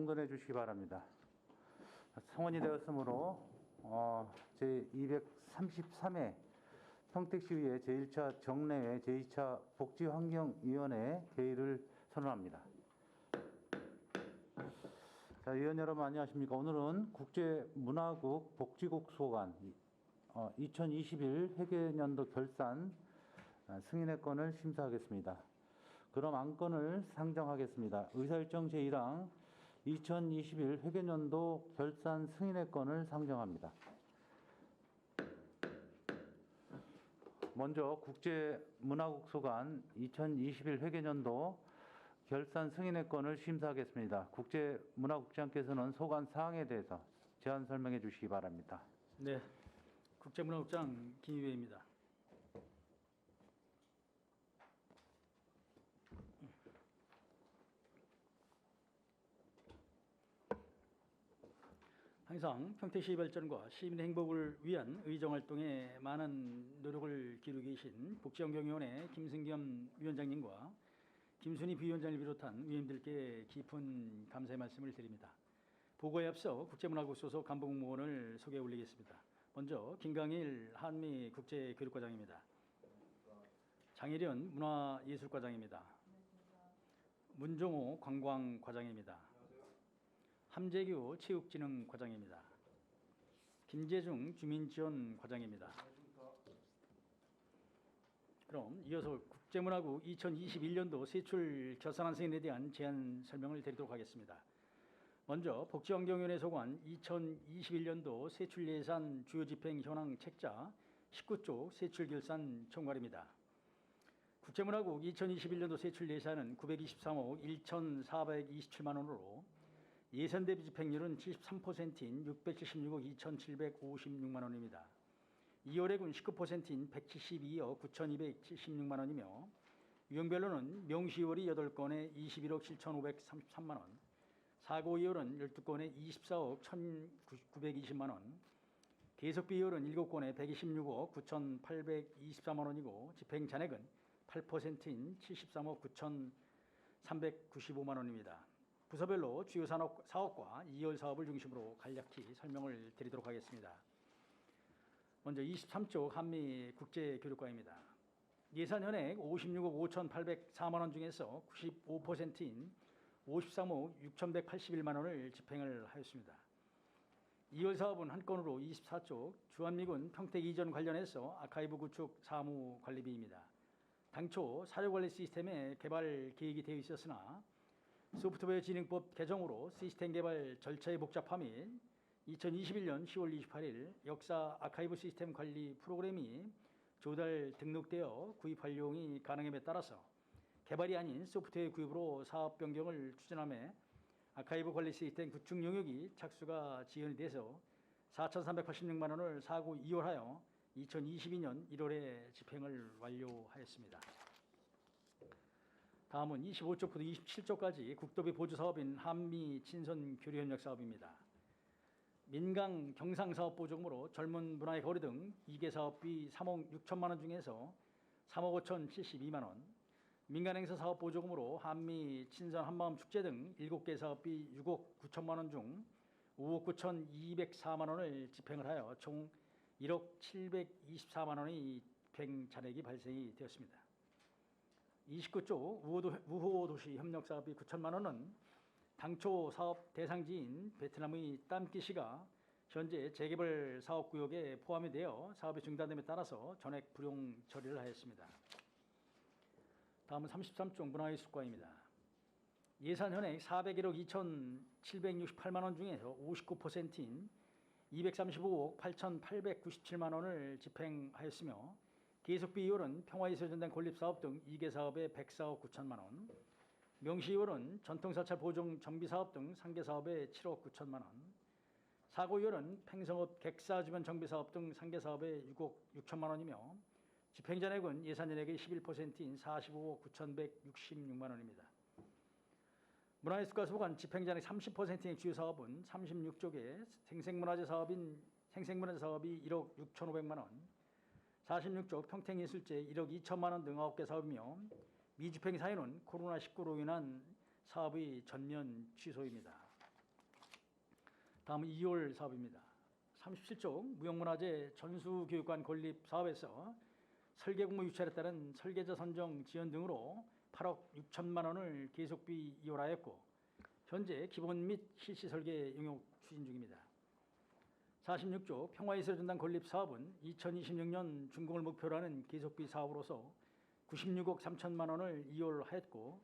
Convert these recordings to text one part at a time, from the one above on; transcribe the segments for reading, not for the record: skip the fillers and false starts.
공론해 주시기 바랍니다. 성원이 되었으므로 제233회 평택시의회 제1차 정례회 제2차 복지환경위원회 개의를 선언합니다. 자, 의원 여러분 안녕하십니까. 오늘은 국제문화국 복지국 소관 2021 회계연도 결산 승인의 건을 심사하겠습니다. 그럼 안건을 상정하겠습니다. 의사일정 제1항 2021 회계연도 결산 승인의 건을 상정합니다. 먼저 국제문화국 소관 2021 회계연도 결산 승인의 건을 심사하겠습니다. 국제문화국장께서는 소관 사항에 대해서 제안 설명해 주시기 바랍니다. 네, 국제문화국장 김희배입니다. 항상 평택시 발전과 시민의 행복을 위한 의정활동에 많은 노력을 기울이고 계신 복지환경위원회 김승겸 위원장님과 김순희 부위원장을 비롯한 위원님들께 깊은 감사의 말씀을 드립니다. 보고에 앞서 국제문화국 소속 간부공무원을 소개해 올리겠습니다. 먼저 김강일 한미국제교육과장입니다. 장일현 문화예술과장입니다. 문종호 관광과장입니다. 함재규 체육진흥과장입니다. 김재중 주민지원과장입니다. 그럼 이어서 국제문화국 2021년도 세출 결산안 승인에 대한 제안 설명을 드리도록 하겠습니다. 먼저 복지환경위원회 소관 2021년도 세출 예산 주요 집행 현황 책자 19쪽 세출 결산 총괄입니다. 국제문화국 2021년도 세출 예산은 923억 1,427만 원으로 예산 대비 집행률은 73%인 676억 2,756만 원입니다. 이월액은 19%인 172억 9,276만 원이며 유형별로는 명시이월이 8건에 21억 7,533만 원, 사고이월은 12건에 24억 1,920만 원, 계속비이월은 7건에 126억 9,824만 원이고 집행잔액은 8%인 73억 9,395만 원입니다. 부서별로 주요 사업과 2월 사업을 중심으로 간략히 설명을 드리도록 하겠습니다. 먼저 23쪽 한미국제교육과입니다. 예산 현액 56억 5,804만 원 중에서 95%인 53억 6,181만 원을 집행을 하였습니다. 2월 사업은 한 건으로 24쪽 주한미군 평택 이전 관련해서 아카이브 구축 사무 관리비입니다. 당초 사료관리 시스템의 개발 계획이 되어 있었으나 소프트웨어 진흥법 개정으로 시스템 개발 절차의 복잡함 및 2021년 10월 28일 역사 아카이브 시스템 관리 프로그램이 조달 등록되어 구입 활용이 가능함에 따라서 개발이 아닌 소프트웨어 구입으로 사업 변경을 추진함에 아카이브 관리 시스템 구축 용역이 착수가 지연이 돼서 4,386만 원을 사고 이월하여 2022년 1월에 집행을 완료하였습니다. 다음은 25쪽부터 27쪽까지 국도비 보조 사업인 한미 친선 교류 협력 사업입니다. 민강 경상 사업 보조금으로 젊은 문화의 거리 등 2개 사업비 3억 6천만 원 중에서 3억 5,072만 원, 민간 행사 사업 보조금으로 한미 친선 한마음 축제 등 7개 사업비 6억 9천만 원 중 5억 9,204만 원을 집행을 하여 총 1억 724만 원의 집행 잔액이 발생이 되었습니다. 29쪽 우호도시 협력 사업비 9천만 원은 당초 사업 대상지인 베트남의 땀끼시가 현재 재개발 사업구역에 포함이 되어 사업이 중단됨에 따라서 전액 불용 처리를 하였습니다. 다음은 33쪽 문화예술과입니다. 예산 현액 401억 2,768만 원 중에서 59%인 235억 8,897만 원을 집행하였으며 계속비이월은 평화예술전당 건립사업 등 2개 사업에 104억 9천만 원, 명시이월은 전통사찰 보정 정비사업 등 3개 사업에 7억 9천만 원, 사고이월은 팽성읍 객사 주변 정비사업 등 3개 사업에 6억 6천만 원이며 집행잔액은 예산연액의 11%인 45억 9,166만 원입니다. 문화예술과 소관 집행잔액 30%의 주요 사업은 36쪽에 생생문화재 사업이 1억 6,500만 원, 46쪽 평택예술제 1억 2천만 원 등 9개 사업이며 미집행 사유는 코로나19로 인한 사업의 전면 취소입니다. 다음은 2월 사업입니다. 37쪽 무형문화재 전수교육관 건립 사업에서 설계공모 유찰에 따른 설계자 선정 지원 등으로 8억 6천만 원을 계속비 이월하였고 현재 기본 및 실시 설계 용역 추진 중입니다. 46조 평화예술전당 건립 사업은 2026년 준공을 목표로 하는 계속비 사업으로서 96억 3천만 원을 이월하였고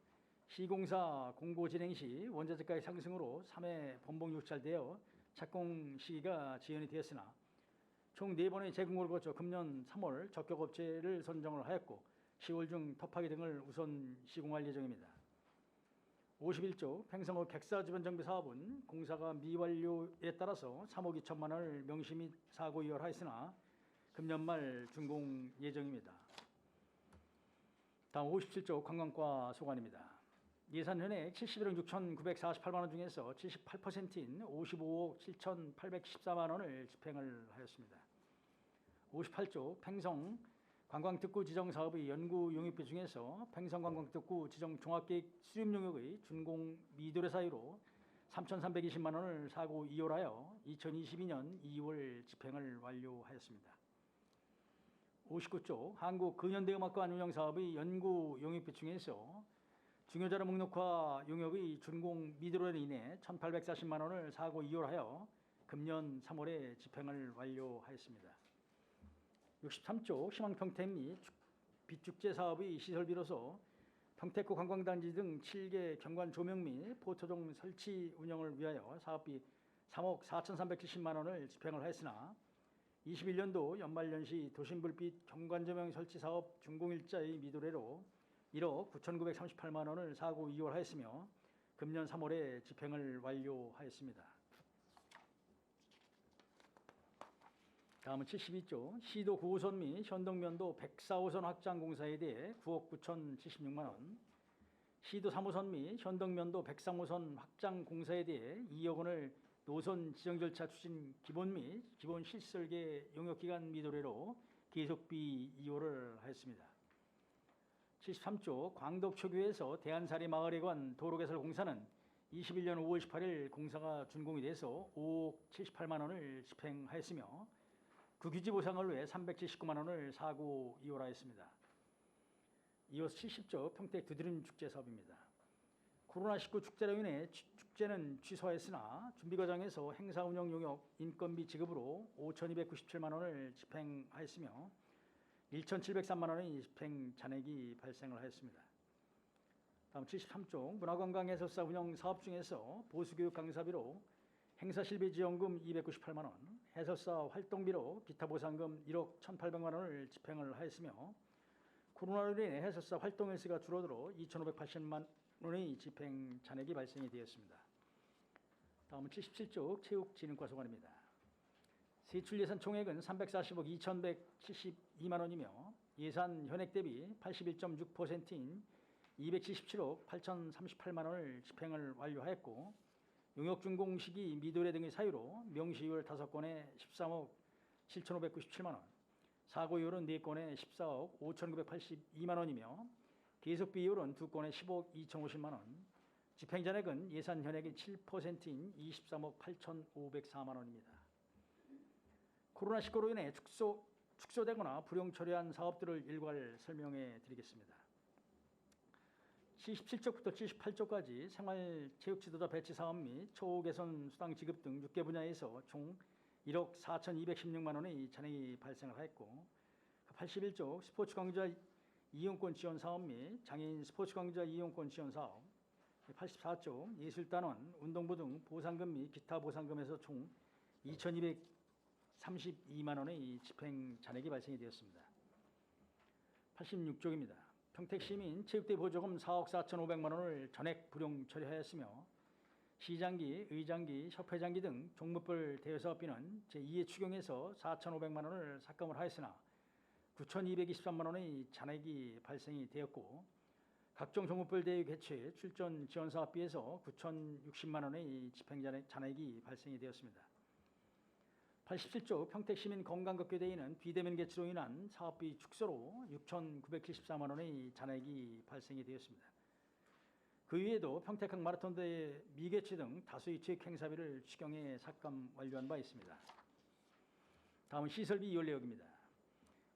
시공사 공고 진행 시 원자재 가격 상승으로 3회 번복 유찰되어 착공 시기가 지연이 되었으나 총 4번의 재공고를 거쳐 금년 3월 적격업체를 선정을 하였고 10월 중 터파기 등을 우선 시공할 예정입니다. 51조 팽성호 객사 주변 정비 사업은 공사가 미완료에 따라서 3억 2천만 원을 명시 및 사고 이월하였으나 금년 말 준공 예정입니다. 다음 57조 관광과 소관입니다. 예산 현액 71억 6,948만 원 중에서 78%인 55억 7,814만 원을 집행을 하였습니다. 58조 팽성 관광특구 지정 사업의 연구 용역비 중에서 팽성 관광특구 지정 종합계획 수립 용역의 준공 미도래 사유로 3,320만 원을 사고 이월하여 2022년 2월 집행을 완료하였습니다. 59조 한국근현대음악관 운영 사업의 연구 용역비 중에서 중요자료 목록화 용역의 준공 미도래로 인해 1,840만 원을 사고 이월하여 금년 3월에 집행을 완료하였습니다. 63조 희망평택 및 빛축제 사업의 시설비로서 평택구 관광단지 등 7개 경관 조명 및 포토종 설치 운영을 위하여 사업비 3억 4,370만 원을 집행을 하였으나 21년도 연말연시 도심불빛 경관조명 설치 사업 준공일자의 미도래로 1억 9,938만 원을 사고 이월하였으며 금년 3월에 집행을 완료하였습니다. 다음은 72조 시도 9호선 및 현동면도 104호선 확장 공사에 대해 9억 9,076만 원, 시도 3호선 및 현동면도 103호선 확장 공사에 대해 2억 원을 노선 지정 절차 추진 기본 및 기본 실설계 용역기간 미도래로 계속비 이월을 하였습니다. 73조 광덕초교에서 대한사리마을회관 도로개설 공사는 21년 5월 18일 공사가 준공이 돼서 5억 78만 원을 집행하였으며 그 규지 보상을 위해 379만 원을 사고 이월하였습니다. 이어서 70조 평택 두드림 축제 사업입니다. 코로나19 축제로 인해 축제는 취소하였으나 준비 과정에서 행사 운영 용역 인건비 지급으로 5,297만 원을 집행하였으며 1,703만 원의 집행 잔액이 발생을 하였습니다. 다음 73조 문화관광해설사 운영 사업 중에서 보수교육 강사비로 행사실비지원금 298만 원, 해설사 활동비로 기타 보상금 1억 1,800만 원을 집행을 하였으며 코로나로 인해 해설사 활동 일수가 줄어들어 2,580만 원의 집행 잔액이 발생이 되었습니다. 다음은 77조 체육진흥과 소관입니다. 세출 예산 총액은 340억 2,172만 원이며 예산 현액 대비 81.6%인 277억 8,038만 원을 집행을 완료하였고 용역 준공 시기 미도래 등의 사유로 명시이월 5건에 13억 7,597만 원, 사고 이월은 4건에 14억 5,982만 원이며 계속비 이월은 2건에 10억 2,050만 원, 집행 잔액은 예산 현액의 7%인 23억 8,504만 원입니다. 코로나19로 인해 축소되거나 불용 처리한 사업들을 일괄 설명해 드리겠습니다. 77쪽부터 78쪽까지 생활체육지도자 배치 사업 및 초개선 수당 지급 등 6개 분야에서 총 1억 4,216만 원의 잔액이 발생을 하였고 81쪽 스포츠 관계자 이용권 지원 사업 및 장애인 스포츠 관계자 이용권 지원 사업, 84쪽 예술단원, 운동부 등 보상금 및 기타 보상금에서 총 2,232만 원의 집행 잔액이 발생이 되었습니다. 86쪽입니다. 평택시민 체육대 보조금 4억 4,500만 원을 전액 불용 처리하였으며 시장기, 의장기, 협회장기 등 종목별 대여사업비는 제2의 추경에서 4,500만 원을 삭감을 하였으나 9,223만 원의 잔액이 발생이 되었고 각종 종목별 대회 개최 출전 지원 사업비에서 9,060만 원의 집행 잔액이 발생이 되었습니다. 87조 평택시민 건강급교대회는 비대면 개최로 인한 사업비 축소로 6,974만 원의 잔액이 발생이 되었습니다. 그 외에도 평택항 마라톤대회 미개최 등 다수의 지역 행사비를 추경해 삭감 완료한 바 있습니다. 다음은 시설비 이월 내역입니다.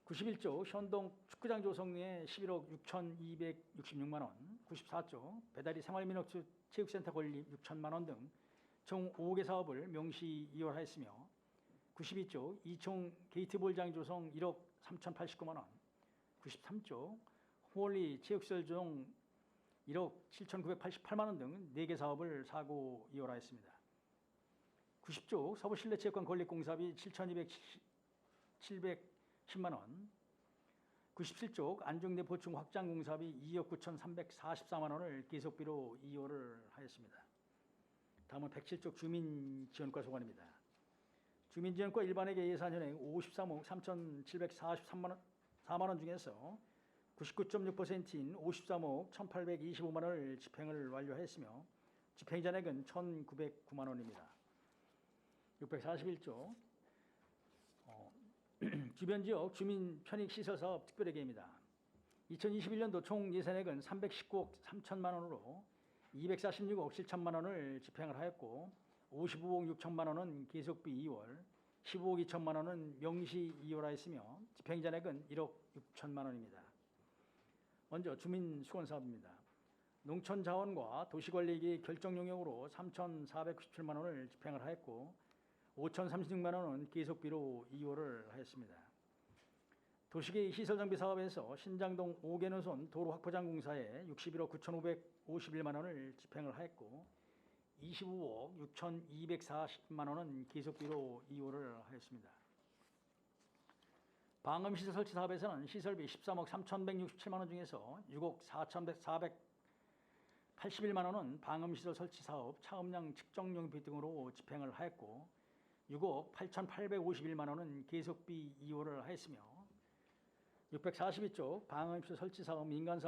91조 현동 축구장 조성에 11억 6,266만 원, 94조 배다리 생활민원추 체육센터 건립 6천만 원 등 총 5개 사업을 명시 이월하였으며 92조 이총 게이트볼장 조성 1억 3,089만 원, 93조 호월리 체육시설 조성 1억 7,988만 원 등 4개 사업을 사고 이월하였습니다. 90조 서부실내체육관 건립공사비 7,210만 원, 97조 안중대 보충 확장 공사비 2억 9,344만 원을 계속비로 이월을 하였습니다. 다음은 107조 주민지원과 소관입니다. 주민지원과 일반회계 예산 현행 53억 3,743만 원 중에서 99.6%인 53억 1,825만 원을 집행을 완료했으며 집행 잔액은 1,909만 원입니다. 641조 주변 지역 주민 편익 시설 사업 특별회계입니다. 2021년도 총 예산액은 319억 3천만 원으로 246억 7천만 원을 집행을 하였고 55억 6천만 원은 계속비 2월, 15억 2천만 원은 명시 2월하였으며 집행 잔액은 1억 6천만 원입니다. 먼저 주민 수건 사업입니다. 농촌 자원과 도시관리기 결정 용역으로 3,497만 원을 집행을 하였고 5,036만 원은 계속비로 2월을 하였습니다. 도시계획 시설정비 사업에서 신장동 5개 노선 도로 확포장 공사에 61억 9,551만 원을 집행을 하였고 25억 6,240만 원은 계속비로 2월을 하였습니다. 방음시설 설치 사업에서는 시설비 13억 3,167만 원 중에서 6억 4,481만 원은 방음시설 설치 사업 차음량 측정 용비 등으로 집행을 하였고 6억 8,851만 원은 계속비 2월을 하였으며 642조 방음시설 설치 사업 민간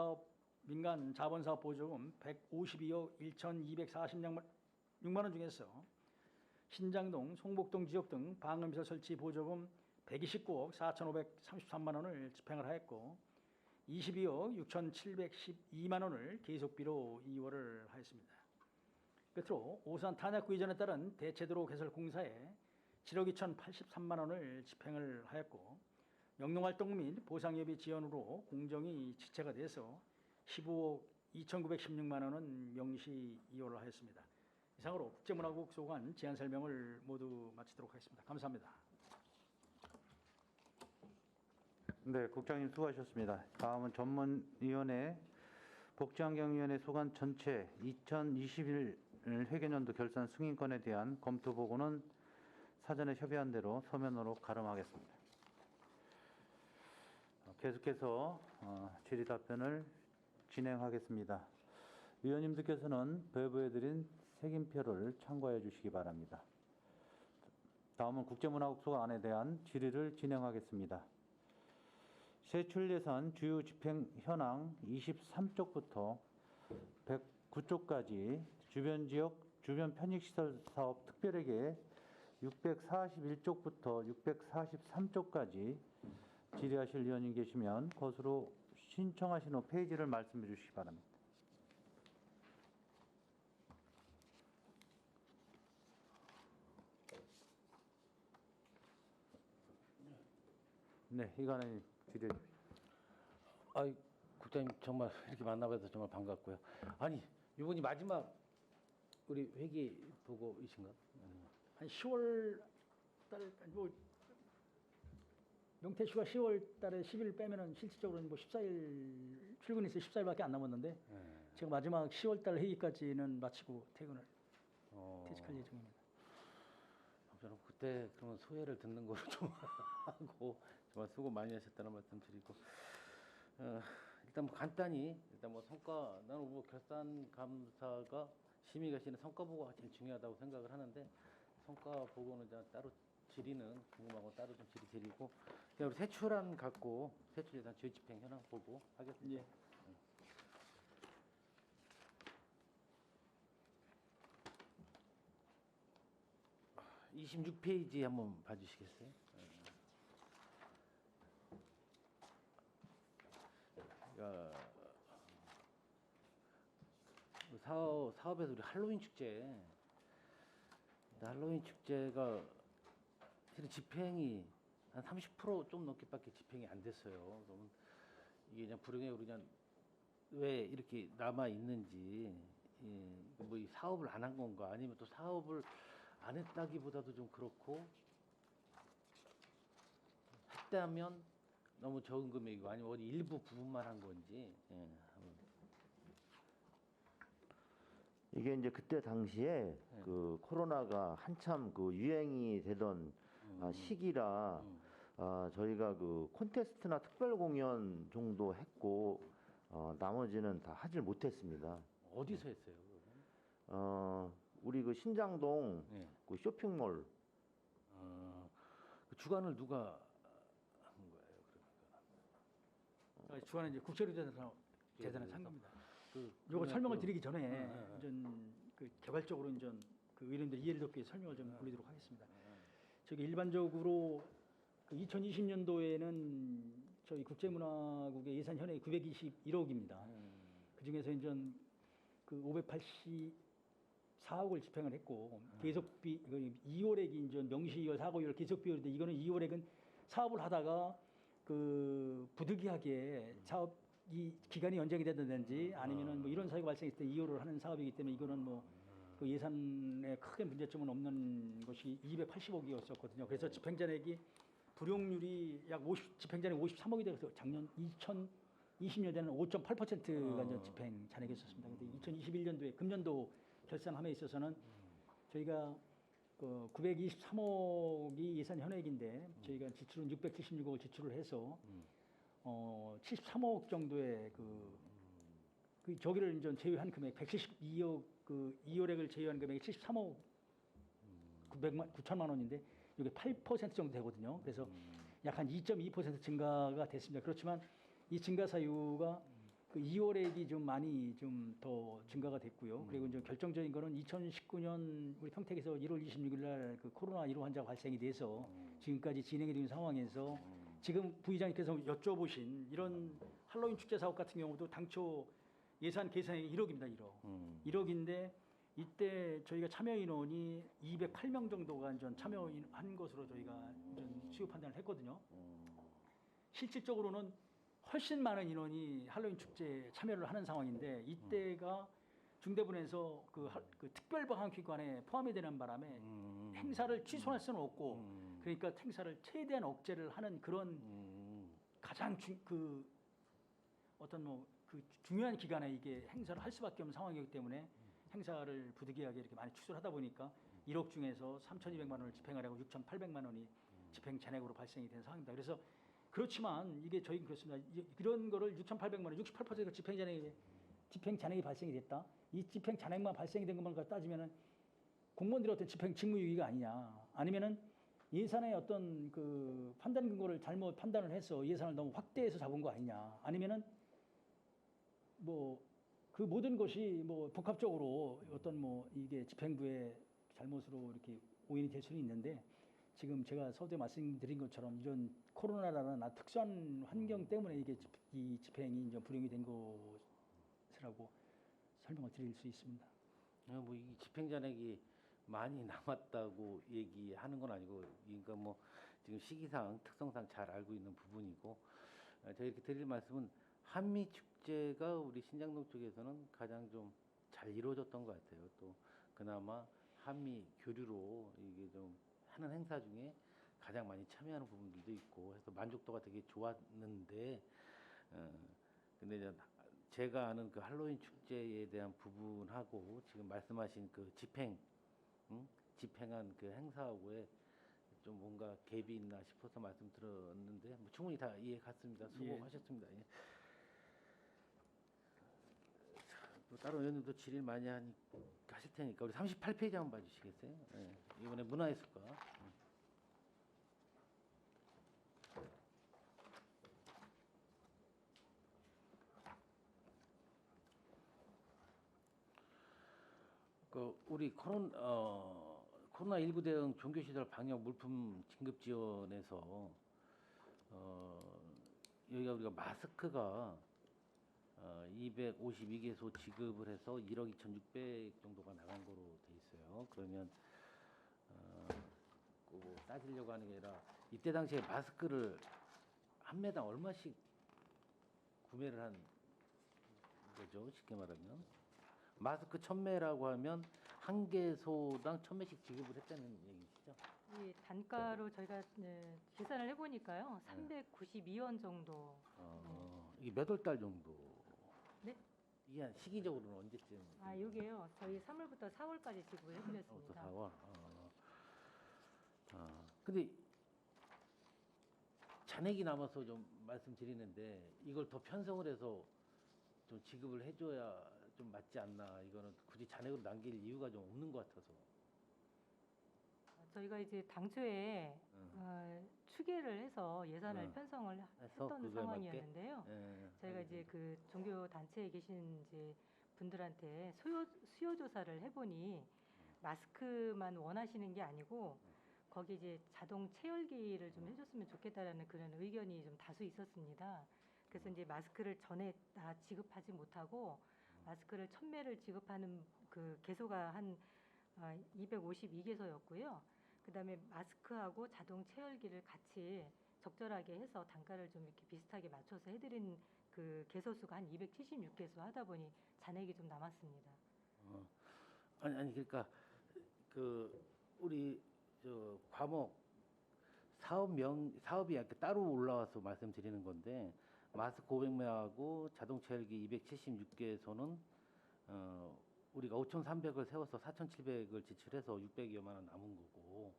자본사업 보조금 152억 1,246만 원 중에서 신장동, 송복동 지역 등 방음시설 설치 보조금 129억 4,533만 원을 집행을 하였고 22억 6,712만 원을 계속비로 2월을 하였습니다. 끝으로 오산 탄약구 이전에 따른 대체도로 개설 공사에 7억 2,083만 원을 집행을 하였고 영농활동 및 보상예비 지원으로 공정이 지체가 돼서 15억 2,916만 원은 명시 2월을 하였습니다. 이상으로 국제문화국 소관 제안 설명을 모두 마치도록 하겠습니다. 감사합니다. 네, 국장님 수고하셨습니다. 다음은 전문위원회 복지환경위원회 소관 전체 2021 회계연도 결산 승인권에 대한 검토 보고는 사전에 협의한 대로 서면으로 가름하겠습니다. 계속해서 질의 답변을 진행하겠습니다. 위원님들께서는 배부해드린 색인표를 참고해 주시기 바랍니다. 다음은 국제문화국 소관에 대한 질의를 진행하겠습니다. 세출예산 주요 집행 현황 23쪽부터 109쪽까지 주변 지역 주변 편익시설 사업 특별회계 641쪽부터 643쪽까지 질의하실 위원님 계시면 것으로 신청하신 후 페이지를 말씀해 주시기 바랍니다. 네, 이관원님 질의해 주십시오. 아이, 국장님 정말 이렇게 만나봐서 정말 반갑고요. 아니, 이번이 마지막 우리 회기 보고이신가? 한 10월 달에 뭐 명태 씨가 10월 달에 10일 빼면은 실질적으로는 뭐 14일 출근해서 14일밖에 안 남았는데 제가 마지막 10월 달 회의까지는 마치고 퇴직할 예정입니다. 저는 그때 그러면 소회를 듣는 거로 좀 하고 정말 수고 많이 하셨다는 말씀 드리고 일단 뭐 간단히 일단 뭐 성과 나는 뭐 결산 감사가 심의가 시는 성과 보고가 제일 중요하다고 생각을 하는데 성과 보고는 따로 질의는 궁금하고 따로 좀 질의 드리고 그냥 우리 세출안 갖고 세출 예산 주요 집행 현황 보고 하겠습니다. 예. 26페이지 한번 봐주시겠어요? 사업에서 우리 할로윈 축제, 할로윈 축제가 실은 집행이 한 30%좀 넘게밖에 집행이 안 됐어요. 그러면 이게 그냥 불행해 우리 그냥 왜 이렇게 남아 있는지, 뭐 이 사업을 안 한 건가, 아니면 또 사업을 안 했다기보다도 좀 그렇고, 했다면 너무 적은 금액이고, 아니면 어디 일부 부분만 한 건지. 한번. 이게 이제 그때 당시에 네. 그 코로나가 한참 그 유행이 되던 시기라 저희가 그 콘테스트나 특별 공연 정도 했고 나머지는 다 하질 못했습니다. 어디서 했어요? 그거는? 우리 그 신장동 네. 그 쇼핑몰 그 주관을 누가 한 거예요? 주관은 이제 국제의료재단에 재단에서? 한 겁니다. 그 요거 설명을 그- 드리기 전에 네. 좀 그 개괄적으로 좀 그 의원님들 이해를 돕기 위해 설명을 좀 올리도록 하겠습니다. 저기 일반적으로 그 2020년도에는 저희 국제문화국의 예산 현액이 921억입니다. 그 중에서 이제 그 584억을 집행을 했고 계속비 이거 2월액이 이제 명시 2월, 4월, 6월 계속비율인데 이거는 2월액은 사업을 하다가 그 부득이하게 사업 이 기간이 연장이 된다든지 아니면은 뭐 이런 사유가 발생했을 때 이유를 하는 사업이기 때문에 이거는 뭐 그 예산에 크게 문제점은 없는 것이 280억이었었거든요. 그래서 집행잔액이 불용률이 약 50, 집행잔액 53억이 돼서 작년 2020년에는 5.8%가 이제 집행 잔액이었습니다. 근데 2021년도에 금년도 결산함에 있어서는 저희가 그 923억이 예산 현액인데 저희가 지출은 676억을 지출을 해서 73억 정도의 그 저기를 이제 제외한 금액 172억 그 2월액을 제외한 금액이 73억 9천만 원인데 이게 8% 정도 되거든요. 그래서 약 한 2.2% 증가가 됐습니다. 그렇지만 이 증가 사유가 그 2월액이 좀 많이 좀 더 증가가 됐고요. 그리고 이제 결정적인 거는 2019년 우리 평택에서 1월 26일 날 그 코로나 1호 환자가 발생이 돼서 지금까지 진행이 되는 상황에서 지금 부의장님께서 여쭤보신 이런 할로윈 축제 사업 같은 경우도 당초 예산 계산이 1억입니다. 1억인데 이때 저희가 참여 인원이 208명 정도가 이제 참여한 것으로 저희가 이제 수요 판단을 했거든요. 실질적으로는 훨씬 많은 인원이 할로윈 축제에 참여를 하는 상황인데 이때가 중대본에서 그 특별방학기관에 포함이 되는 바람에 행사를 취소할 수는 없고 그러니까 행사를 최대한 억제를 하는 그런 가장 어떤 뭐 그 중요한 기간에 이게 행사를 할 수밖에 없는 상황이기 때문에 행사를 부득이하게 이렇게 많이 취소를 하다 보니까 1억 중에서 3,200만 원을 집행하려고 6,800만 원이 집행 잔액으로 발생이 된 상황입니다. 그래서 그렇지만 이게 저희는 그렇습니다. 이런 거를 6,800만 원, 68%가 집행 잔액이 발생이 됐다. 이 집행 잔액만 발생이 된 것만 따지면은 공무원들의 어떤 집행 직무유기가 아니냐, 아니면은 예산의 어떤 그 판단 근거를 잘못 판단을 해서 예산을 너무 확대해서 잡은 거 아니냐, 아니면은 뭐 그 모든 것이 뭐 복합적으로 어떤 뭐 이게 집행부의 잘못으로 이렇게 오인이 될 수는 있는데 지금 제가 서두에 말씀드린 것처럼 이런 코로나라는 특수한 환경 때문에 이게 이 집행이 이제 불용이 된 것이라고 설명을 드릴 수 있습니다. 뭐 이 집행 잔액이 많이 남았다고 얘기하는 건 아니고, 그러니까 뭐 지금 시기상 특성상 잘 알고 있는 부분이고, 제가 이렇게 드릴 말씀은 한미 축제가 우리 신장동 쪽에서는 가장 좀 잘 이루어졌던 것 같아요. 또 그나마 한미 교류로 이게 좀 하는 행사 중에 가장 많이 참여하는 부분들도 있고 해서 만족도가 되게 좋았는데, 근데 이제 제가 아는 그 할로윈 축제에 대한 부분하고 지금 말씀하신 그 집행한 그 행사하고의 좀 뭔가 갭이 있나 싶어서 말씀드렸는데 뭐 충분히 다 이해 갔습니다. 수고하셨습니다. 예. 뭐 다른 의원님도 질의 많이 하실 테니까 우리 38페이지 한번 봐주시겠어요? 예. 이번에 문화예술가. 그 우리 코로나19 대응 종교시설 방역 물품 긴급 지원에서 여기가 우리가 마스크가 252개소 지급을 해서 1억 2,600 정도가 나간 거로 돼 있어요. 그러면 뭐 따지려고 하는 게 아니라 이때 당시에 마스크를 한 매당 얼마씩 구매를 한 거죠. 쉽게 말하면 마스크 1,000매라고 하면 한 개소당 1,000매씩 지급을 했다는 얘기시죠. 이 단가로 저희가 계산을 해보니까요, 392원 정도. 이게 몇 월 달 정도? 네? 이게 한 시기적으로는 언제쯤? 아, 요게요. 저희 3월부터 4월까지 지급을 또 해드렸습니다. 4월. 근데 잔액이 남아서 좀 말씀드리는데 이걸 더 편성을 해서 좀 지급을 해줘야 좀 맞지 않나. 이거는 굳이 잔액으로 남길 이유가 좀 없는 것 같아서. 저희가 이제 당초에 추계를 해서 예산을 편성을 해서 했던 그거에 맞게? 상황이었는데요. 예, 저희가 이제 그 종교 단체에 계신 이제 분들한테 수요 조사를 해보니 마스크만 원하시는 게 아니고 거기 이제 자동 체열기를 좀 해줬으면 좋겠다라는 그런 의견이 좀 다수 있었습니다. 그래서 이제 마스크를 전에 다 지급하지 못하고 마스크를 1,000매를 지급하는 그 개소가 한 252개소였고요. 그다음에 마스크하고 자동 체열기를 같이 적절하게 해서 단가를 좀 이렇게 비슷하게 맞춰서 해드린 그 개소 수가 한 276개소 하다 보니 잔액이 좀 남았습니다. 아니 그러니까 그 우리 저 과목 사업이 이렇게 따로 올라와서 말씀드리는 건데 마스크 500매하고 자동 체열기 276개소는 우리가 5,300을 세워서 4,700을 지출해서 600여만 원 남은 거고,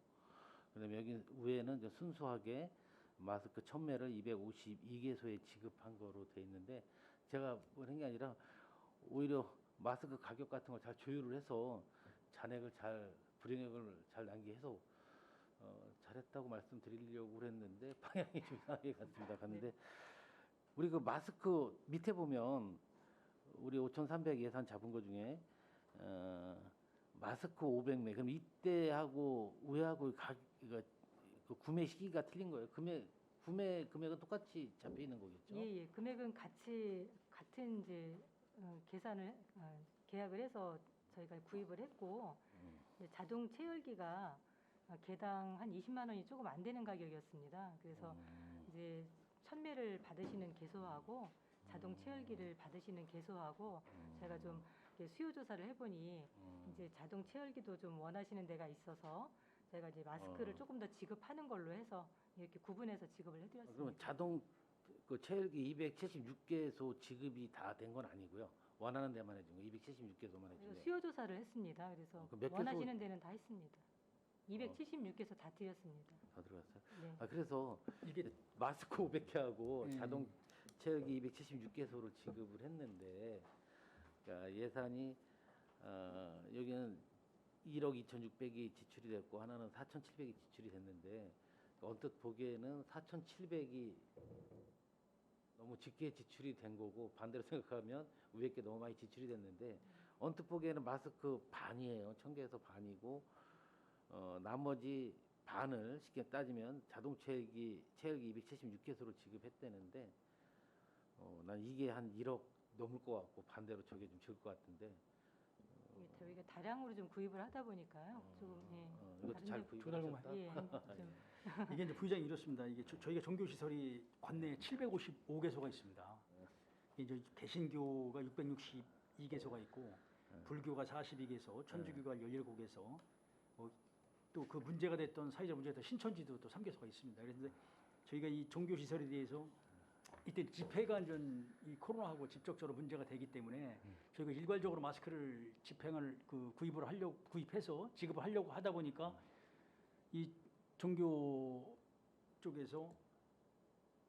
그다음에 여기 위에는 이제 순수하게 마스크 1,000매를 252개소에 지급한 거로 돼 있는데 제가 뭐 한 게 아니라 오히려 마스크 가격 같은 걸 잘 조율을 해서 잔액을 불이익을 잘 남기해서 잘했다고 말씀드리려고 그랬는데 방향이 좀 이상하게 갔는데 우리 그 마스크 밑에 보면 우리 5,300 예산 잡은 거 중에 마스크 500매 그럼 이때하고 위하고 그 구매 시기가 틀린 거예요. 구매 금액은 똑같이 잡혀 있는 거겠죠? 예. 금액은 같은 이제 계산을 계약을 해서 저희가 구입을 했고 이제 자동 체열기가 개당 한 20만 원이 조금 안 되는 가격이었습니다. 그래서 이제 1,000매를 받으시는 개소하고 자동 체열기를 받으시는 개소하고 제가 좀 이렇게 수요 조사를 해보니 이제 자동 체열기도 좀 원하시는 데가 있어서 제가 이제 마스크를 조금 더 지급하는 걸로 해서 이렇게 구분해서 지급을 해드렸습니다. 그러면 자동 그 체열기 276개소 지급이 다 된 건 아니고요. 원하는 데만 해준 거 276개소만 해준 그래서 거. 수요 조사를 했습니다. 그래서 그몇 개소- 원하시는 데는 다 했습니다. 276개소 다 드렸습니다. 다 들어갔어요. 네. 그래서 이게 마스크 500개하고 음. 자동 체열기 276개소를 지급을 했는데 그러니까 예산이 여기는 1억 2,600이 지출이 됐고 하나는 4,700이 지출이 됐는데 언뜻 보기에는 4,700이 너무 적게 지출이 된 거고 반대로 생각하면 위에 게 너무 많이 지출이 됐는데 언뜻 보기에는 마스크 반이에요. 1,000개에서 반이고 나머지 반을 쉽게 따지면 자동 체열기 276개소로 지급했다는데 난 이게 한 1억 넘을 것 같고 반대로 저게 좀 적을 것 같은데 이게 저희가 다량으로 좀 구입을 하다 보니까요. 조금 이것도 다른 잘 데- 구입을 두 달만 하셨다? 예, 좀 이게 이제 부의장이 이렇습니다. 이게 저희가 종교 시설이 관내에 755개소가 있습니다. 이제 개신교가 662개소가 있고 불교가 42개소, 천주교가 17개소, 또 그 문제가 됐던 사회적 문제가 됐던 신천지도 또 3개소가 있습니다. 그래서 저희가 이 종교 시설에 대해서 이때 집회가 이 코로나하고 직접적으로 문제가 되기 때문에 저희가 일괄적으로 마스크를 집행을 구입해서 지급을 하려고 하다 보니까 이 종교 쪽에서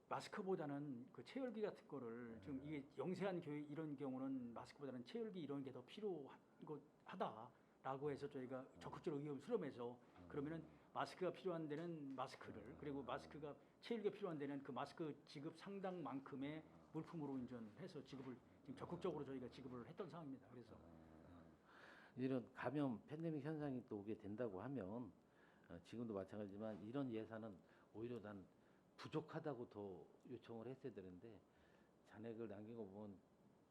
마스크보다는 그 체열기 같은 거를 지금 이게 영세한 교회 이런 경우는 마스크보다는 체열기 이런 게 더 필요하다라고 해서 저희가 적극적으로 의견을 수렴해서 그러면은 마스크가 필요한 데는 마스크를 그리고 마스크가 체열기가 필요한 데는 그 마스크 지급 상당만큼의 물품으로 인정해서 지급을 지금 적극적으로 저희가 지급을 했던 상황입니다. 그래서 이런 감염 팬데믹 현상이 또 오게 된다고 하면 지금도 마찬가지지만 이런 예산은 오히려 난 부족하다고 더 요청을 했어야 되는데 잔액을 남긴 거 보면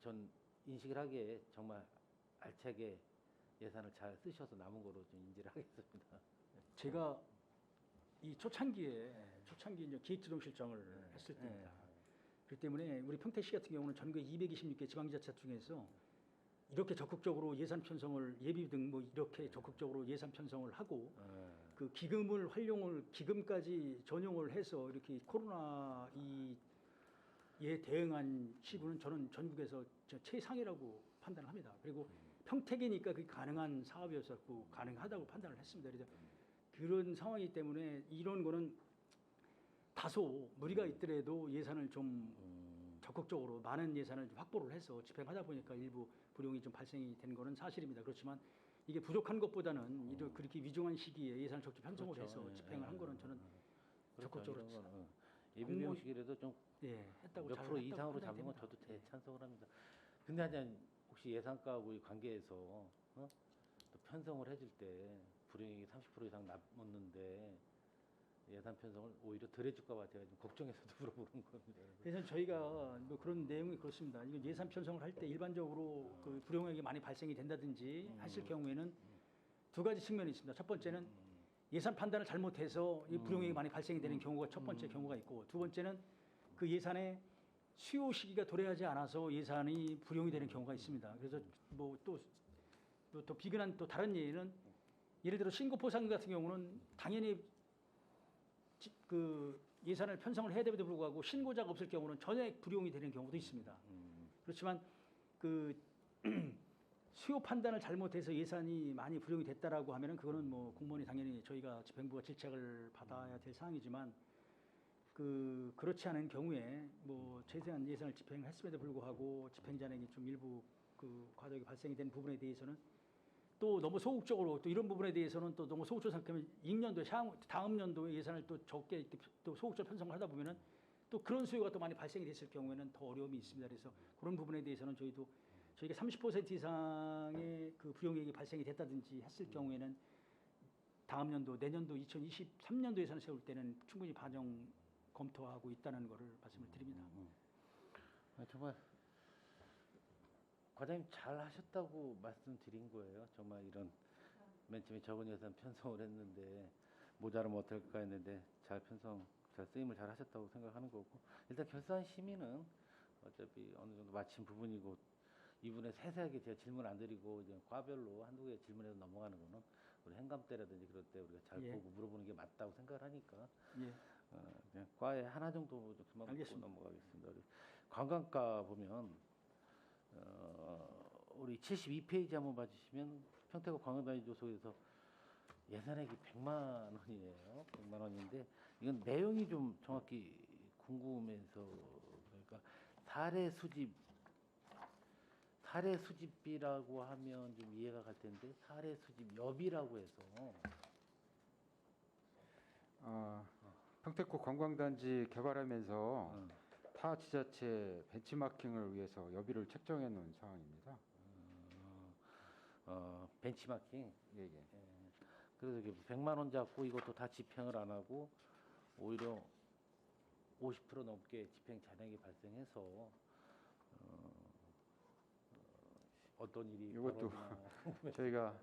전 인식을 하기에 정말 알차게 예산을 잘 쓰셔서 남은 거로 좀 인지를 하겠습니다. 제가 이 초창기에 이제 기획지동실장을 했을 네. 때입니다. 그렇기 때문에 우리 평택시 같은 경우는 전국 226개 지방자치단 중에서 이렇게 적극적으로 예산 편성을 예비 등 뭐 이렇게 적극적으로 예산 편성을 하고 그 기금을 활용을 기금까지 전용을 해서 이렇게 코로나 이에 대응한 시군은 저는 전국에서 최상이라고 판단을 합니다. 그리고 평택이니까 그게 가능한 사업이었었고 가능하다고 판단을 했습니다. 그래서 그런 상황이기 때문에 이런 거는 다소 무리가 있더라도 예산을 좀 적극적으로 많은 예산을 좀 확보를 해서 집행하다 보니까 일부 불용이 좀 발생이 된 거는 사실입니다. 그렇지만 이게 부족한 것보다는 이런 그렇게 위중한 시기에 예산을 적극 편성을 그렇죠. 해서 예, 집행을 한 거는 저는 적극적으로 이런 거는, 예비 비용식이라도 좀 했다고 몇 잘 프로 했다고 이상으로 판단이 잡는 건 됩니다. 저도 대찬성을 합니다. 근데 하여튼 혹시 예산과의 관계에서 또 편성을 해줄 때 불이익이 30% 이상 남았는데 예산 편성을 오히려 덜 해줄까 봐 제가 좀 걱정해서도 물어보는 겁니다. 그래서 저희가 뭐 그런 내용이 그렇습니다. 이거 예산 편성을 할 때 일반적으로 그 불용액이 많이 발생이 된다든지 하실 경우에는 두 가지 측면이 있습니다. 첫 번째는 예산 판단을 잘못해서 이 불용액이 많이 발생이 되는 경우가 첫 번째 경우가 있고, 두 번째는 그 예산의 수요 시기가 도래하지 않아서 예산이 불용이 되는 경우가 있습니다. 그래서 뭐 또 비근한 또 다른 예는 예를 들어 신고포상 같은 경우는 당연히 그 예산을 편성을 해야 됨에도 불구하고 신고자가 없을 경우는 전액 불용이 되는 경우도 있습니다. 그렇지만 그 수요 판단을 잘못해서 예산이 많이 불용이 됐다라고 하면은 그거는 뭐 공무원이 당연히 저희가 집행부가 질책을 받아야 될 사항이지만 그렇지 않은 경우에 뭐 최대한 예산을 집행했음에도 불구하고 집행 잔액이 좀 일부 그 과도하게 발생이 된 부분에 대해서는 또 너무 소극적으로 또 이런 부분에 대해서는 또 너무 소극적으로 생각하면 2년도에 다음 연도에 예산을 또 적게 이렇게 또 소극적으로 편성을 하다 보면은 또 그런 수요가 또 많이 발생이 됐을 경우에는 더 어려움이 있습니다. 그래서 그런 부분에 대해서는 저희가 30% 이상의 그 불용액이 발생이 됐다든지 했을 경우에는 다음 연도 내년도 2023년도 예산을 세울 때는 충분히 반영 검토하고 있다는 것을 말씀을 드립니다. 정말 과장님 잘 하셨다고 말씀드린 거예요. 정말 이런 맨 처음에 적은 예산 편성을 했는데 모자라면 어떨까 했는데 잘 쓰임을 잘 하셨다고 생각하는 거고, 일단 결산 심의는 어차피 어느 정도 마친 부분이고 이분에 세세하게 제가 질문 안 드리고 이제 과별로 한두 개 질문해서 넘어가는 거는 우리 행감 때라든지 그럴 때 우리가 잘 예. 보고 물어보는 게 맞다고 생각을 하니까 예. 그냥 과에 하나 정도 좀 그만 묻고 알겠습니다. 넘어가겠습니다. 우리 관광가 보면 우리 72페이지 한번 봐주시면 평택구 관광단지 조속에서 예산액이 100만 원이에요. 100만 원인데 이건 내용이 좀 정확히 궁금해서, 그러니까 사례 수집비라고 하면 좀 이해가 갈 텐데 사례 수집 여비라고 해서 평택구 관광단지 개발하면서 타 지자체 벤치마킹을 위해서 여비를 책정해 놓은 상황입니다. 벤치마킹. 예. 그래서 이게 100만 원 잡고 이것도 다 집행을 안 하고 오히려 50% 넘게 집행 잔액이 발생해서 어떤 일이 이것도 벌어지나. 저희가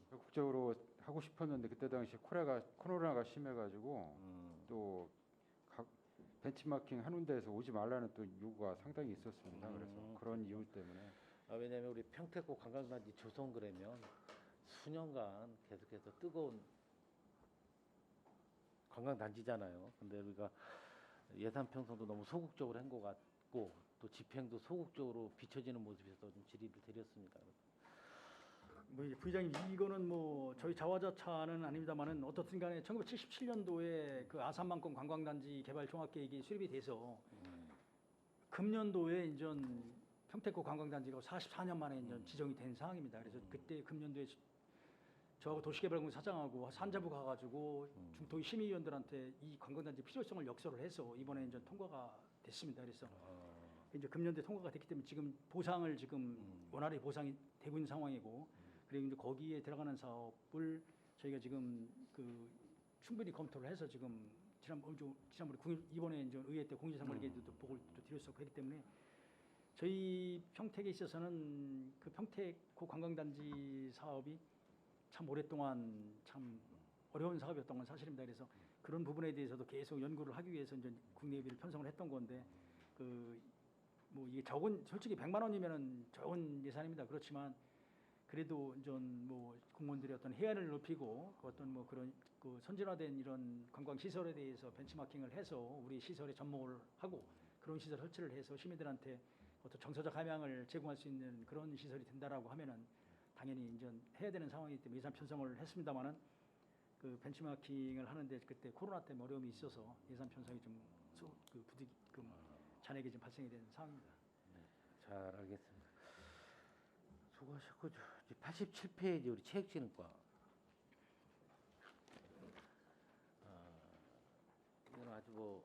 적극적으로 하고 싶었는데 그때 당시 코로나가 심해가지고 또 벤치마킹 하는 데에서 오지 말라는 또 요구가 상당히 있었습니다. 그래서 그런 이유 때문에 왜냐하면 우리 평택구 관광단지 조성 그러면 수년간 계속해서 뜨거운 관광단지잖아요. 근데 우리가 예산 편성도 너무 소극적으로 한 것 같고 또 집행도 소극적으로 비춰지는 모습에서 좀 질의를 드렸습니다. 뭐 이제 부의장님 이거는 뭐 저희 자화자찬은 아닙니다만은 어떻든 간에 1977년도에 그 아산만권 관광단지 개발 종합계획이 수립이 돼서 금년도에 이제 평택구 관광단지가 44년 만에 이제 지정이 된 상황입니다. 그래서 그때 금년도에 저하고 도시개발국 사장하고 산자부 가가지고 중도의 심의위원들한테 이 관광단지 필요성을 역설을 해서 이번에 이제 통과가 됐습니다. 그래서 이제 금년도에 통과가 됐기 때문에 지금 보상을 원활히 보상이 되고 있는 상황이고, 그리고 이제 거기에 들어가는 사업을 저희가 지금 충분히 검토를 해서 지금 지난번에 이번에 이제 의회 때 공지사무회계도 보고를 또 드렸었고 했기 때문에 저희 평택에 있어서는 그 평택 관광단지 사업이 참 오랫동안 참 어려운 사업이었던 건 사실입니다. 그래서 그런 부분에 대해서도 계속 연구를 하기 위해서 이제 국내비를 편성을 했던 건데 그 뭐 이게 적은 솔직히 100만 원이면은 적은 예산입니다. 그렇지만 그래도 좀 뭐 공무원들의 어떤 해안을 높이고 그 어떤 뭐 그런 그 선진화된 이런 관광 시설에 대해서 벤치마킹을 해서 우리 시설에 접목을 하고 그런 시설 설치를 해서 시민들한테 어떤 정서적 함양을 제공할 수 있는 그런 시설이 된다라고 하면은 당연히 이제 해야 되는 상황이기 때문에 예산 편성을 했습니다만은 그 벤치마킹을 하는데 그때 코로나 때문에 어려움이 있어서 예산 편성이 잔액이 좀 발생이 된 상황입니다. 잘 알겠습니다. 수고하셨고 87페이지 우리 체육진흥과. 이건 아주 뭐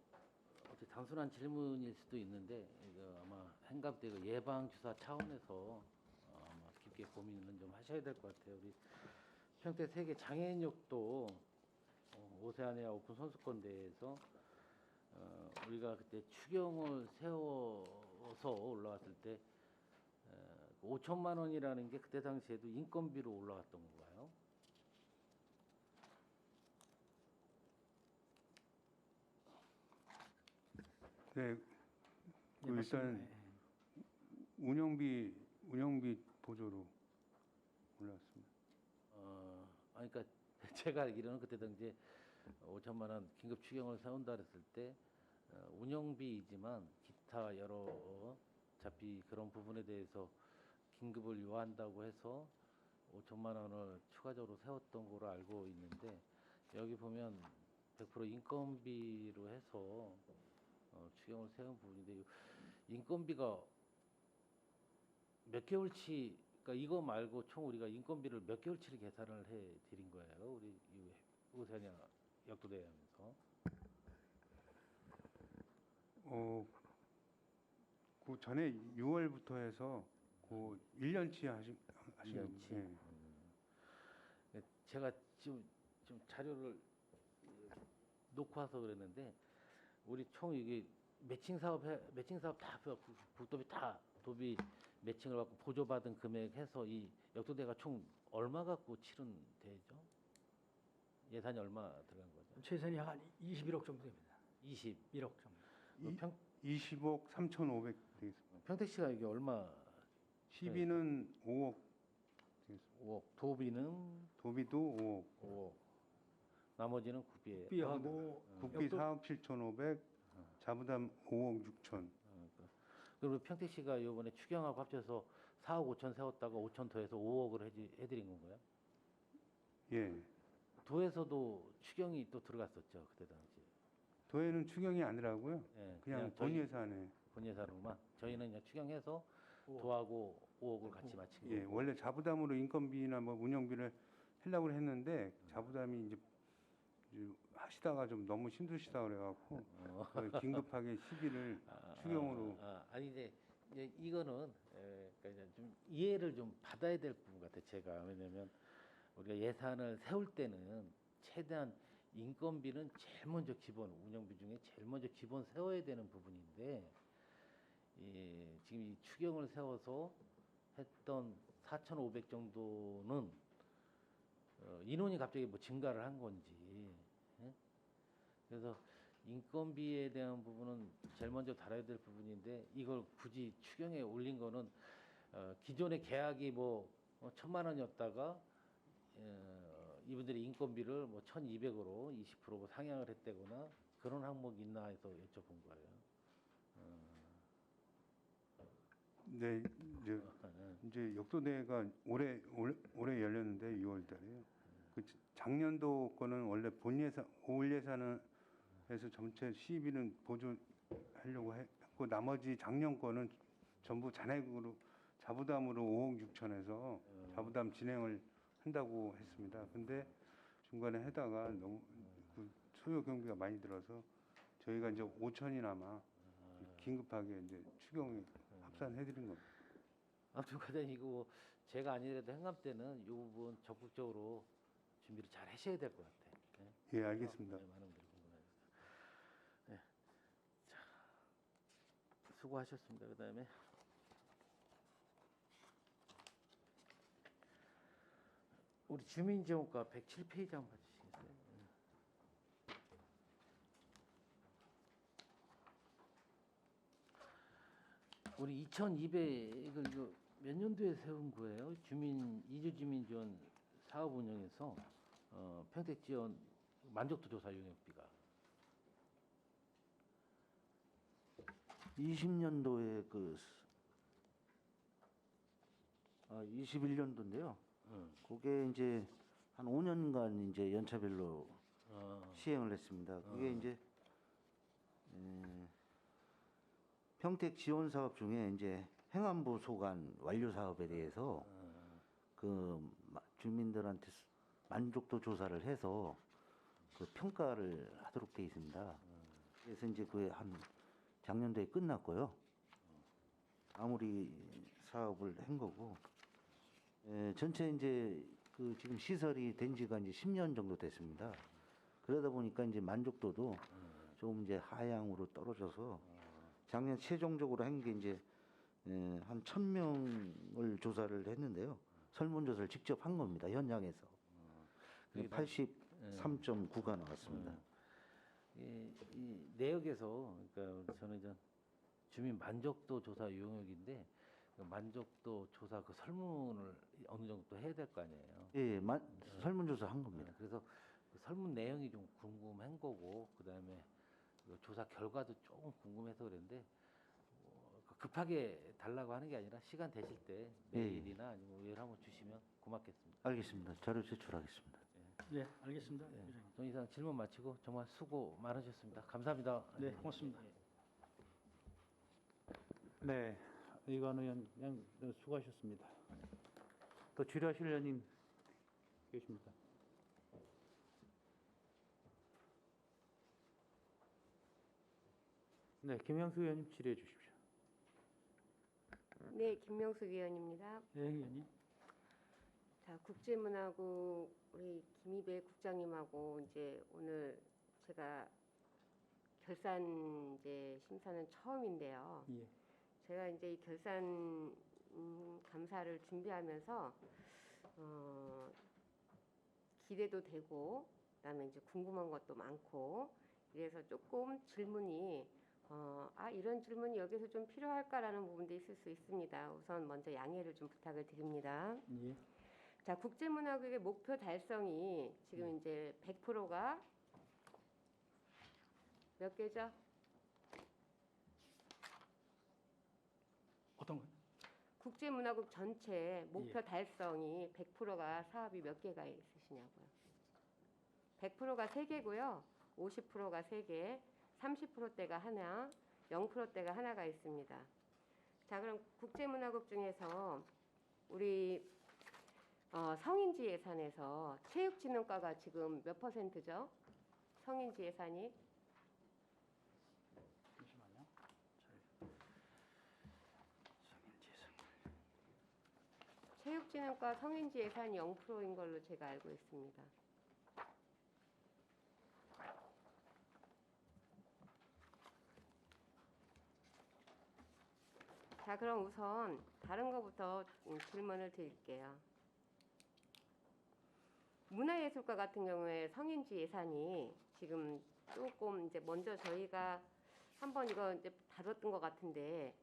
어떻게 단순한 질문일 수도 있는데 이거 아마 행감대 그 예방 주사 차원에서 아마 깊게 고민을 좀 하셔야 될 것 같아요. 우리 평택 세계 장애인역도 오세아니아 오픈 선수권 대회에서 우리가 그때 추경을 세워서 올라왔을 때 5천만 원이라는 게 그때 당시에도 인건비로 올라갔던 건가요? 네, 네, 일단 맞습니다. 운영비 보조로 올랐습니다. 아니, 그러니까 제가 알기로는 그때 당시에 5천만 원 긴급 추경을 세운다 그랬을 때 운영비이지만 기타 여러 어차피 그런 부분에 대해서 긴급을 요한다고 해서 5천만 원을 추가적으로 세웠던 거로 알고 있는데 여기 보면 100% 인건비로 해서 추경을 세운 부분인데 인건비가 몇 개월치 그러니까 이거 말고 총 우리가 인건비를 몇 개월치를 계산을 해 드린 거예요. 우리 이 오세아니아 역도대회하면서. 그 전에 6월부터 해서 그 1년치 하신 1년치. 예. 제가 지금 좀 자료를 놓고 와서 그랬는데 우리 총 이게 매칭 사업 다 국도비 다 도비 매칭을 받고 보조받은 금액 해서 이 역도대가 총 얼마 갖고 치른 대회죠? 예산이 얼마 들어간 거죠? 최선이 한 21억 정도 됩니다. 21억. 1억 정도. 20억 3,500 되겠습니다. 평택시가 이게 얼마? 12는 5억 되겠습니다. 5억. 도비는 도비도 5억. 5억. 나머지는 국비에. 국비하고 국비 4억 7,500, 자부담 5억 6천. 그리고 평택시가 이번에 추경하고 합쳐서 4억 5천 세웠다가 5천 더해서 5억을 해드린 건가요? 예. 도에서도 추경이 또 들어갔었죠 그때 당시. 도에는 추경이 아니라고요. 예, 그냥 본 예산에. 본 예산으로만. 저희는 그냥 추경해서 5억. 도하고 5억을 같이 맞춘 거고. 예, 원래 자부담으로 인건비나 뭐 운영비를 하려고 했는데 자부담이 이제 하시다가 좀 너무 힘드시다 그래갖고 긴급하게 시기를 추경으로. 아니 이제 이거는 그러니까 이제 좀 이해를 좀 받아야 될 부분 같아 제가. 왜냐면 우리가 예산을 세울 때는 최대한 인건비는 제일 먼저 기본 운영비 중에 제일 먼저 기본 세워야 되는 부분인데 지금 이 추경을 세워서 했던 4,500 정도는 인원이 갑자기 뭐 증가를 한 건지. 예? 그래서 인건비에 대한 부분은 제일 먼저 다뤄야 될 부분인데 이걸 굳이 추경에 올린 거는 기존의 계약이 뭐 1,000만 원이었다가 이분들이 인건비를 뭐 1,200으로 20% 상향을 했다거나 그런 항목이 있나 해서 여쭤본 거예요. 네, 이제 역도대회가 올해 열렸는데 6월달에요. 그 작년도 거는 원래 본 예산 올 예산은 해서 전체 시비는 보조하려고 했고 나머지 작년 거는 전부 잔액으로 자부담으로 5억 6천에서 자부담 진행을 한다고 했습니다. 근데 중간에 해다가 너무 그 소요 경비가 많이 들어서 저희가 이제 5천이나마 긴급하게 이제 추경에 합산해드린 겁니다. 아무튼 과장님 이거 뭐 제가 아니더라도 행감 때는 이 부분 적극적으로 준비를 잘 하셔야 될 것 같아요. 네? 예, 알겠습니다. 네, 많은 분들이 궁금해하셨어요. 네. 자, 수고하셨습니다. 그다음에 우리 주민지원과 107페이지 한번 봐주시겠어요? 우리 2,200을 몇 년도에 세운 거예요? 이주 주민 지원 사업 운영에서 평택 지원 만족도 조사 용역비가 20년도에 21년도인데요. 그게 이제 한 5년간 이제 연차별로 시행을 했습니다. 그게 이제 평택 지원 사업 중에 이제 행안부 소관 완료 사업에 대해서 주민들한테 만족도 조사를 해서 그 평가를 하도록 돼 있습니다. 그래서 이제 그게 한 작년도에 끝났고요. 마무리 사업을 한 거고, 전체 이제 지금 시설이 된 지가 이제 10년 정도 됐습니다. 그러다 보니까 이제 만족도도 좀 이제 하향으로 떨어져서 작년 최종적으로 한 게 이제 한 1,000명을 조사를 했는데요. 설문조사를 직접 한 겁니다. 현장에서. 83.9가 나왔습니다. 이 내역에서 그러니까 저는 이제 주민 만족도 조사 용역인데 그 만족도 조사 그 설문을 어느 정도 또 해야 될 거 아니에요. 예, 설문조사 한 겁니다. 그래서 그 설문 내용이 좀 궁금한 거고 그다음에 그 조사 결과도 조금 궁금해서 그랬는데 급하게 달라고 하는 게 아니라 시간 되실 때 메일이나 아니면 메일 한번 주시면 고맙겠습니다. 알겠습니다. 자료 제출하겠습니다. 네, 알겠습니다. 네. 회장님. 더 이상 질문 마치고 정말 수고 많으셨습니다. 감사합니다. 네, 고맙습니다. 네, 이관 의원 수고하셨습니다. 또 질의하실 의원님 계십니까? 네, 김영수 의원님 질의해 주십시오. 네, 김명숙 위원입니다. 네, 의원님. 자, 국제문화국 우리 김희배 국장님하고 이제 오늘 제가 결산 이제 심사는 처음인데요. 예. 제가 이제 이 결산 감사를 준비하면서 기대도 되고 그다음에 이제 궁금한 것도 많고 이래서 조금 질문이 이런 질문이 여기서 좀 필요할까라는 부분도 있을 수 있습니다. 우선 먼저 양해를 좀 부탁을 드립니다. 예. 자, 국제문화국의 목표 달성이 지금 이제 100%가 몇 개죠? 어떤 거? 국제문화국 전체 목표 달성이 100%가 사업이 몇 개가 있으시냐고요? 100%가 3개고요. 50%가 3개, 30%대가 하나, 0%대가 하나가 있습니다. 자, 그럼 국제문화국 중에서 우리 성인지 예산에서 체육진흥과가 지금 몇 %죠? 성인지 예산이? 잠시만요. 체육진흥과 성인지 예산이 0%인 걸로 제가 알고 있습니다. 자, 그럼 우선 다른 거부터 질문을 드릴게요. 문화예술과 같은 경우에 성인지 예산이 지금 조금 이제 먼저 저희가 한번 이거 이제 다뤘던 것 같은데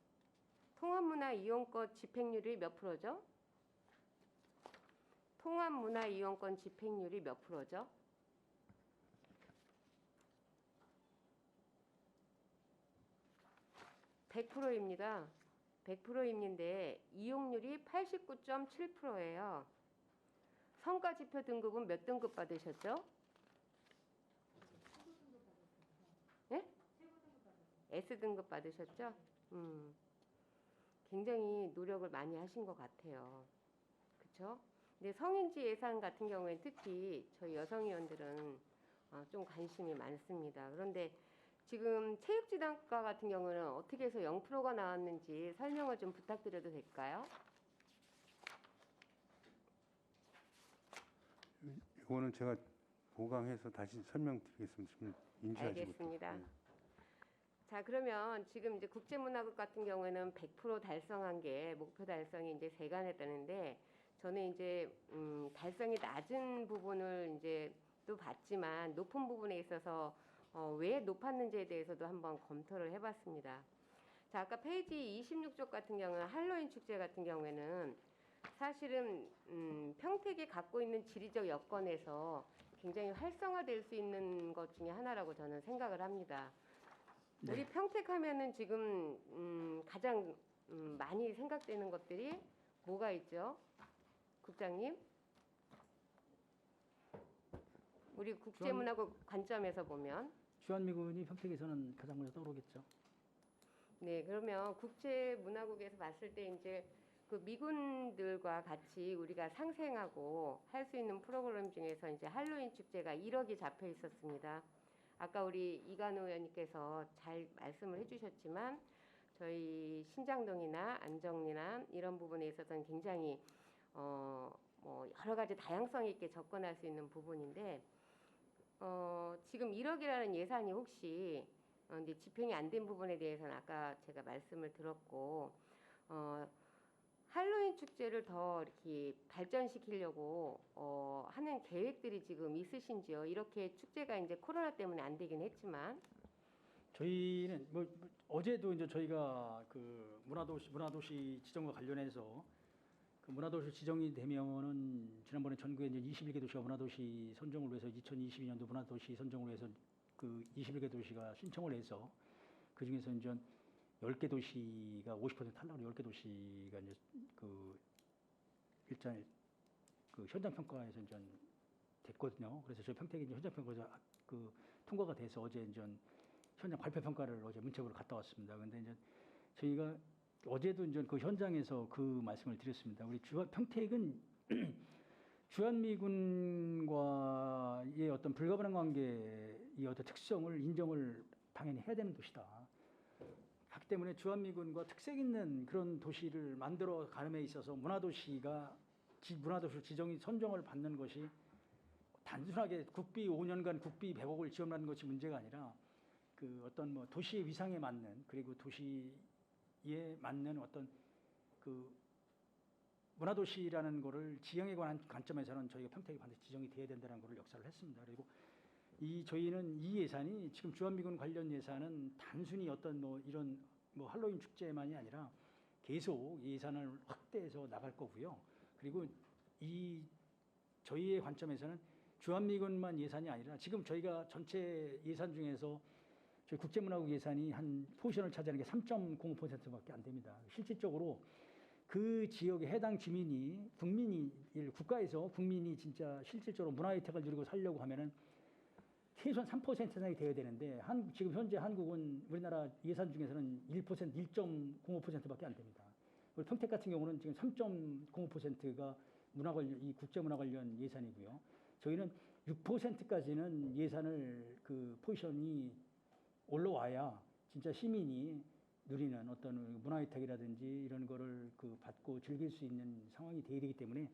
통합문화 이용권 집행률이 몇 프로죠? 통합문화 이용권 집행률이 몇 프로죠? (100%입니다) 100%인데 이용률이 89.7%예요. 성과지표 등급은 몇 등급 받으셨죠? 네? S등급 받으셨죠? 굉장히 노력을 많이 하신 것 같아요. 그렇죠? 근데 성인지 예산 같은 경우에 특히 저희 여성위원들은 좀 관심이 많습니다. 그런데 지금 체육진흥과 같은 경우는 어떻게 해서 0%가 나왔는지 설명을 좀 부탁드려도 될까요? 이거는 제가 보강해서 다시 설명드리겠습니다. 좀 인지하지 알겠습니다. 못해서. 자, 그러면 지금 이제 국제문화국 같은 경우에는 100% 달성한 게 목표 달성이 이제 세간했다는데 저는 이제 달성이 낮은 부분을 이제 또 봤지만 높은 부분에 있어서 왜 높았는지에 대해서도 한번 검토를 해봤습니다. 자, 아까 페이지 26쪽 같은 경우는 할로윈 축제 같은 경우에는 사실은 평택이 갖고 있는 지리적 여건에서 굉장히 활성화될 수 있는 것 중에 하나라고 저는 생각을 합니다. 네. 우리 평택하면은 지금 가장 많이 생각되는 것들이 뭐가 있죠? 국장님? 우리 국제문화국 관점에서 보면 주한미군이 평택에서는 가장 먼저 떠오르겠죠. 네, 그러면 국제문화국에서 봤을 때 이제 그 미군들과 같이 우리가 상생하고 할 수 있는 프로그램 중에서 이제 할로윈 축제가 1억이 잡혀 있었습니다. 아까 우리 이관우 의원님께서 잘 말씀을 해주셨지만 저희 신장동이나 안정리나 이런 부분에 있어서는 굉장히 뭐 여러 가지 다양성 있게 접근할 수 있는 부분인데 지금 1억이라는 예산이 혹시 이제 집행이 안 된 부분에 대해서는 아까 제가 말씀을 들었고 할로윈 축제를 더 이렇게 발전시키려고 하는 계획들이 지금 있으신지요? 이렇게 축제가 이제 코로나 때문에 안 되긴 했지만 저희는 뭐 어제도 이제 저희가 그 문화도시 지정과 관련해서 그 문화도시 지정이 되면은 지난번에 전국에 이제 21개 도시가 문화도시 선정을 위해서 2022년도 문화도시 선정을 위해서 그 21개 도시가 신청을 해서 그 중에서 이제 10개 도시가 50% 탈락으로 10개 도시가 이제 그 일단 그 현장 평가에서 이제 됐거든요. 그래서 저희 평택이 이제 현장 평가에서 그 통과가 돼서 어제 이제 현장 발표 평가를 어제 문책으로 갔다 왔습니다. 근데 이제 저희가 어제도 이제 그 현장에서 그 말씀을 드렸습니다. 우리 평택은 주한미군과의 어떤 불가분한 관계의 어떤 특성을 인정을 당연히 해야 되는 도시다. 그렇기 때문에 주한미군과 특색 있는 그런 도시를 만들어 가는 데 있어서 문화도시 지정이 선정을 받는 것이 단순하게 국비 5년간 국비 100억을 지원하는 것이 문제가 아니라 그 어떤 뭐 도시의 위상에 맞는 그리고 도시에 맞는 어떤 그 문화도시라는 거를 지형에 관한 관점에서는 저희가 평택이 반드시 지정이 돼야 된다는 거를 역사를 했습니다. 그리고 저희는 이 예산이 지금 주한미군 관련 예산은 단순히 어떤 뭐 이런 뭐 할로윈 축제만이 아니라 계속 예산을 확대해서 나갈 거고요. 그리고 저희의 관점에서는 주한미군만 예산이 아니라 지금 저희가 전체 예산 중에서 저희 국제문화국 예산이 한 포지션을 차지하는 게 3.05%밖에 안 됩니다. 실질적으로 그 지역의 해당 주민이 국가에서 국민이 진짜 실질적으로 문화 혜택을 누리고 살려고 하면은 최소한 3% 이상이 돼야 되는데 지금 현재 한국은 우리나라 예산 중에서는 1%, 1.05%밖에 안 됩니다. 우리 평택 같은 경우는 지금 3.05%가 이 국제문화 관련 예산이고요. 저희는 6%까지는 예산을 그 포지션이 올라와야 진짜 시민이 누리는 어떤 문화 혜택이라든지 이런 거를 그 받고 즐길 수 있는 상황이 돼야 되기 때문에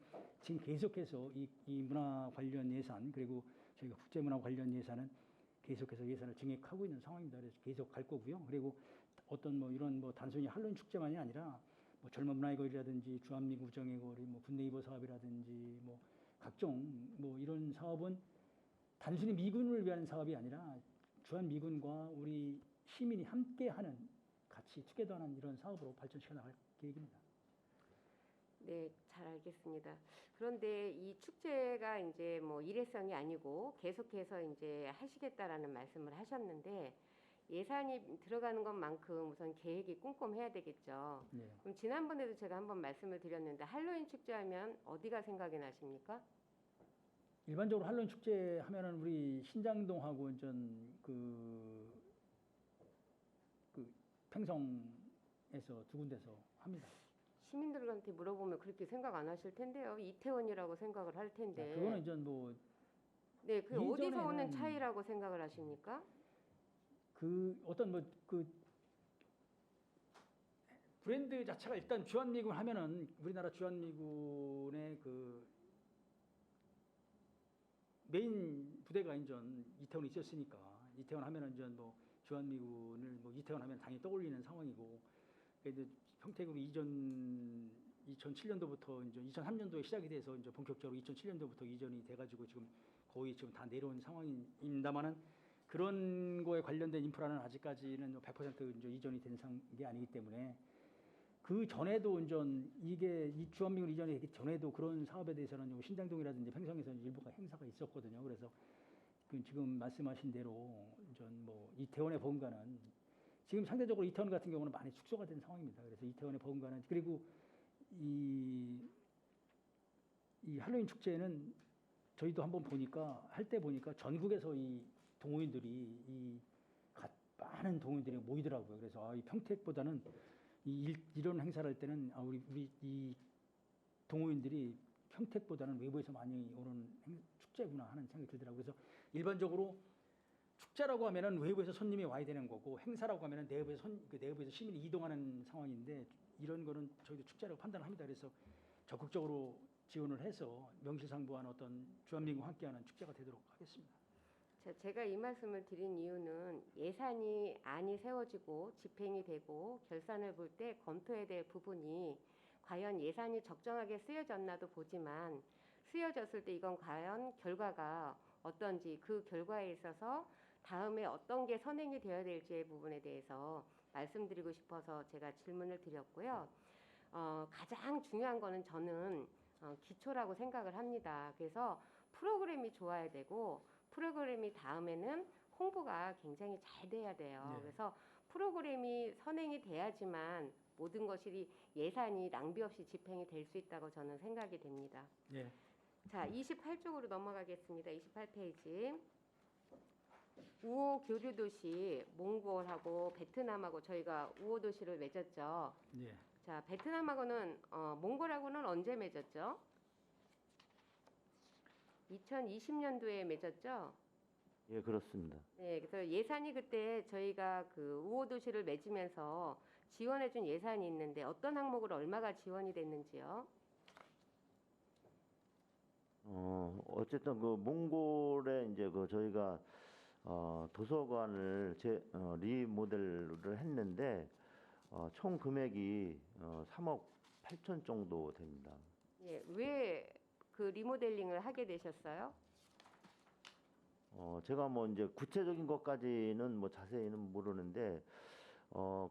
지금 계속해서 이 문화 관련 예산 그리고 저희가 국제문화 관련 예산은 계속해서 예산을 증액하고 있는 상황입니다. 그래서 계속 갈 거고요. 그리고 어떤 뭐 이런 뭐 단순히 할로윈 축제만이 아니라 뭐 젊은 문화의 거리라든지 주한미군 우정의 거리, 뭐 굿네이버 사업이라든지 뭐 각종 뭐 이런 사업은 단순히 미군을 위한 사업이 아니라 주한미군과 우리 시민이 함께하는 같이 투게더하는 이런 사업으로 발전시켜 나갈 계획입니다. 네, 잘 알겠습니다. 그런데 이 축제가 이제 뭐 일회성이 아니고 계속해서 이제 하시겠다라는 말씀을 하셨는데 예산이 들어가는 것만큼 우선 계획이 꼼꼼해야 되겠죠. 네. 그럼 지난번에도 제가 한번 말씀을 드렸는데 할로윈 축제하면 어디가 생각이 나십니까? 일반적으로 할로윈 축제 하면은 우리 신장동하고 그 팽성에서 두 군데서 합니다. 시민들한테 물어보면 그렇게 생각 안 하실 텐데요. 이태원이라고 생각을 할 텐데. 그거는 이제 뭐 네, 그 어디서 오는 예전에는- 차이라고 생각을 하십니까? 그 어떤 뭐 그 브랜드 자체가 일단 주한미군 하면은 우리나라 주한미군의 그 메인 부대가 이제 이태원에 있었으니까 이태원 하면은 이제 뭐 주한미군을 뭐 이태원 하면 당연히 떠올리는 상황이고 그래도 평택으로 2007년도부터 이제 2003년도에 시작이 돼서 이제 본격적으로 2007년도부터 이전이 돼가지고 지금 거의 지금 다 내려온 상황입니다만은 그런 거에 관련된 인프라는 아직까지는 100% 이제 이전이 된 게 아니기 때문에 그 전에도 이게 이 주한미군 이전에 있기 전에도 그런 사업에 대해서는 신당동이라든지 횡성에서는 일부가 행사가 있었거든요. 그래서 그 지금 말씀하신 대로 뭐 이태원의 버금가는 지금 상대적으로 이태원 같은 경우는 많이 축소가 된 상황입니다. 그래서 이태원의 버금가는 그리고 이 할로윈 축제는 저희도 한번 할 때 보니까 전국에서 이 동호인들이 많은 동호인들이 모이더라고요. 그래서 이 평택보다는 이런 행사를 할 때는 우리 이 동호인들이 평택보다는 외부에서 많이 오는 축제구나 하는 생각이 들더라고요. 그래서 일반적으로 축제라고 하면은 외부에서 손님이 와야 되는 거고 행사라고 하면은 내부에서 시민이 이동하는 상황인데 이런 거는 저희도 축제라고 판단합니다. 그래서 적극적으로 지원을 해서 명실상부한 어떤 주한미군과 함께하는 축제가 되도록 하겠습니다. 자, 제가 이 말씀을 드린 이유는 안이 세워지고 집행이 되고 결산을 볼 때 검토해야 될 부분이 과연 예산이 적정하게 쓰여졌나도 보지만 쓰여졌을 때 이건 과연 결과가 어떤지 그 결과에 있어서 다음에 어떤 게 선행이 되어야 될지의 부분에 대해서 말씀드리고 싶어서 제가 질문을 드렸고요. 가장 중요한 거는 저는 기초라고 생각을 합니다. 그래서 프로그램이 좋아야 되고 프로그램이 다음에는 홍보가 굉장히 잘 돼야 돼요. 네. 그래서 프로그램이 선행이 돼야지만 모든 것이 예산이 낭비 없이 집행이 될 수 있다고 저는 생각이 됩니다. 네. 자, 28쪽으로 넘어가겠습니다. 28페이지. 우호 교류도시 몽골하고 베트남하고 저희가 우호 도시를 맺었죠. 네. 자, 베트남하고는 몽골하고는 언제 맺었죠? 2020년도에 맺었죠. 예, 그렇습니다. 네, 그래서 예산이 그때 저희가 그 우호 도시를 맺으면서 지원해준 예산이 있는데 어떤 항목으로 얼마가 지원이 됐는지요? 어쨌든 그 몽골에 이제 그 저희가 도서관을 리모델을 했는데 총 금액이 3억 8천 정도 됩니다. 예, 왜 그 리모델링을 하게 되셨어요? 제가 뭐 이제 구체적인 것까지는 뭐 자세히는 모르는데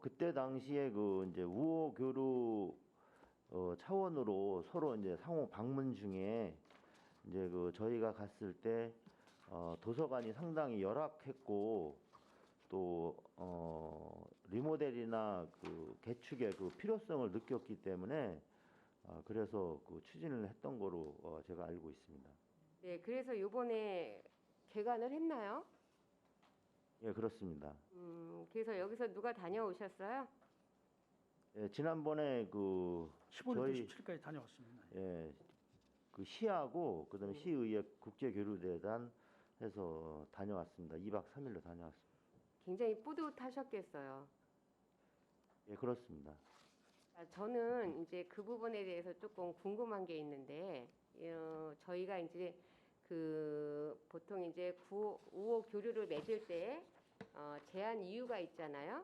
그때 당시에 그 이제 우호 교류 차원으로 서로 이제 상호 방문 중에 이제 그 저희가 갔을 때 도서관이 상당히 열악했고 또 리모델이나 그 개축의 그 필요성을 느꼈기 때문에 그래서 그 추진을 했던 거로 제가 알고 있습니다. 네, 그래서 이번에 개관을 했나요? 예, 그렇습니다. 그래서 여기서 누가 다녀오셨어요? 예, 지난번에 그 15일부터 저희 17일까지 다녀왔습니다. 예, 그 시하고 그다음에 시의회 국제교류대단 해서 다녀왔습니다. 2박 3일로 다녀왔습니다. 굉장히 뿌듯하셨겠어요. 예, 그렇습니다. 저는 이제 그 부분에 대해서 조금 궁금한 게 있는데 저희가 이제 그 보통 이제 우호 교류를 맺을 때 제한 이유가 있잖아요.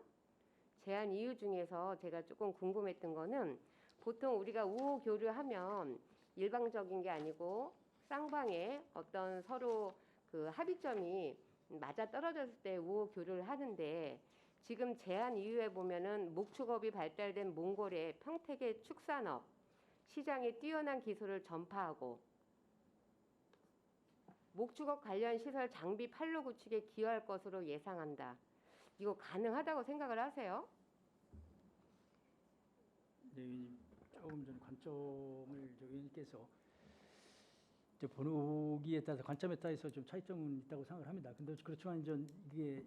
제한 이유 중에서 제가 조금 궁금했던 거는 보통 우리가 우호 교류하면 일방적인 게 아니고 쌍방의 어떤 서로 그 합의점이 맞아 떨어졌을 때 우호 교류를 하는데 지금 제한 이유에 보면은 목축업이 발달된 몽골의 평택의 축산업 시장에 뛰어난 기술을 전파하고 목축업 관련 시설 장비 판로 구축에 기여할 것으로 예상한다. 이거 가능하다고 생각을 하세요? 네, 조금 전 관점을 의원님께서 보기에 따라서 관점에 따라서 좀 차이점은 있다고 생각을 합니다. 근데 그렇지만 이게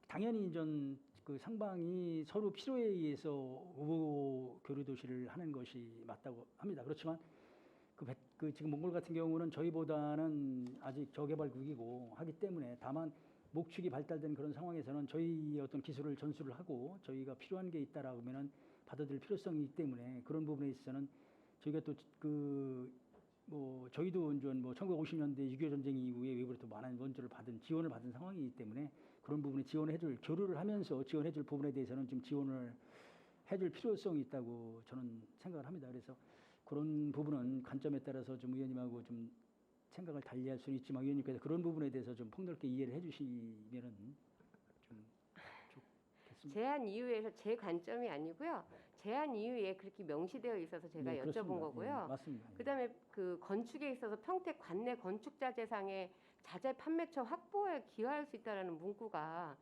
당연히 그 상방이 서로 필요에 의해서 우호 교류 도시를 하는 것이 맞다고 합니다. 그렇지만 그 지금 몽골 같은 경우는 저희보다는 아직 저개발국이고 하기 때문에 다만 목축이 발달된 그런 상황에서는 저희의 어떤 기술을 전수를 하고 저희가 필요한 게 있다라고 하면은 받아들일 필요성이 있기 때문에 그런 부분에 있어서는 저희가 또 저희도 뭐 1950년대 6.25 전쟁 이후에 외부로부터 많은 원조를 지원을 받은 상황이기 때문에 그런 부분에 교류를 하면서 지원해줄 부분에 대해서는 좀 지원을 해줄 필요성이 있다고 저는 생각을 합니다. 그래서 그런 부분은 관점에 따라서 좀 의원님하고 좀 생각을 달리할 수는 있지만 의원님께서 그런 부분에 대해서 좀 폭넓게 이해를 해주시면은 좀 좋겠습니다. 제한 이유에서 제 관점이 아니고요. 제한 이유에 그렇게 명시되어 있어서 제가 네, 여쭤본 그렇습니다. 거고요. 예, 맞습니다. 그다음에 그 건축에 있어서 평택 관내 건축자재상의 자재 판매처 확보에 기여할 수 있다라는 문구가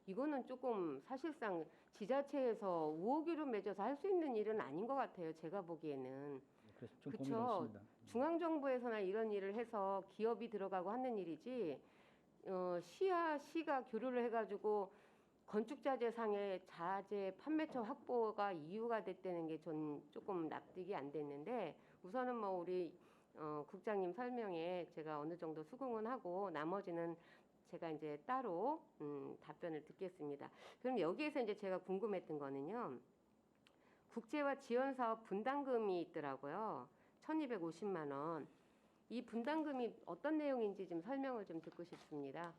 이거는 조금 사실상 지자체에서 우호기로 맺어서 할 수 있는 일은 아닌 것 같아요. 제가 보기에는. 그래서 좀 그쵸. 고민을 했습니다. 중앙정부에서나 이런 일을 해서 기업이 들어가고 하는 일이지 시가 교류를 해가지고 건축자재상의 자재 판매처 확보가 이유가 됐다는 게 전 조금 납득이 안 됐는데 우선은 뭐 우리 국장님 설명에 제가 어느 정도 수긍은 하고 나머지는 제가 이제 따로 답변을 듣겠습니다. 그럼 여기에서 이제 제가 궁금했던 거는요. 국제화 지원 사업 분담금이 있더라고요. 1,250만 원. 이 분담금이 어떤 내용인지 좀 설명을 좀 듣고 싶습니다.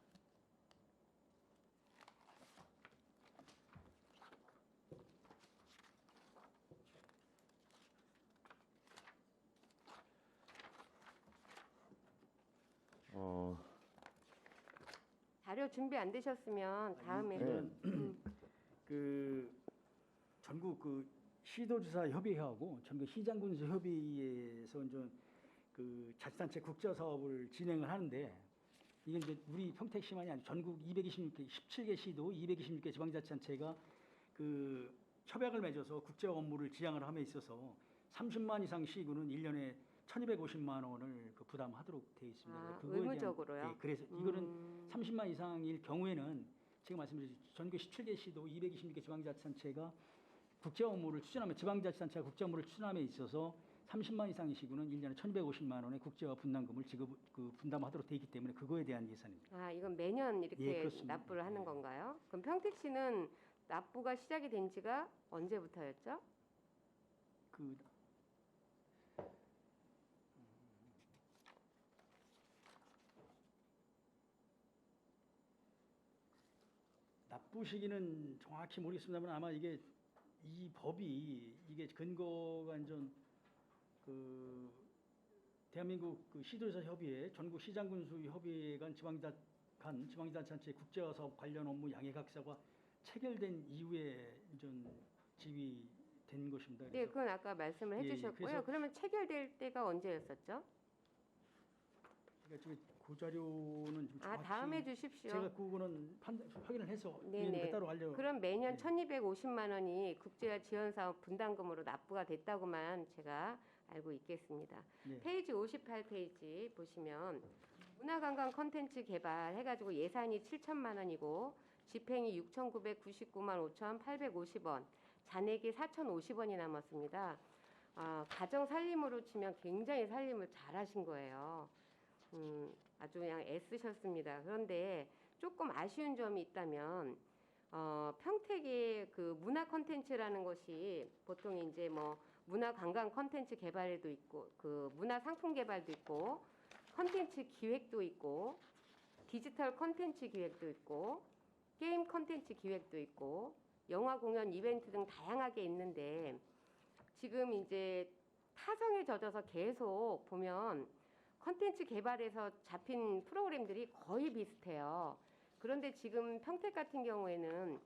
자료 준비 안 되셨으면 다음에는 그 전국 그 시도지사 협의회하고 전국 시장군수 협의회에서 이제 그 자치단체 국제 사업을 진행을 하는데 이게 이제 우리 평택시만이 아니고 전국 226개 17개 시도 226개 지방자치단체가 그 협약을 맺어서 국제 업무를 지향을 함에 있어서 30만 이상 시군은 1년에 1,250만 원을 그 부담하도록 되어 있습니다. 아, 그거에 대한- 의무적으로요? 예, 그래서 이거는 30만 이상일 경우에는 지금 말씀드린 전국 17개 시도 226개 지방자치단체가 국제 업무를 추진하면 지방자치단체가 국제 업무를 추진함에 있어서 30만 이상의 시군은 1년에 1,250만 원의 국제화 분담금을 분담하도록 되어 있기 때문에 그거에 대한 예산입니다. 아, 이건 매년 이렇게 예, 그렇습니다. 납부를 하는 예. 건가요? 그럼 평택시는 납부가 시작이 된 지가 언제부터였죠? 그 납부 시기는 정확히 모르겠습니다만 아마 이게 이 법이 이게 근거가 이제 그 대한민국 그 시도지사 협의회, 전국 시장군수 협의회 간 지방자치단체 국제화 사업 관련 업무 양해각서가 체결된 이후에 이제 지휘된 것입니다. 네, 그래서 그건 아까 말씀을 예, 예, 해주셨고요. 그래서- 그러면 체결될 때가 언제였었죠? 제가 지금 그 자료는 좀 아, 정확히 다음에 주십시오. 제가 그거는 확인을 해서 네네. 의원님께 따로 알려. 그럼 매년 네. 1,250만 원이 국제화 지원 사업 분담금으로 납부가 됐다고만 제가 알고 있겠습니다. 네. 페이지 58페이지 보시면 문화관광 콘텐츠 개발 해가지고 예산이 7천만 원이고 집행이 6,999만 5,850원, 잔액이 4,050원이 남았습니다. 가정 살림으로 치면 굉장히 살림을 잘하신 거예요. 아주 그냥 애쓰셨습니다. 그런데 조금 아쉬운 점이 있다면 평택의 그 문화 콘텐츠라는 것이 보통 이제 뭐 문화 관광 콘텐츠 개발도 있고 그 문화 상품 개발도 있고 콘텐츠 기획도 있고 디지털 콘텐츠 기획도 있고 게임 콘텐츠 기획도 있고 영화 공연 이벤트 등 다양하게 있는데 지금 이제 타성에 젖어서 계속 보면 콘텐츠 개발에서 잡힌 프로그램들이 거의 비슷해요. 그런데 지금 평택 같은 경우에는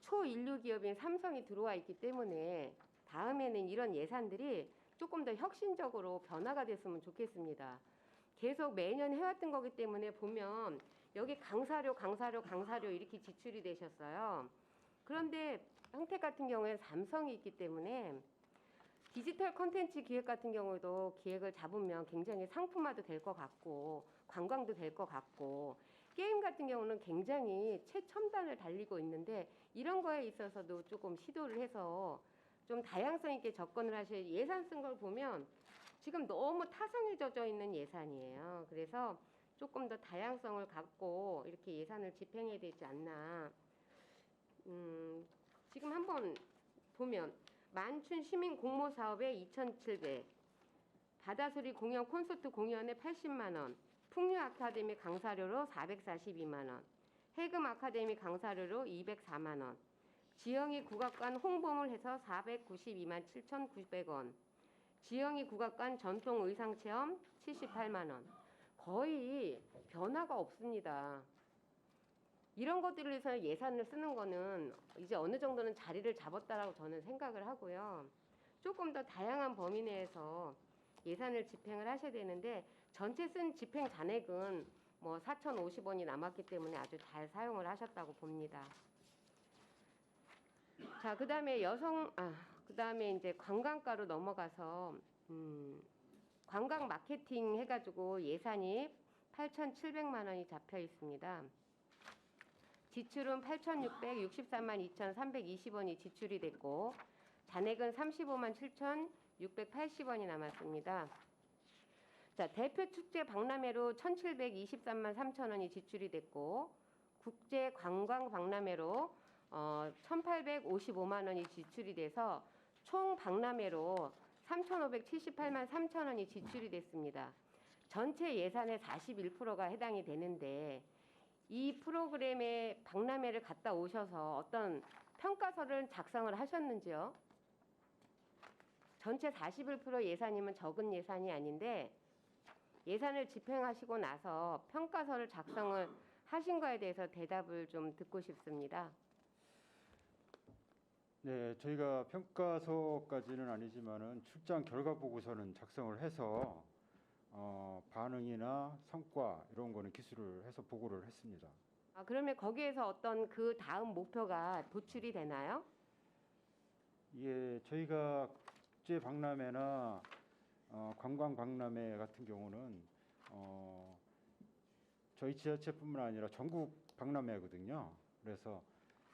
초인류 기업인 삼성이 들어와 있기 때문에 다음에는 이런 예산들이 조금 더 혁신적으로 변화가 됐으면 좋겠습니다. 계속 매년 해왔던 거기 때문에 보면 여기 강사료 이렇게 지출이 되셨어요. 그런데 평택 같은 경우에 삼성이 있기 때문에 디지털 콘텐츠 기획 같은 경우도 기획을 잡으면 굉장히 상품화도 될 것 같고 관광도 될 것 같고 게임 같은 경우는 굉장히 최첨단을 달리고 있는데 이런 거에 있어서도 조금 시도를 해서 좀 다양성 있게 접근을 하실 예산 쓴 걸 보면 지금 너무 타성에 젖어 있는 예산이에요. 그래서 조금 더 다양성을 갖고 이렇게 예산을 집행해야 되지 않나. 지금 한번 보면 만춘 시민 공모 사업에 2,700, 바다소리 공연 콘서트 공연에 80만 원, 풍류 아카데미 강사료로 442만 원, 해금 아카데미 강사료로 204만 원, 지영이 국악관 홍보물 해서 492만 7,900원, 지영이 국악관 전통 의상 체험 78만 원. 거의 변화가 없습니다. 이런 것들을 위해서 예산을 쓰는 거는 이제 어느 정도는 자리를 잡았다라고 저는 생각을 하고요. 조금 더 다양한 범위 내에서 예산을 집행을 하셔야 되는데 전체 쓴 집행 잔액은 뭐 4,050원이 남았기 때문에 아주 잘 사용을 하셨다고 봅니다. 자, 그다음에 그다음에 이제 관광가로 넘어가서 관광 마케팅 해가지고 예산이 8,700만 원이 잡혀 있습니다. 지출은 8,663만 2,320원이 지출이 됐고 잔액은 35만 7,680원이 남았습니다. 자, 대표 축제 박람회로 1,723만 3천 원이 지출이 됐고 국제 관광 박람회로 1,855만 원이 지출이 돼서 총 박람회로 3,578만 3천 원이 지출이 됐습니다. 전체 예산의 41%가 해당이 되는데 이 프로그램에 박람회를 갔다 오셔서 어떤 평가서를 작성을 하셨는지요? 전체 41% 예산이면 적은 예산이 아닌데 예산을 집행하시고 나서 평가서를 작성을 하신 거에 대해서 대답을 좀 듣고 싶습니다. 네, 저희가 평가서까지는 아니지만은 출장 결과 보고서는 작성을 해서 반응이나 성과 이런 거는 기술을 해서 보고를 했습니다. 그러면 거기에서 어떤 그 다음 목표가 도출이 되나요? 예, 저희가 국제 박람회나 관광 박람회 같은 경우는 저희 지자체뿐만 아니라 전국 박람회거든요. 그래서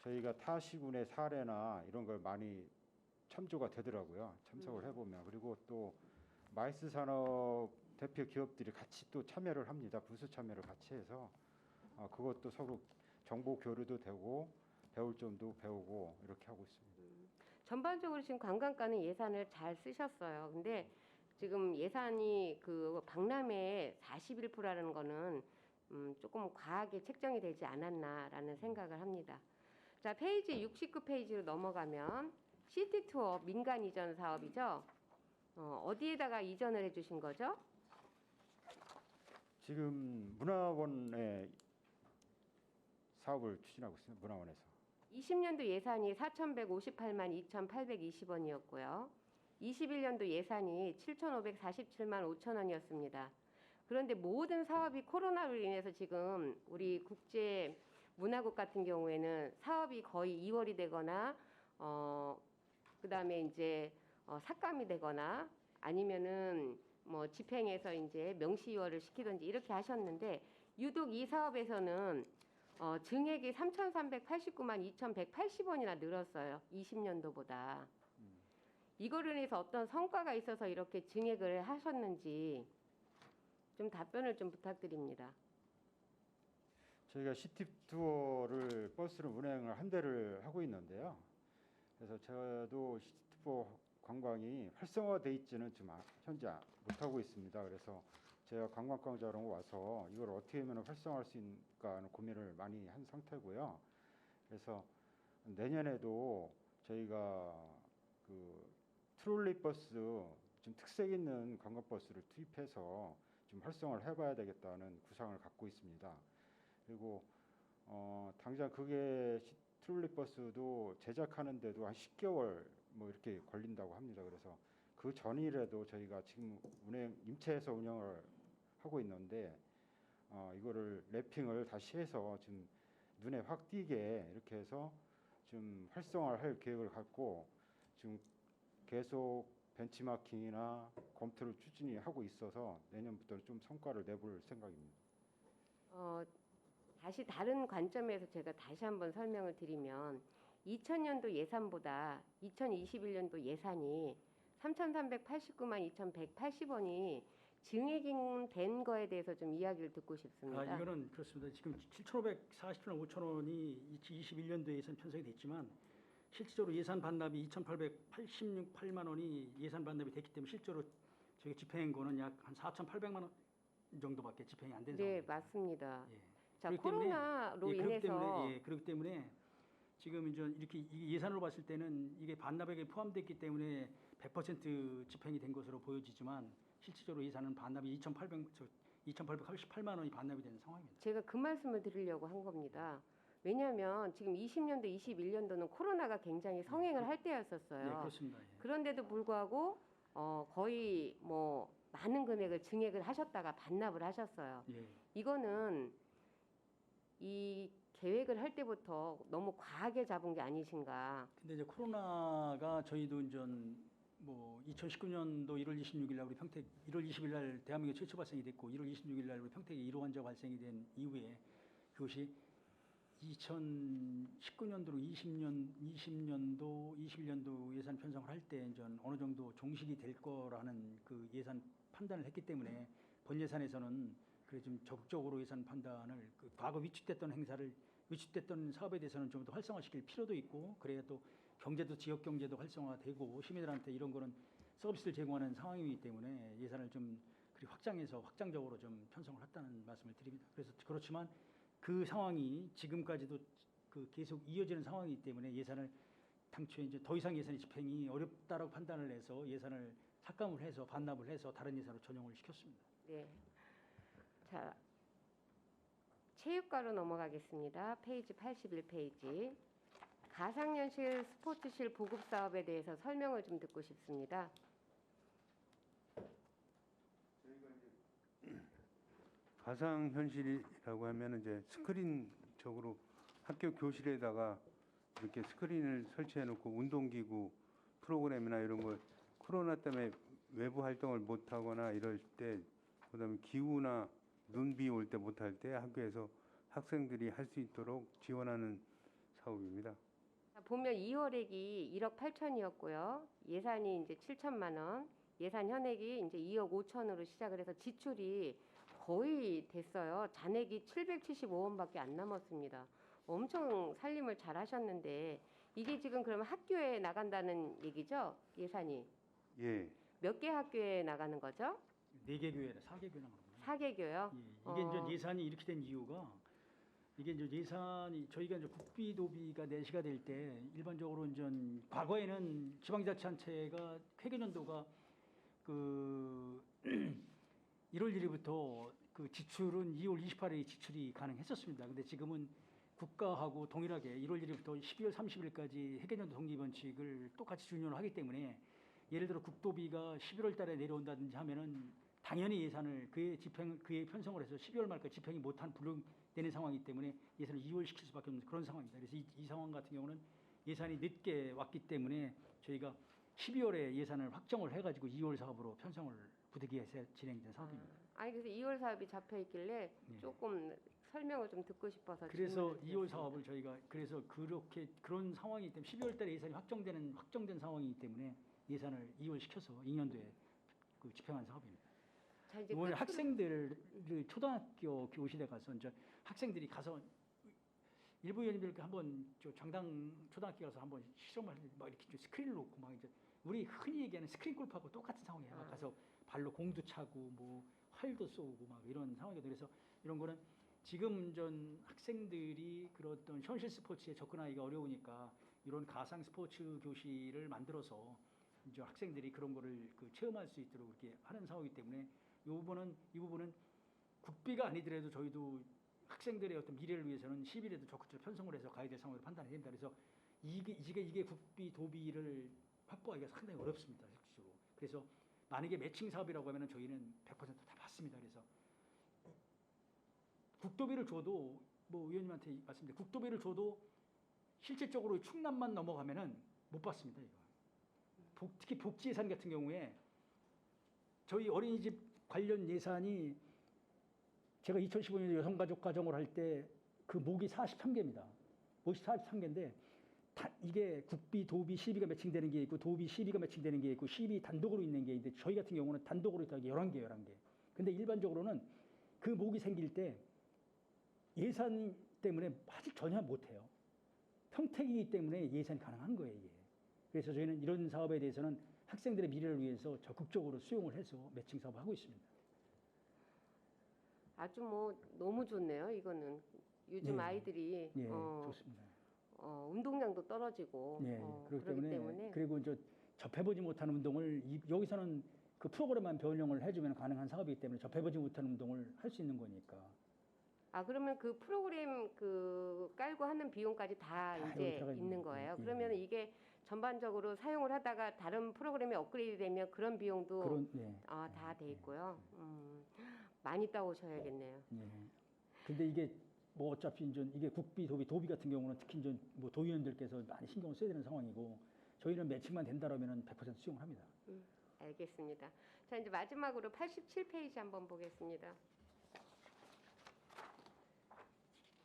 저희가 타 시군의 사례나 이런 걸 많이 참조가 되더라고요. 참석을 해보면. 그리고 또 마이스 산업 대표 기업들이 같이 또 참여를 합니다. 부수 참여를 같이 해서 그것도 서로 정보 교류도 되고 배울 점도 배우고 이렇게 하고 있습니다. 전반적으로 지금 관광가는 예산을 잘 쓰셨어요. 근데 지금 예산이 그 박람회의 41%라는 거는 조금 과하게 책정이 되지 않았나라는 생각을 합니다. 자, 페이지 69페이지로 넘어가면 시티 투어 민간 이전 사업이죠. 어디에다가 이전을 해주신 거죠? 지금 문화원의 사업을 추진하고 있습니다. 문화원에서. 20년도 예산이 4,158만 2,820원이었고요. 21년도 예산이 7,547만 5천 원이었습니다. 그런데 모든 사업이 코로나로 인해서 지금 우리 국제 문화국 같은 경우에는 사업이 거의 2월이 되거나 그다음에 이제 삭감이 되거나 아니면은 뭐 집행해서 이제 명시효를 시키든지 이렇게 하셨는데 유독 이 사업에서는 증액이 3,389만 2,180원이나 늘었어요. 20년도보다. 이거를 인해서 어떤 성과가 있어서 이렇게 증액을 하셨는지 좀 답변을 좀 부탁드립니다. 저희가 시티 투어를 버스로 운행을 한 대를 하고 있는데요. 그래서 저도 시티 투어 관광이 활성화돼 있지는 지금 현재 못하고 있습니다. 그래서 제가 관광광자로 와서 이걸 어떻게 하면 활성화할 수 있을까 하는 고민을 많이 한 상태고요. 그래서 내년에도 저희가 그 트롤리 버스 좀 특색 있는 관광버스를 투입해서 좀 활성화를 해봐야 되겠다는 구상을 갖고 있습니다. 그리고 당장 그게 트롤리 버스도 제작하는데도 한 10개월 뭐 이렇게 걸린다고 합니다. 그래서 그 전이라도 저희가 지금 임체해서 운영을 하고 있는데 이거를 랩핑을 다시 해서 좀 눈에 확 띄게 이렇게 해서 좀 활성화를 할 계획을 갖고 지금 계속 벤치마킹이나 검토를 추진하고 있어서 내년부터 좀 성과를 내볼 생각입니다. 다시 다른 관점에서 제가 다시 한번 설명을 드리면 2000년도 예산보다 2021년도 예산이 3,389만 2,180원이 증액된 거에 대해서 좀 이야기를 듣고 싶습니다. 이거는 그렇습니다. 지금 7,547만 5천 원이 2021년도에 예산 편성이 됐지만 실질적으로 예산 반납이 2,888만 원이 예산 반납이 됐기 때문에 실제로 저희 집행한 거는 약 한 4,800만 원 정도밖에 집행이 안 된 네, 상황입니다. 맞습니다. 예. 자, 그렇기 때문에, 코로나로 인해서 그렇기 때문에 지금 이제 이렇게 이 예산으로 봤을 때는 이게 반납액에 포함됐기 때문에 100% 집행이 된 것으로 보여지지만 실질적으로 예산은 반납이 2,888만 원이 반납이 되는 상황입니다. 제가 그 말씀을 드리려고 한 겁니다. 왜냐하면 지금 20년도, 21년도는 코로나가 굉장히 성행을 할 네, 때였었어요. 그렇습니다. 예. 그런데도 불구하고 거의 뭐 많은 금액을 증액을 하셨다가 반납을 하셨어요. 예. 이거는 이 계획을 할 때부터 너무 과하게 잡은 게 아니신가. 근데 이제 코로나가 저희도 이제 뭐 2019년도 1월 26일 날 우리 평택 1월 20일 날 대한민국 최초 발생이 됐고 1월 26일 날 우리 평택에 1호 환자 발생이 된 이후에 그것이 2019년도로 20년도, 21년도 예산 편성을 할 때 이제 어느 정도 종식이 될 거라는 그 예산 판단을 했기 때문에 본 예산에서는 그래 좀 적극적으로 예산 판단을 그 과거 위축됐던 사업에 대해서는 좀 더 활성화시킬 필요도 있고 그래야 또 경제도 지역 경제도 활성화되고 시민들한테 이런 거는 서비스를 제공하는 상황이기 때문에 예산을 좀 그리 확장해서 확장적으로 좀 편성을 했다는 말씀을 드립니다. 그래서 그렇지만 그 상황이 지금까지도 그 계속 이어지는 상황이기 때문에 예산을 당초에 이제 더 이상 예산의 집행이 어렵다라고 판단을 해서 예산을 삭감을 해서 반납을 해서 다른 예산으로 전용을 시켰습니다. 네. 자, 체육과로 넘어가겠습니다. 페이지 81페이지. 가상현실 스포츠실 보급 사업에 대해서 설명을 좀 듣고 싶습니다. 가상현실이라고 하면 이제 스크린적으로 학교 교실에다가 이렇게 스크린을 설치해 놓고 운동기구 프로그램이나 이런 걸 코로나 때문에 외부 활동을 못 하거나 이럴 때 그다음에 기후나 눈비 올 때 못 할 때 학교에서 학생들이 할 수 있도록 지원하는 사업입니다. 자, 보면 2월액이 1억 8천이었고요. 예산이 이제 7천만 원, 예산 현액이 이제 2억 5천으로 시작을 해서 지출이 거의 됐어요. 잔액이 775원밖에 안 남았습니다. 엄청 살림을 잘 하셨는데 이게 지금 그러면 학교에 나간다는 얘기죠? 예산이 예. 몇 개 학교에 나가는 거죠? 4개 교회라 4개 교회나 그러거든요. 4개교요? 예, 이게 이제 예산이 이렇게 된 이유가 이게 이제 예산이 저희가 이제 국비도비가 내시가 될 때 일반적으로 이제 과거에는 지방자치단체가 회계연도가 그 1월 1일부터 그 지출은 2월 28일에 지출이 가능했었습니다. 근데 지금은 국가하고 동일하게 1월 1일부터 12월 30일까지 회계연도 동기원칙을 똑같이 준용을 하기 때문에 예를 들어 국도비가 11월 달에 내려온다든지 하면은 당연히 예산을 그에 편성을 해서 12월 말까지 집행이 못한 불용되는 상황이기 때문에 예산을 2월 시킬 수밖에 없는 그런 상황입니다. 그래서 이 상황 같은 경우는 예산이 늦게 왔기 때문에 저희가 12월에 예산을 확정을 해가지고 2월 사업으로 편성을 부득이해서 진행된 사업입니다. 아니 그래서 2월 사업이 잡혀 있길래 네. 조금 설명을 좀 듣고 싶어서 그래서 질문을 2월 드렸습니다. 사업을 저희가 그래서 그런 상황이기 때문에 12월 달에 예산이 확정된 상황이기 때문에 예산을 2월 시켜서 2년도에 그 집행한 사업입니다. 자, 이제 이번에 끝으로- 학생들을 초등학교 교실에 가서 이제 학생들이 가서 일부 의원님들 한번 저 장당 초등학교 가서 한번 실험을 했는데 막 이렇게 좀 스크린을 놓고 막 이제 우리 흔히 얘기하는 스크린 골프하고 똑같은 상황이에요. 막 가서 발로 공도 차고 뭐 활도 쏘고 막 이런 상황이거든요. 그래서 이런 거는 지금 전 학생들이 그런 어떤 현실 스포츠에 접근하기가 어려우니까 이런 가상 스포츠 교실을 만들어서 이제 학생들이 그런 거를 그 체험할 수 있도록 이렇게 하는 상황이기 때문에 이 부분은 국비가 아니더라도 저희도 학생들의 어떤 미래를 위해서는 10일에도 적극적으로 편성을 해서 가야 될 상황을 판단해야 됩니다. 그래서 이게 국비 도비를 확보하기가 상당히 어렵습니다. 실질적으로. 그래서 만약에 매칭 사업이라고 하면은 저희는 100%다 받습니다. 그래서 국도비를 줘도 뭐 의원님한테 말씀드린 국도비를 줘도 실질적으로 충남만 넘어가면은 못 받습니다. 이거. 특히 복지 예산 같은 경우에 저희 어린이집 관련 예산이 제가 2015년 여성가족 가정을 할 때 그 목이 43개입니다. 목이 43개인데 이게 국비, 도비, 시비가 매칭되는 게 있고 도비, 시비가 매칭되는 게 있고 시비 단독으로 있는 게 있는데 저희 같은 경우는 단독으로 있다가 11개. 근데 일반적으로는 그 목이 생길 때 예산 때문에 아직 전혀 못해요. 평택이기 때문에 예산이 가능한 거예요. 이게. 그래서 저희는 이런 사업에 대해서는 학생들의 미래를 위해서 적극적으로 수용을 해서 매칭 사업을 하고 있습니다. 아주 뭐 너무 좋네요. 이거는 요즘 네. 아이들이 예, 좋습니다. 운동량도 떨어지고 네, 그렇기 그렇기 때문에 그리고 이제 접해보지 못한 운동을 여기서는 그 프로그램만 변형을 해주면 가능한 사업이기 때문에 접해보지 못한 운동을 할 수 있는 거니까. 아, 그러면 그 프로그램 그 깔고 하는 비용까지 다 다 이제 여기 들어가 있는 있는 거예요. 거예요. 예. 그러면 이게 전반적으로 사용을 하다가 다른 프로그램에 업그레이드 되면 그런 비용도 그런 예. 다 돼 있고요. 많이 따오셔야겠네요. 예. 근데 이게 뭐 어차피 이제 이게 국비, 도비 같은 경우는 특히 이제 뭐 도의원들께서 많이 신경을 써야 되는 상황이고 저희는 매칭만 된다라면은 100% 수용을 합니다. 알겠습니다. 자, 이제 마지막으로 87페이지 한번 보겠습니다.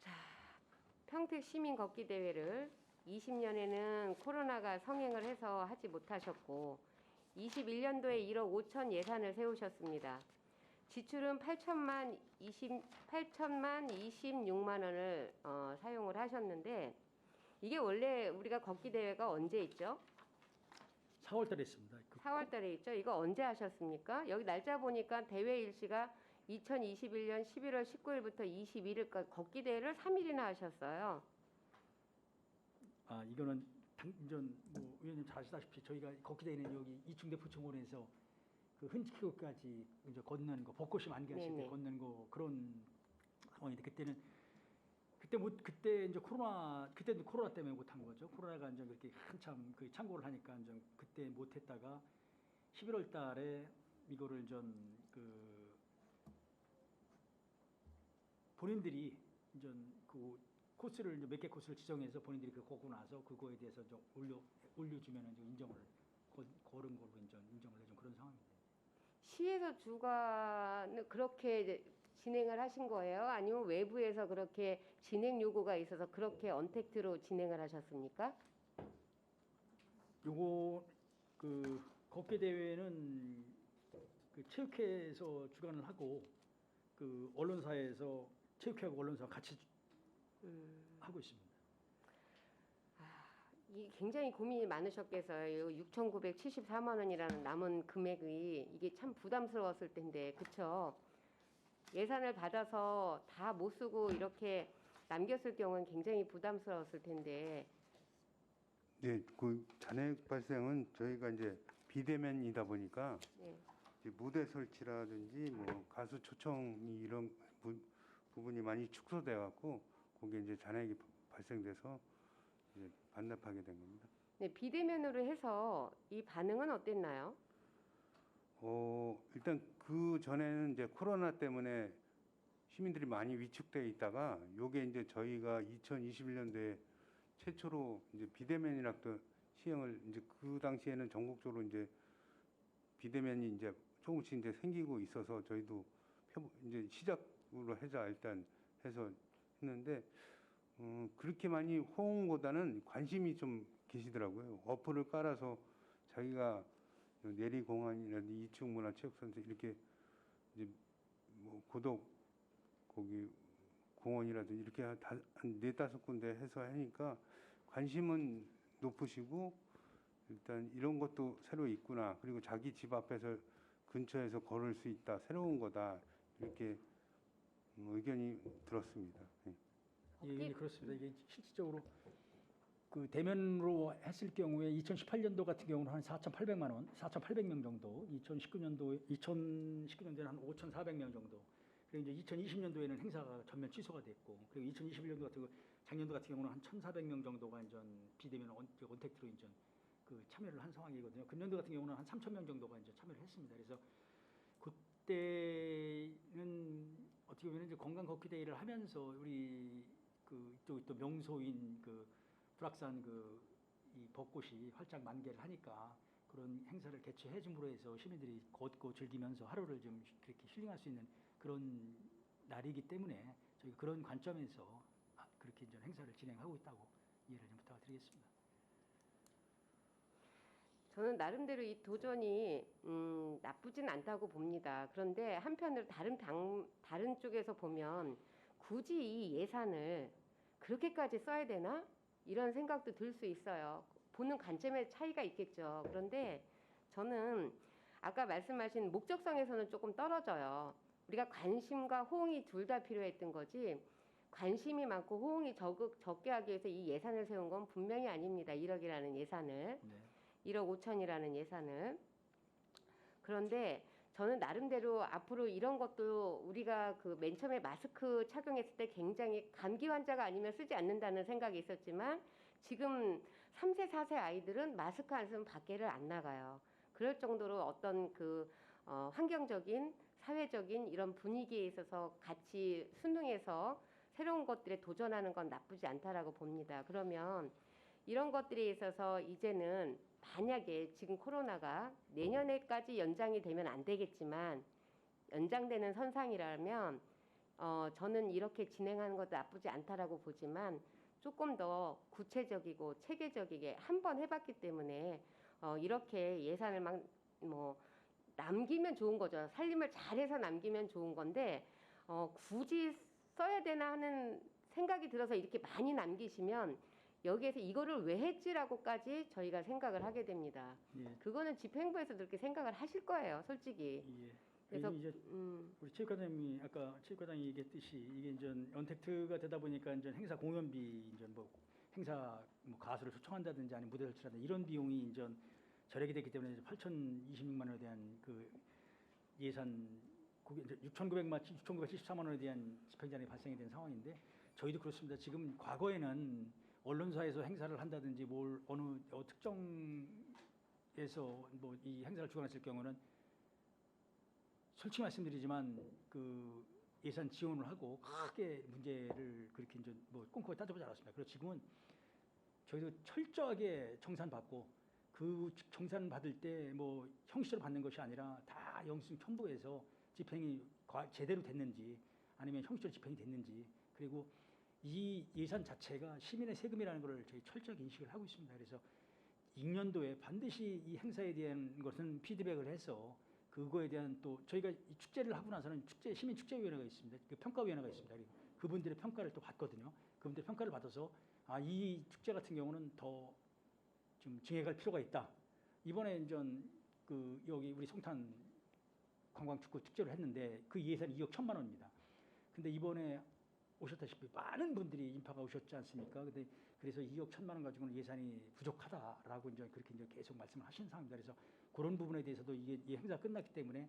자, 평택 시민 걷기 대회를 20년에는 코로나가 성행을 해서 하지 못하셨고 21년도에 1억 5천 예산을 세우셨습니다. 지출은 8천만 26만 원을 사용을 하셨는데 이게 원래 우리가 걷기 대회가 언제 있죠? 4월 달에 있습니다. 4월 달에 있죠. 이거 언제 하셨습니까? 여기 날짜 보니까 대회 일시가 2021년 11월 19일부터 21일까지 걷기 대회를 3일이나 하셨어요. 아, 이거는 당전 뭐 의원님 잘 아시다시피 저희가 걷기 대회는 여기 이충대 부총원에서 그 흔치기까지 이제 걷는 거 벚꽃이 만개하실 때 네네. 걷는 거 그런 상황인데 그때 이제 그때도 코로나 때문에 못한 거죠. 코로나가 이제 그렇게 한참 그 창고를 하니까 이제 그때 못했다가 11월 달에 이거를 그 본인들이 이제 그 코스를 이제 몇 개 코스를 지정해서 본인들이 그 걷고 나서 그거에 대해서 좀 올려주면 이제 인정을 걸은 걸로 이제 인정을 해준 그런 상황입니다. 시에서 주관은 그렇게 이제 진행을 하신 거예요? 아니면 외부에서 그렇게 진행 요구가 있어서 그렇게 언택트로 진행을 하셨습니까? 요거 그 걷기 대회는 그 체육회에서 주관을 하고 그 언론사에서 체육회하고 언론사 같이 하고 있습니다. 이 굉장히 고민이 많으셨겠어요. 6,974만 원이라는 남은 금액이 이게 참 부담스러웠을 텐데, 그렇죠? 예산을 받아서 다 못 쓰고 이렇게 남겼을 경우는 굉장히 부담스러웠을 텐데. 네, 그 잔액 발생은 저희가 이제 비대면이다 보니까 네. 이제 무대 설치라든지 뭐 가수 초청이 이런 부분이 많이 축소돼 갖고 거기에 이제 잔액이 발생돼서 이제 반납하게 된 겁니다. 네, 비대면으로 해서 이 반응은 어땠나요? 일단 그 전에는 이제 코로나 때문에 시민들이 많이 위축돼 있다가 요게 이제 저희가 2021년도에 최초로 이제 비대면이라도 시행을 이제 그 당시에는 전국적으로 이제 비대면이 이제 조금씩 이제 생기고 있어서 저희도 이제 시작으로 하자 일단 해서 했는데 그렇게 많이 호응보다는 관심이 좀 계시더라고요. 어플을 깔아서 자기가 내리공원이라든지 이충문화체육센터 이렇게 이제 뭐 고덕 거기 공원이라든지 이렇게 한 4-5군데 해서 하니까 관심은 높으시고 일단 이런 것도 새로 있구나. 그리고 자기 집 앞에서 근처에서 걸을 수 있다. 새로운 거다. 이렇게 의견이 들었습니다. 네. 예, 그렇습니다. 이게 실질적으로 그 대면으로 했을 경우에 2018년도 같은 경우는 한 4,800만 원, 4,800명 정도, 2019년도에는 한 5,400명 정도. 그리고 이제 2020년도에는 행사가 전면 취소가 됐고, 그리고 2021년도 같은 작년도 같은 경우는 한 1,400명 정도가 이제 비대면 언택트로 이제 그 참여를 한 상황이거든요. 금년도 같은 경우는 한 3,000명 정도가 이제 참여를 했습니다. 그래서 그때는 어떻게 보면 이제 건강 걷기 대회를 하면서 우리 또 명소인 그 불악산 이 벚꽃이 활짝 만개를 하니까 그런 행사를 개최해 줌으로 해서 시민들이 걷고 즐기면서 하루를 좀 그렇게 힐링할 수 있는 그런 날이기 때문에 저희가 그런 관점에서 그렇게 이제 행사를 진행하고 있다고 이해를 좀 부탁드리겠습니다. 저는 나름대로 이 도전이 나쁘진 않다고 봅니다. 그런데 한편으로 다른 쪽에서 보면 굳이 이 예산을 그렇게까지 써야 되나? 이런 생각도 들 수 있어요. 보는 관점의 차이가 있겠죠. 그런데 저는 아까 말씀하신 목적성에서는 조금 떨어져요. 우리가 관심과 호응이 둘 다 필요했던 거지 관심이 많고 호응이 적게 하기 위해서 이 예산을 세운 건 분명히 아닙니다. 1억이라는 예산을. 네. 1억 5천이라는 예산을. 그런데 저는 나름대로 앞으로 이런 것도 우리가 그 맨 처음에 마스크 착용했을 때 굉장히 감기 환자가 아니면 쓰지 않는다는 생각이 있었지만 지금 3세, 4세 아이들은 마스크 안 쓰면 밖에를 안 나가요. 그럴 정도로 어떤 그 환경적인, 사회적인 이런 분위기에 있어서 같이 순응해서 새로운 것들에 도전하는 건 나쁘지 않다라고 봅니다. 그러면 이런 것들에 있어서 이제는 만약에 지금 코로나가 내년에까지 연장이 되면 안 되겠지만 연장되는 선상이라면 저는 이렇게 진행하는 것도 나쁘지 않다라고 보지만 조금 더 구체적이고 체계적이게 한 번 해봤기 때문에 이렇게 예산을 막 뭐 남기면 좋은 거죠. 살림을 잘해서 남기면 좋은 건데 굳이 써야 되나 하는 생각이 들어서 이렇게 많이 남기시면 여기에서 이거를 왜 했지라고까지 저희가 생각을 하게 됩니다. 예. 그거는 집행부에서도 그렇게 생각을 하실 거예요, 솔직히. 예. 그래서 이제 우리 체육과장님이 아까 체육과장이 얘기했듯이 이게 이제 언택트가 되다 보니까 이제 행사 공연비 이제 뭐 행사 뭐 가수를 초청한다든지 아니면 무대 설치라든지 이런 비용이 이제 절약이 됐기 때문에 8,026만 원에 대한 그 예산 그게 이제 6,973만 원에 대한 집행자산이 발생이 된 상황인데 저희도 그렇습니다. 지금 과거에는 언론사에서 행사를 한다든지 뭘 어느 특정에서 뭐 이 행사를 주관했을 경우는 솔직히 말씀드리지만 그 예산 지원을 하고 크게 문제를 그렇게 이제 뭐 꼼꼼히 따져보지 않았습니다. 그래서 지금은 저희도 철저하게 정산 받고 그 정산 받을 때 뭐 형식으로 받는 것이 아니라 다 영수증 첨부해서 집행이 제대로 됐는지 아니면 형식으로 집행이 됐는지 그리고 이 예산 자체가 시민의 세금이라는 것을 저희 철저하게 인식을 하고 있습니다. 그래서 2년도에 반드시 이 행사에 대한 것은 피드백을 해서 그거에 대한 또 저희가 이 축제를 하고 나서는 시민 축제위원회가 있습니다. 그 평가위원회가 있습니다. 그분들의 평가를 또 받거든요. 그분들의 평가를 받아서 이 축제 같은 경우는 더 좀 증액할 필요가 있다. 이번에 이제 그 여기 우리 송탄 관광축구 축제를 했는데 그 예산이 2억 1천만 원입니다. 근데 이번에 오셨다시피 많은 분들이 인파가 오셨지 않습니까? 근데 그래서 2억 1천만 원 가지고는 예산이 부족하다라고 이제 그렇게 이제 계속 말씀을 하시는 상황입니다. 그래서 그런 부분에 대해서도 이게 이 행사 끝났기 때문에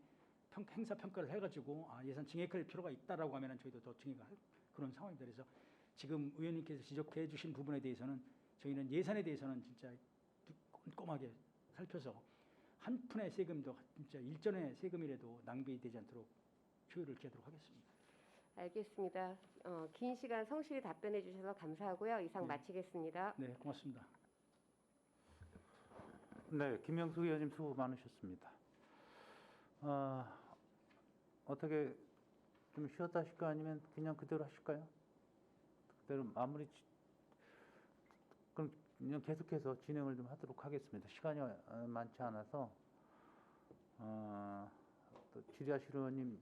행사 평가를 해가지고 예산 증액할 필요가 있다라고 하면은 저희도 더 증액할 그런 상황입니다. 그래서 지금 의원님께서 지적해 주신 부분에 대해서는 저희는 예산에 대해서는 진짜 꼼꼼하게 살펴서 한 푼의 세금도 진짜 일전의 세금이라도 낭비되지 않도록 효율을 기하도록 하겠습니다. 알겠습니다. 긴 시간 성실히 답변해 주셔서 감사하고요. 이상 네. 마치겠습니다. 네, 고맙습니다. 네, 김명수 의원님 수고 많으셨습니다. 어떻게 좀 쉬었다 하실까 아니면 그냥 그대로 하실까요? 그대로 마무리. 그럼 그냥 계속해서 진행을 좀 하도록 하겠습니다. 시간이 많지 않아서 또 질의하실 의원님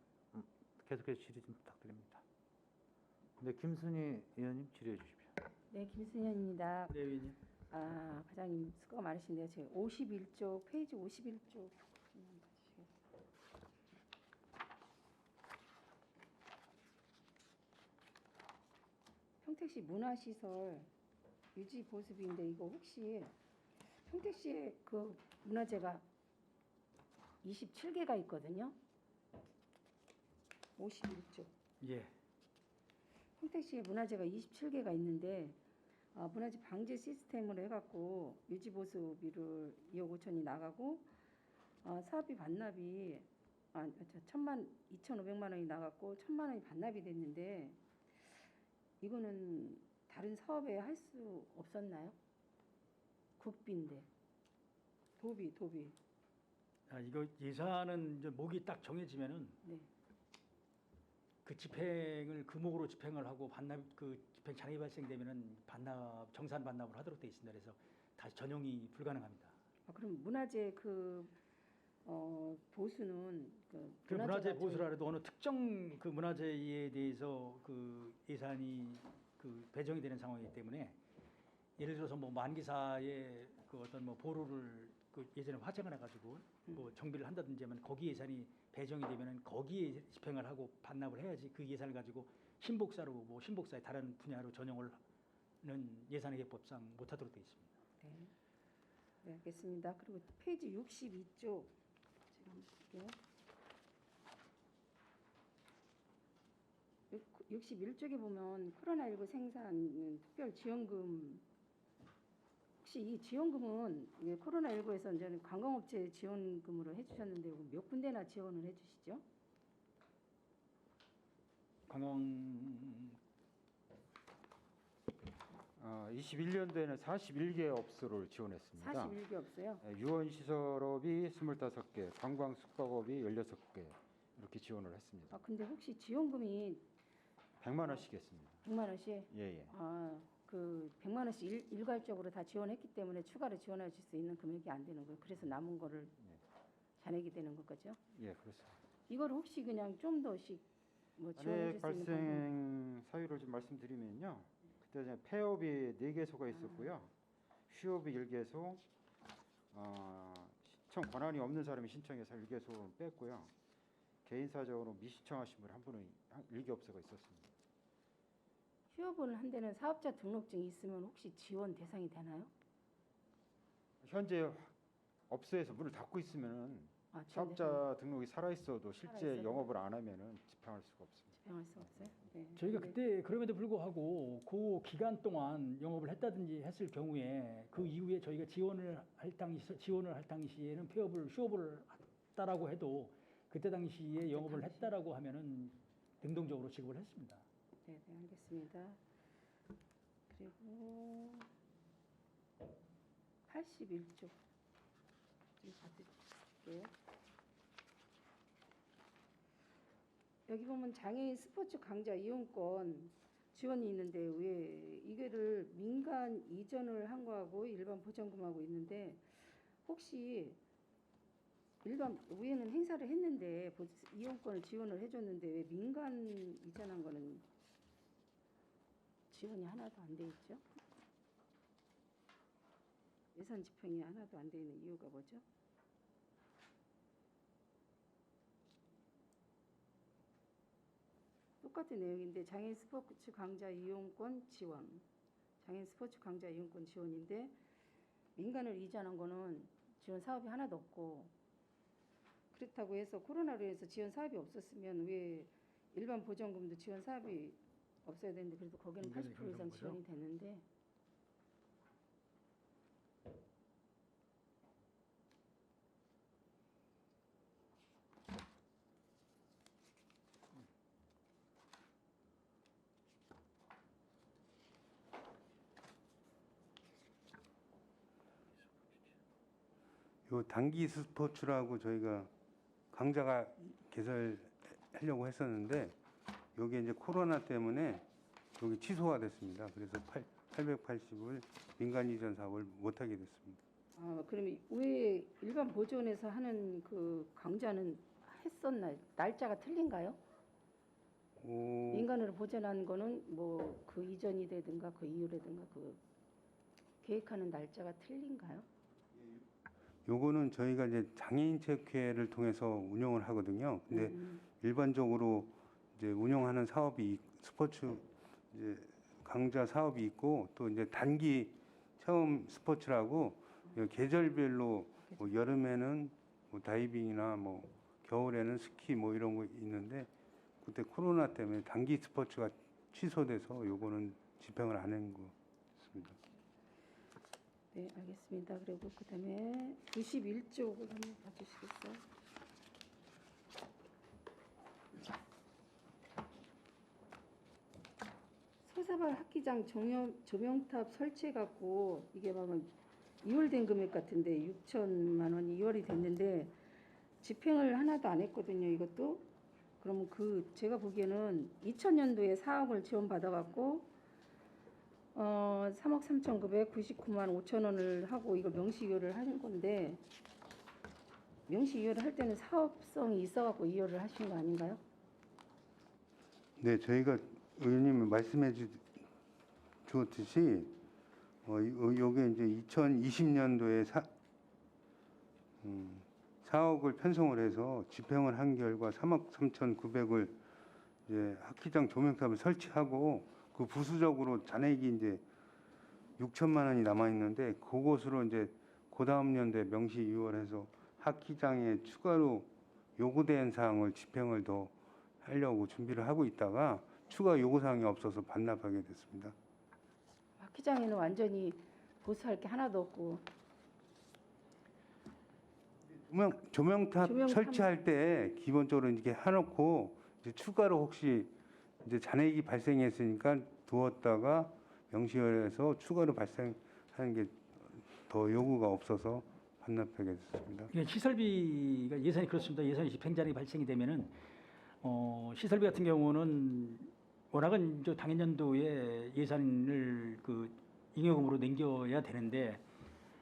계속해서 질의 좀 부탁드립니다. 네, 김순희 의원님 질의해 주십시오. 네, 김순현입니다. 네, 의원님. 과장님 수고가 많으신데요. 제 51쪽 페이지 51쪽 평택시 문화시설 유지 보수비인데 이거 혹시 평택시에 그 문화재가 27개가 있거든요. 51쪽. 예. 평택시에 문화재가 27개가 있는데 문화재 방제 시스템으로 해갖고 유지보수비를 2억 5천이 나가고 사업비 반납이 2,500만 원이 나갔고 1,000만 원이 반납이 됐는데 이거는 다른 사업에 할 수 없었나요? 국비인데 도비. 이거 예산은 이제 목이 딱 정해지면은 네. 그 집행을 금목으로 집행을 하고 그 집행 잔액이 발생되면은 정산 반납을 하도록 되어 있습니다. 그래서 다시 전용이 불가능합니다. 그럼 문화재 보수는 그 문화재 저희- 보수라 해도 어느 특정 그 문화재에 대해서 그 예산이 그 배정이 되는 상황이기 때문에 예를 들어서 뭐 만기사의 그 어떤 뭐 보루를 그 예전에 화정을 해가지고 뭐 정비를 한다든지 하면 거기 예산이 배정이 되면은 거기에 집행을 하고 반납을 해야지 그 예산을 가지고 신복사로 뭐 신복사의 다른 분야로 전용을 는 예산회계법상 못하도록 되어 있습니다. 네. 네, 알겠습니다. 그리고 페이지 62쪽 제가 한번 볼게요. 61쪽에 보면 코로나19 생산 특별 지원금, 혹시 이 지원금은 코로나19에서 이제 관광업체 지원금으로 해주셨는데 몇 군데나 지원을 해주시죠? 관광 21년도에는 41개 업소를 지원했습니다. 41개 없어요? 유원시설업이 25개, 관광 숙박업이 16개 이렇게 지원을 했습니다. 아 근데 혹시 지원금이 100만 원씩 했습니다. 100만 원씩? 예. 아, 그 100만 원씩 일괄적으로 다 지원했기 때문에 추가로 지원해 줄 수 있는 금액이 안 되는 거예요. 그래서 남은 거를 잔액이 되는 것 같죠? 예, 그렇습니다. 이걸 혹시 그냥 좀 더씩 뭐 지원해 잔액 줄 수 있는 방법? 발생 사유를 좀 말씀드리면요. 그때 이제 폐업이 4개소가 있었고요. 휴업이 1개소, 신청 권한이 없는 사람이 신청해서 1개소 뺐고요. 개인사적으로 미신청하신 분 한 분은 1개업소가 있었습니다. 휴업을 한 데는 사업자 등록증이 있으면 혹시 지원 대상이 되나요? 현재 업소에서 문을 닫고 있으면은 아, 지원 사업자 등록이 살아있어도 실제 살아있어도? 영업을 안 하면은 집행할 수가 없습니다. 대상할 수 없어요? 네. 저희가 근데 그때 그럼에도 불구하고 그 기간 동안 영업을 했다든지 했을 경우에 그 이후에 저희가 지원을 할 당시에는 휴업을 했다라고 해도 그때 당시에 영업을 당시. 했다라고 하면은 능동적으로 지급을 했습니다. 네, 알겠습니다. 그리고 81쪽 좀 받을게요. 여기 보면 장애인 스포츠 강좌 이용권 지원이 있는데 왜 이거를 민간 이전을 한 거하고 일반 보전금하고 있는데 혹시 일반 위에는 행사를 했는데 이용권을 지원을 해줬는데 왜 민간 이전한 거는 지원이 하나도 안 돼 있죠? 예산 집행이 하나도 안 돼 있는 이유가 뭐죠? 똑같은 내용인데 장애인 스포츠 강좌 이용권 지원, 장애인 스포츠 강좌 이용권 지원인데 민간을 이전한 거는 지원 사업이 하나도 없고 그렇다고 해서 코로나로 해서 지원 사업이 없었으면 왜 일반 보전금도 지원 사업이 없어야 되는데 그래도 거기는 80% 이상 지원이 되는데 요 단기 스포츠라고 저희가 강좌가 개설하려고 했었는데 여기 이제 코로나 때문에 여기 취소가 됐습니다. 그래서 880을 민간 이전 사업을 못 하게 됐습니다. 아, 그러면 왜 일반 보존에서 하는 그 강좌는 했었나요? 날짜가 틀린가요? 민간으로 보존한 거는 뭐 그 이전이 되든가 그 이후라든가 그 계획하는 날짜가 틀린가요? 요거는 저희가 이제 장애인 체육회를 통해서 운영을 하거든요. 근데 일반적으로 이제 운영하는 사업이 스포츠 이제 강좌 사업이 있고 또 이제 단기 체험 스포츠라고 계절별로 뭐 여름에는 뭐 다이빙이나 뭐 겨울에는 스키 뭐 이런 거 있는데 그때 코로나 때문에 단기 스포츠가 취소돼서 요거는 집행을 안 한 거였습니다. 네, 알겠습니다. 그리고 그다음에 91쪽을 한번 봐주시겠어요? 서사발 학기장 조명탑 설치해 갖고 이게 보면 2월된 금액 같은데 6천만 원이 2월이 됐는데 집행을 하나도 안 했거든요. 이것도 그러면 그 제가 보기에는 2000년도에 4억을 지원받아 갖고 3억 3,999만 5천 원을 하고 이걸 명시이효를 하는 건데 명시이효를 할 때는 사업성이 있어갖고 이효를 하신 거 아닌가요? 네, 저희가 의원님이 말씀해 주었듯이 요게 이제 2020년도에 4억을 편성을 해서 집행을 한 결과 3억 3,900을 이제 학기장 조명탑을 설치하고 그 부수적으로 잔액이 이제 6천만 원이 남아 있는데 그것으로 이제 그 다음 연도에 명시 유월해서 학기장에 추가로 요구된 사항을 집행을 더 하려고 준비를 하고 있다가 추가 요구 사항이 없어서 반납하게 됐습니다. 학기장에는 완전히 보수할 게 하나도 없고 조명탑 조명탑. 설치할 때 기본적으로 이렇게 해놓고 이제 추가로 혹시 이제 잔액이 발생했으니까 두었다가 명시해서 추가로 발생하는 게 더 요구가 없어서 반납하게 됐습니다. 이게 시설비가 예산이 그렇습니다. 예산이 집행자리 발생이 되면은 시설비 같은 경우는 워낙은 저 당연연도에 예산을 그 잉여금으로 남겨야 되는데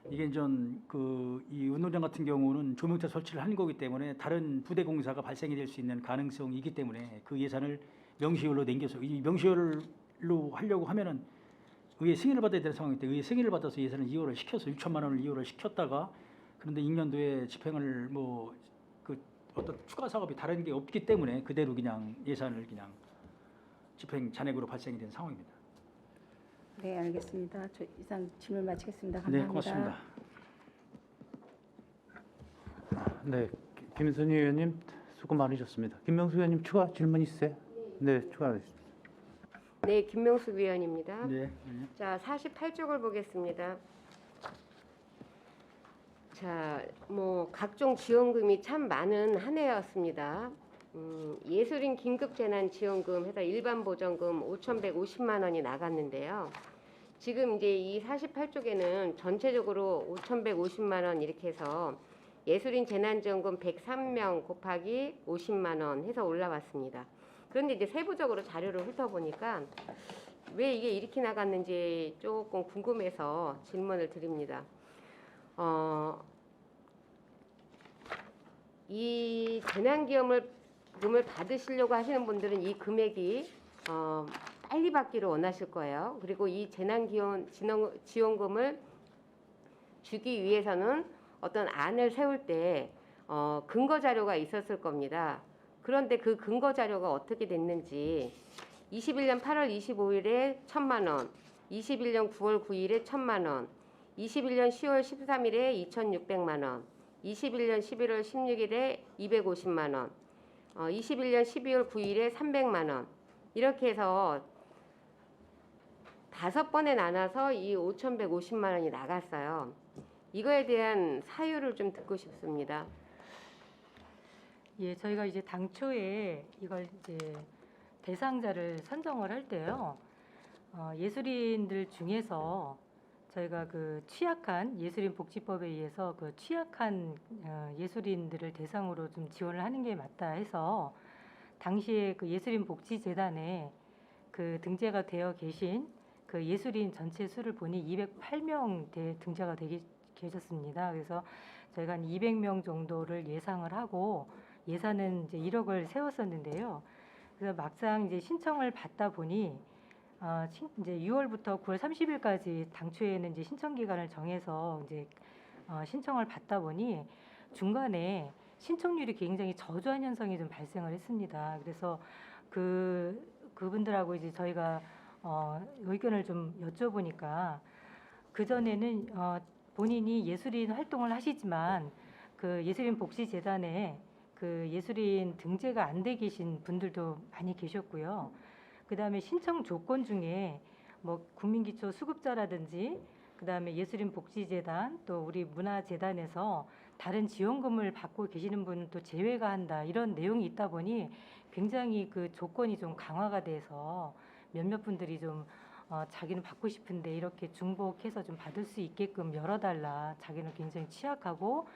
이게 이 운동장 같은 경우는 조명탑 설치를 하는 거기 때문에 다른 부대 공사가 발생이 될 수 있는 가능성이 있기 때문에 그 예산을 명시율로 남겨서 이 명시율로 하려고 하면은 의회 승인을 받아야 되는 상황인데 의회 승인을 받아서 예산을 이월을 시켜서 6천만 원을 이월을 시켰다가 그런데 2년도에 집행을 그 어떤 추가 사업이 다른 게 없기 때문에 그대로 그냥 예산을 그냥 집행 잔액으로 발생이 된 상황입니다. 네, 알겠습니다. 저 이상 질문 마치겠습니다. 네, 감사합니다. 고맙습니다. 네, 김순희 의원님 수고 많으셨습니다. 김명수 의원님 추가 질문 있으세요? 네, 추가하겠습니다. 네, 김명숙 위원입니다. 네. 자, 48쪽을 보겠습니다. 자, 각종 지원금이 참 많은 한 해였습니다. 예술인 긴급재난지원금 해서 일반 보전금 5,150만 원이 나갔는데요. 지금 이제 이 48쪽에는 전체적으로 5,150만 원 이렇게 해서 예술인 재난지원금 103명 곱하기 50만 원 해서 올라왔습니다. 그런데 이제 세부적으로 자료를 훑어보니까 왜 이게 이렇게 나갔는지 조금 궁금해서 질문을 드립니다. 이 재난기금을 받으시려고 하시는 분들은 이 금액이 빨리 받기를 원하실 거예요. 그리고 이 지원금을 주기 위해서는 어떤 안을 세울 때 근거 자료가 있었을 겁니다. 그런데 그 근거 자료가 어떻게 됐는지 21년 8월 25일에 1,000만 원, 21년 9월 9일에 1,000만 원, 21년 10월 13일에 2,600만 원, 21년 11월 16일에 250만 원, 21년 12월 9일에 300만 원 이렇게 해서 5번에 나눠서 이 5,150만 원이 나갔어요. 이거에 대한 사유를 좀 듣고 싶습니다. 예, 저희가 이제 당초에 이걸 이제 대상자를 선정을 할 때요. 예술인들 중에서 저희가 그 취약한 예술인 복지법에 의해서 그 취약한 예술인들을 대상으로 좀 지원을 하는 게 맞다 해서 당시에 그 예술인 복지재단에 그 등재가 되어 계신 그 예술인 전체 수를 보니 208명 등재가 계셨습니다. 그래서 저희가 한 200명 정도를 예상을 하고 예산은 이제 1억을 세웠었는데요. 그래서 막상 이제 신청을 받다 보니 이제 6월부터 9월 30일까지 당초에는 이제 신청 기간을 정해서 이제 신청을 받다 보니 중간에 신청률이 굉장히 저조한 현상이 좀 발생을 했습니다. 그래서 그분들하고 이제 저희가 의견을 좀 여쭤보니까 그 전에는 본인이 예술인 활동을 하시지만 그 예술인 복지재단에 그 예술인 등재가 안 돼 계신 분들도 많이 계셨고요. 그다음에 신청 조건 중에 뭐 국민기초 수급자라든지 그다음에 예술인 복지재단 또 우리 문화재단에서 다른 지원금을 받고 계시는 분도 제외가 한다 이런 내용이 있다 보니 굉장히 그 조건이 좀 강화가 돼서 몇몇 분들이 좀 자기는 받고 싶은데 이렇게 중복해서 좀 받을 수 있게끔 열어달라. 자기는 굉장히 취약하고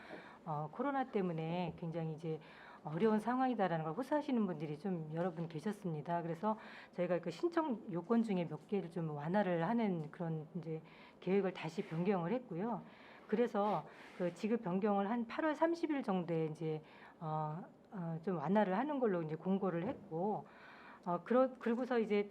코로나 때문에 굉장히 이제 어려운 상황이다라는 걸 호소하시는 분들이 좀 여러 분 계셨습니다. 그래서 저희가 그 신청 요건 중에 몇 개를 좀 완화를 하는 그런 이제 계획을 다시 변경을 했고요. 그래서 그 지급 변경을 한 8월 30일 정도에 이제 좀 완화를 하는 걸로 이제 공고를 했고 그러고서 이제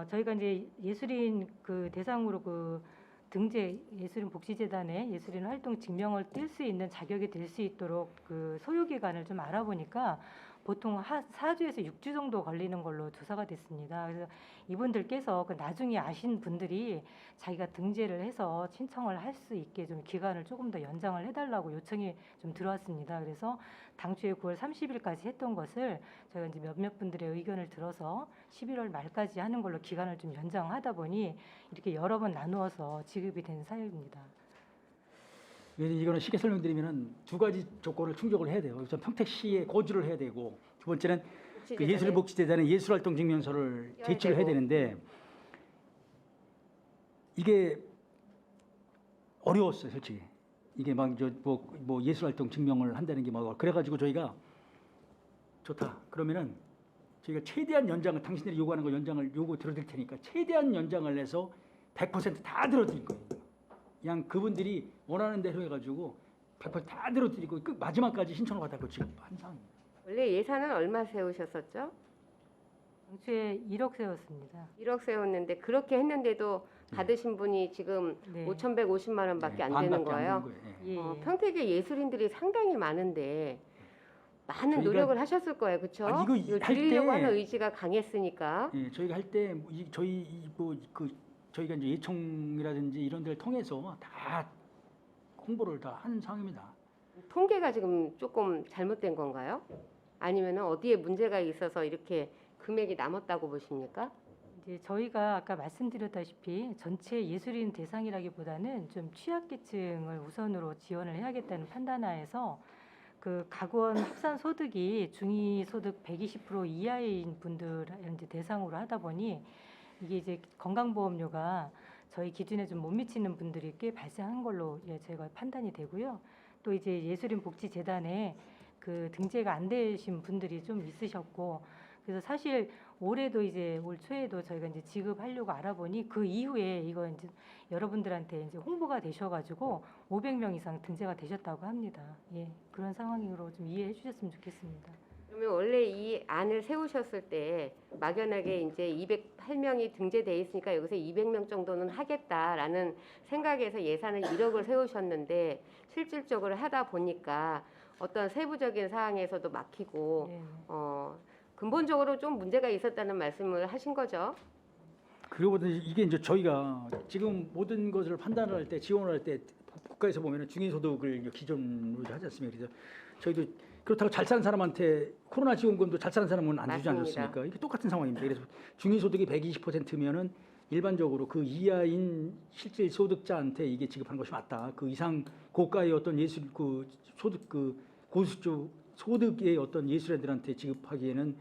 저희가 이제 예술인 그 대상으로 그 등재 예술인 복지재단의 예술인 활동 증명을 뗄 수 있는 자격이 될 수 있도록 그 소요 기간을 좀 알아보니까 보통 4주에서 6주 정도 걸리는 걸로 조사가 됐습니다. 그래서 이분들께서 그 나중에 아신 분들이 자기가 등재를 해서 신청을 할 수 있게 좀 기간을 조금 더 연장을 해달라고 요청이 좀 들어왔습니다. 그래서 당초에 9월 30일까지 했던 것을 저희가 이제 몇몇 분들의 의견을 들어서 11월 말까지 하는 걸로 기간을 좀 연장하다 보니 이렇게 여러 번 나누어서 지급이 된 사유입니다. 이거는 쉽게 설명드리면은 두 가지 조건을 충족을 해야 돼요. 우선 평택시에 거주를 해야 되고, 두 번째는 그 예술복지재단에 예술활동 증명서를 제출을 해야 되는데, 이게 어려웠어요, 솔직히. 이게 막 뭐 예술활동 증명을 한다는 게 막 그래가지고 저희가 좋다. 그러면은 저희가 최대한 연장을, 당신들이 요구하는 거 연장을 들어드릴 테니까 최대한 연장을 해서 100% 다 들어드릴 거예요. 그냥 그분들이 원하는 대로 해가지고 100% 다 들어드리고 끝 마지막까지 신청을 받았고 지금 한 상황입니다. 원래 예산은 얼마 세우셨었죠? 당초에 1억 세웠습니다. 1억 세웠는데 그렇게 했는데도 받으신 분이 지금 네. 5,150만 원밖에 안 되는 반밖에 안 거예요. 되는 거예요. 예. 예. 평택에 예술인들이 상당히 많은 저희가- 노력을 하셨을 거예요, 그렇죠? 아니, 이거 할 드리려고 때- 하는 의지가 강했으니까. 예, 저희가 할 때 저희가 이제 예총이라든지 이런 데를 통해서 다 홍보를 다 한 상황입니다. 통계가 지금 조금 잘못된 건가요? 아니면 어디에 문제가 있어서 이렇게 금액이 남았다고 보십니까? 이제 저희가 아까 말씀드렸다시피 전체 예술인 대상이라기보다는 좀 취약계층을 우선으로 지원을 해야겠다는 판단하에서 그 가구원 합산 소득이 중위소득 120% 이하인 분들 이제 대상으로 하다 보니 이게 이제 건강보험료가 저희 기준에 좀 못 미치는 분들이 꽤 발생한 걸로 저희가 판단이 되고요. 또 이제 예술인 복지재단에 그 등재가 안 되신 분들이 좀 있으셨고, 그래서 사실 올해도 이제 올 초에도 저희가 이제 지급하려고 알아보니 그 이후에 이거 이제 여러분들한테 이제 홍보가 되셔가지고 500명 이상 등재가 되셨다고 합니다. 예, 그런 상황으로 좀 이해해 주셨으면 좋겠습니다. 그러면 원래 이 안을 세우셨을 때 막연하게 이제 208명이 등재돼 있으니까 여기서 200명 정도는 하겠다라는 생각에서 예산을 1억을 세우셨는데 실질적으로 하다 보니까 어떤 세부적인 사항에서도 막히고 네. 근본적으로 좀 문제가 있었다는 말씀을 하신 거죠. 그리고 이게 이제 저희가 지금 모든 것을 판단을 할 때, 지원을 할 때 국가에서 보면은 중위소득을 기준으로 하지 않습니까? 그래서 저희도 그렇다고 잘 사는 사람한테 코로나 지원금도 잘 사는 사람은 안 주지 맞습니다. 않았습니까? 이게 똑같은 상황입니다. 그래서 중위소득이 120%면은 일반적으로 그 이하인 실질 소득자한테 이게 지급하는 것이 맞다. 그 이상 고가의 어떤 예술 그 소득 그 고수조 소득의 어떤 예술인들한테 지급하기에는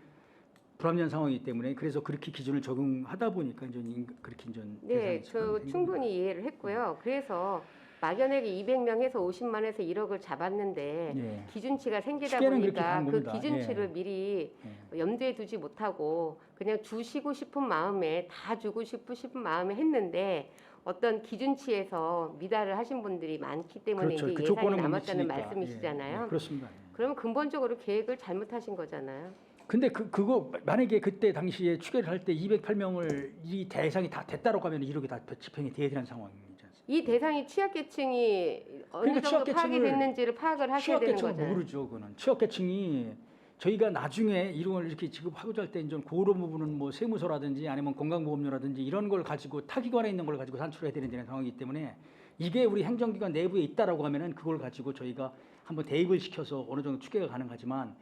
불합리한 상황이기 때문에 그래서 그렇게 기준을 적용하다 보니까 이제 그렇게 이제 네, 계산이 저 된 겁니다. 충분히 이해를 했고요. 그래서 막연하게 200명에서 50만에서 1억을 잡았는데 예. 기준치가 생기다 시계는 그렇게 보니까 가는 그 겁니다. 기준치를 예. 미리 염두에 두지 못하고 그냥 주시고 싶은 마음에 다 주고 싶은 마음에 했는데 어떤 기준치에서 미달을 하신 분들이 많기 때문에 그렇죠. 이제 그 예산이 조건을 못 남았다는 미치니까. 말씀이시잖아요. 예, 그렇습니다. 예. 그러면 근본적으로 계획을 잘못하신 거잖아요. 근데 그거 만약에 그때 당시에 추계를 할 때 208명을 이 대상이 다 됐다고 하면 1억이 다 집행이 돼야 되는 상황입니다. 이 대상이 취약계층이 어느 그러니까 정도 파악이 취약계층을- 됐는지를 파악을 하셔야 되는 취약계층은 거잖아요. 모르죠. 그거는 취약계층이 저희가 나중에 이런 걸 이렇게 지급하고자 할 때 이제 그런 부분은 뭐 세무서라든지 아니면 건강보험료라든지 이런 걸 가지고 타기관에 있는 걸 가지고 산출해야 되는 상황이기 때문에 이게 우리 행정기관 내부에 있다라고 하면은 그걸 가지고 저희가 한번 대입을 시켜서 어느 정도 추계가 가능하지만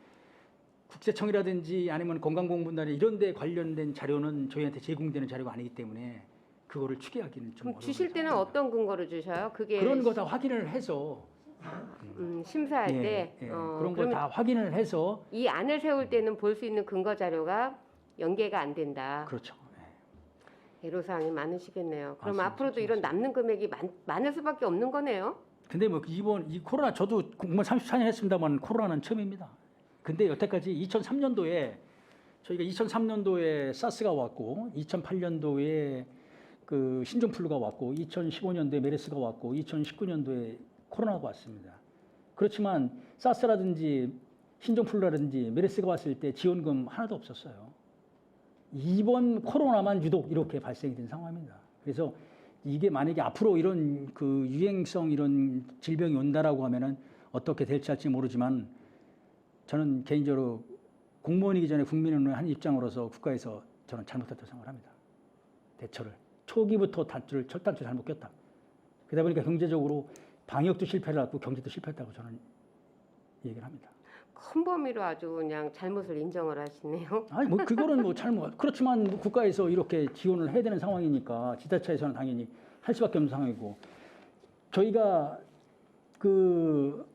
국세청이라든지 아니면 건강보험분단이 이런 데 관련된 자료는 저희한테 제공되는 자료가 아니기 때문에 그거를 추계하기는 좀 그럼 어려운 주실 때는 상황입니다. 어떤 근거로 주셔요? 그게 그런 거 다 확인을 해서 심사할 예, 때 예, 어, 그런 거 그러면 다 확인을 해서 이 안을 세울 때는 볼 수 있는 근거 자료가 연계가 안 된다. 그렇죠. 예. 애로사항이 많으시겠네요. 그럼 맞습니다. 앞으로도 이런 남는 금액이 많을 수밖에 없는 거네요. 근데 뭐 이번 이 코로나 저도 공무원 34년 했습니다만 코로나는 처음입니다. 근데 여태까지 2003년도에 저희가 2003년도에 사스가 왔고 2008년도에 그 신종플루가 왔고 2015년도에 메르스가 왔고 2019년도에 코로나가 왔습니다. 그렇지만 사스라든지 신종플루라든지 메르스가 왔을 때 지원금 하나도 없었어요. 이번 코로나만 유독 이렇게 발생이 된 상황입니다. 그래서 이게 만약에 앞으로 이런 그 유행성 이런 질병이 온다라고 하면은 어떻게 대처할지 모르지만 저는 개인적으로 공무원이기 전에 국민의 한 입장으로서 국가에서 저는 잘못했다고 생각합니다. 대처를 초기부터 철단추를 잘못 꼈다. 그러다 보니까 경제적으로 방역도 실패를 하고 경제도 실패했다고 저는 얘기를 합니다. 큰 범위로 아주 그냥 잘못을 인정을 하시네요. 아니 뭐 그거는 뭐 잘못 그렇지만 뭐 국가에서 이렇게 지원을 해야 되는 상황이니까 지자체에서는 당연히 할 수밖에 없는 상황이고 저희가 그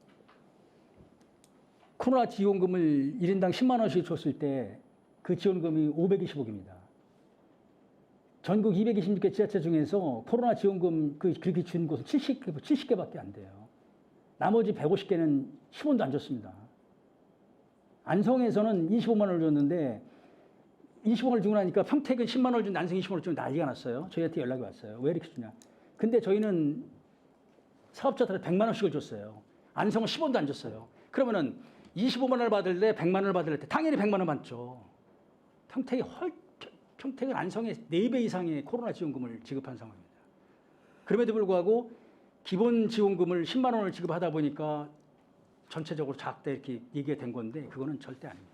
코로나 지원금을 1인당 10만 원씩 줬을 때 그 지원금이 520억입니다. 전국 226개 지자체 중에서 코로나 지원금 그렇게 준 곳은 70개밖에 안 돼요. 나머지 150개는 10원도 안 줬습니다. 안성에서는 25만 원을 줬는데 20원을 주고 나니까 평택은 10만 원을 준 안성 20만 원을 주면 난리가 났어요. 저희한테 연락이 왔어요. 왜 이렇게 주냐. 근데 저희는 사업자들한테 100만 원씩을 줬어요. 안성은 10원도 안 줬어요. 그러면은 25만 원을 받을래 100만 원을 받을래 당연히 100만 원 받죠. 평택은 안성의 4배 이상의 코로나 지원금을 지급한 상황입니다. 그럼에도 불구하고 기본 지원금을 10만 원을 지급하다 보니까 전체적으로 작다 이렇게 얘기가 된 건데 그거는 절대 아닙니다.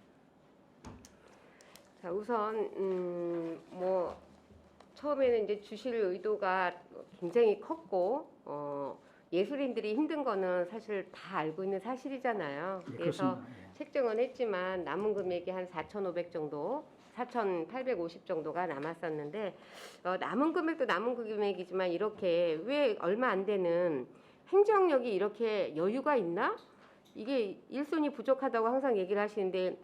자, 우선 뭐 처음에는 이제 주실 의도가 굉장히 컸고 예술인들이 힘든 거는 사실 다 알고 있는 사실이잖아요. 네, 그래서 그렇습니다. 책정은 했지만 남은 금액이 한 4,500 정도, 4,850 정도가 남았었는데 남은 금액도 남은 금액이지만 이렇게 왜 얼마 안 되는 행정력이 이렇게 여유가 있나? 이게 일손이 부족하다고 항상 얘기를 하시는데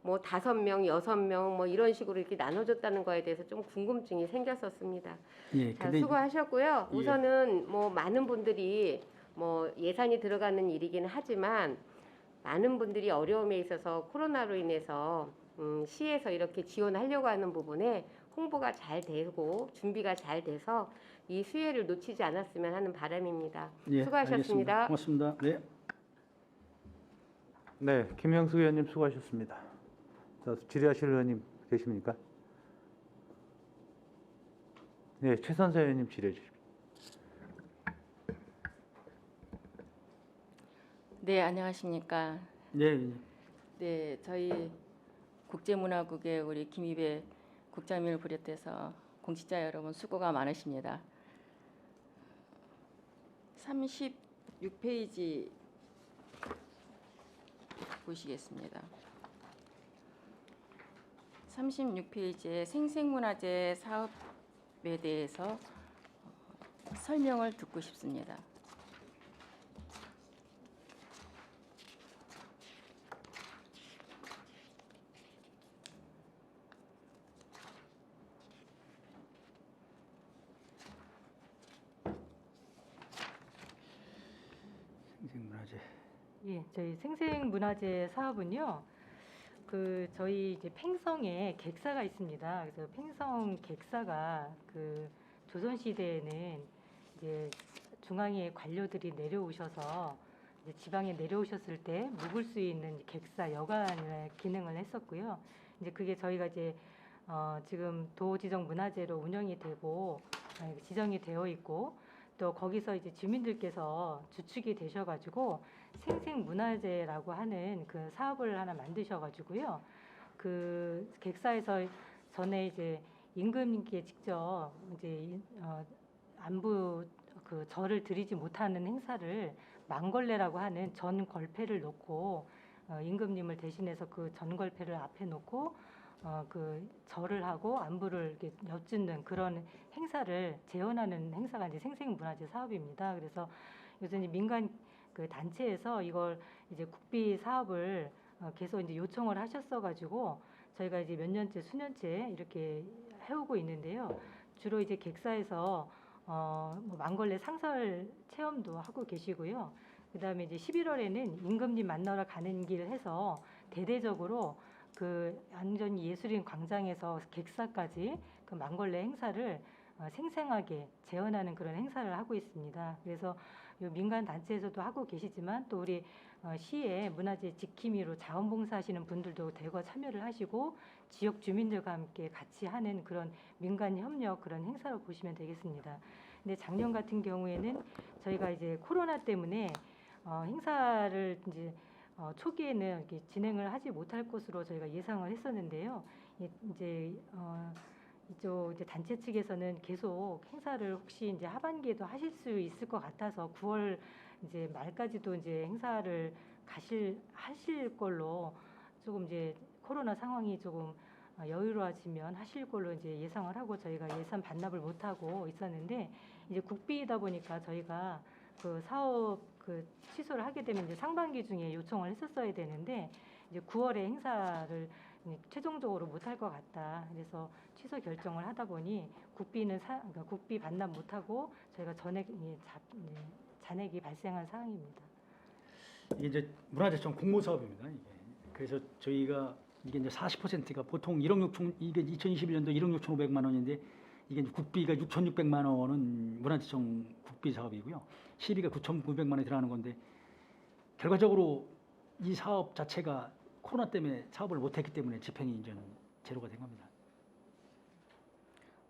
뭐 5명, 6명 뭐 이런 식으로 이렇게 나눠줬다는 거에 대해서 좀 궁금증이 생겼었습니다. 예, 자, 근데 수고하셨고요. 예. 우선은 뭐 많은 분들이 뭐 예산이 들어가는 일이긴 하지만 많은 분들이 어려움에 있어서 코로나로 인해서 시에서 이렇게 지원하려고 하는 부분에 홍보가 잘 되고 준비가 잘 돼서 이 수혜를 놓치지 않았으면 하는 바람입니다. 예, 수고하셨습니다. 알겠습니다. 고맙습니다. 네. 네, 김영수 의원님 수고하셨습니다. 자, 질의하실 의원님 계십니까? 네, 최선사 의원님 질의해 주십시오. 네, 안녕하십니까. 네. 네, 저희 국제문화국의 우리 김희배 국장님을 비롯해서 공직자 여러분 수고가 많으십니다. 36페이지 보시겠습니다. 36페이지에 생생문화재 사업에 대해서 설명을 듣고 싶습니다. 생생문화재. 예, 저희 생생문화재 사업은요. 그 저희 이제 팽성에 객사가 있습니다. 그래서 팽성 객사가 그 조선 시대에는 이제 중앙에 관료들이 내려오셔서 이제 지방에 내려오셨을 때 묵을 수 있는 객사 여관의 기능을 했었고요. 이제 그게 저희가 이제 지금 도지정 문화재로 운영이 되고 지정이 되어 있고 또 거기서 이제 주민들께서 주축이 되셔가지고 생생문화재라고 하는 그 사업을 하나 만드셔가지고요. 그 객사에서 전에 이제 임금님께 직접 이제 안부 그 절을 드리지 못하는 행사를 망걸레라고 하는 전걸패를 놓고 임금님을 대신해서 그 전걸패를 앞에 놓고 그 절을 하고 안부를 이렇게 엿듣는 그런 행사를 재현하는 행사가 이제 생생문화재 사업입니다. 그래서 요즘 민간 그 단체에서 이걸 이제 국비 사업을 계속 이제 요청을 하셨어가지고 저희가 이제 몇 년째 수년째 이렇게 해오고 있는데요. 주로 이제 객사에서 뭐 망걸레 상설 체험도 하고 계시고요. 그다음에 이제 11월에는 임금님 만나러 가는 길 해서 대대적으로 그 완전히 예술인 광장에서 객사까지 그 망걸레 행사를 생생하게 재현하는 그런 행사를 하고 있습니다. 그래서 요 민간 단체에서도 하고 계시지만 또 우리 시의 문화재 지킴이로 자원봉사하시는 분들도 대거 참여를 하시고 지역 주민들과 함께 같이 하는 그런 민간 협력 그런 행사로 보시면 되겠습니다. 근데 작년 같은 경우에는 저희가 이제 코로나 때문에 행사를 이제 초기에는 이렇게 진행을 하지 못할 것으로 저희가 예상을 했었는데요. 이제 이쪽 이제 단체 측에서는 계속 행사를 혹시 이제 하반기에도 하실 수 있을 것 같아서 9월 이제 말까지도 이제 행사를 하실 걸로 조금 이제 코로나 상황이 조금 여유로워지면 하실 걸로 이제 예상을 하고 저희가 예산 반납을 못 하고 있었는데 이제 국비이다 보니까 저희가 그 사업 그 취소를 하게 되면 이제 상반기 중에 요청을 했었어야 되는데 이제 9월에 행사를 최종적으로 못 할 것 같다. 그래서 취소 결정을 하다 보니 그러니까 국비 반납 못 하고 저희가 잔액이 발생한 상황입니다. 이게 이제 문화재청 공모 사업입니다. 이게. 그래서 저희가 이게 이제 40%가 보통 1억 6천 이게 2021년도 1억 6,500만 원인데 이게 이제 국비가 6,600만 원은 문화재청 국비 사업이고요. 시비가 9,900만 원이 들어가는 건데 결과적으로 이 사업 자체가 코로나 때문에 사업을 못했기 때문에 집행이 이제 제로가 된 겁니다.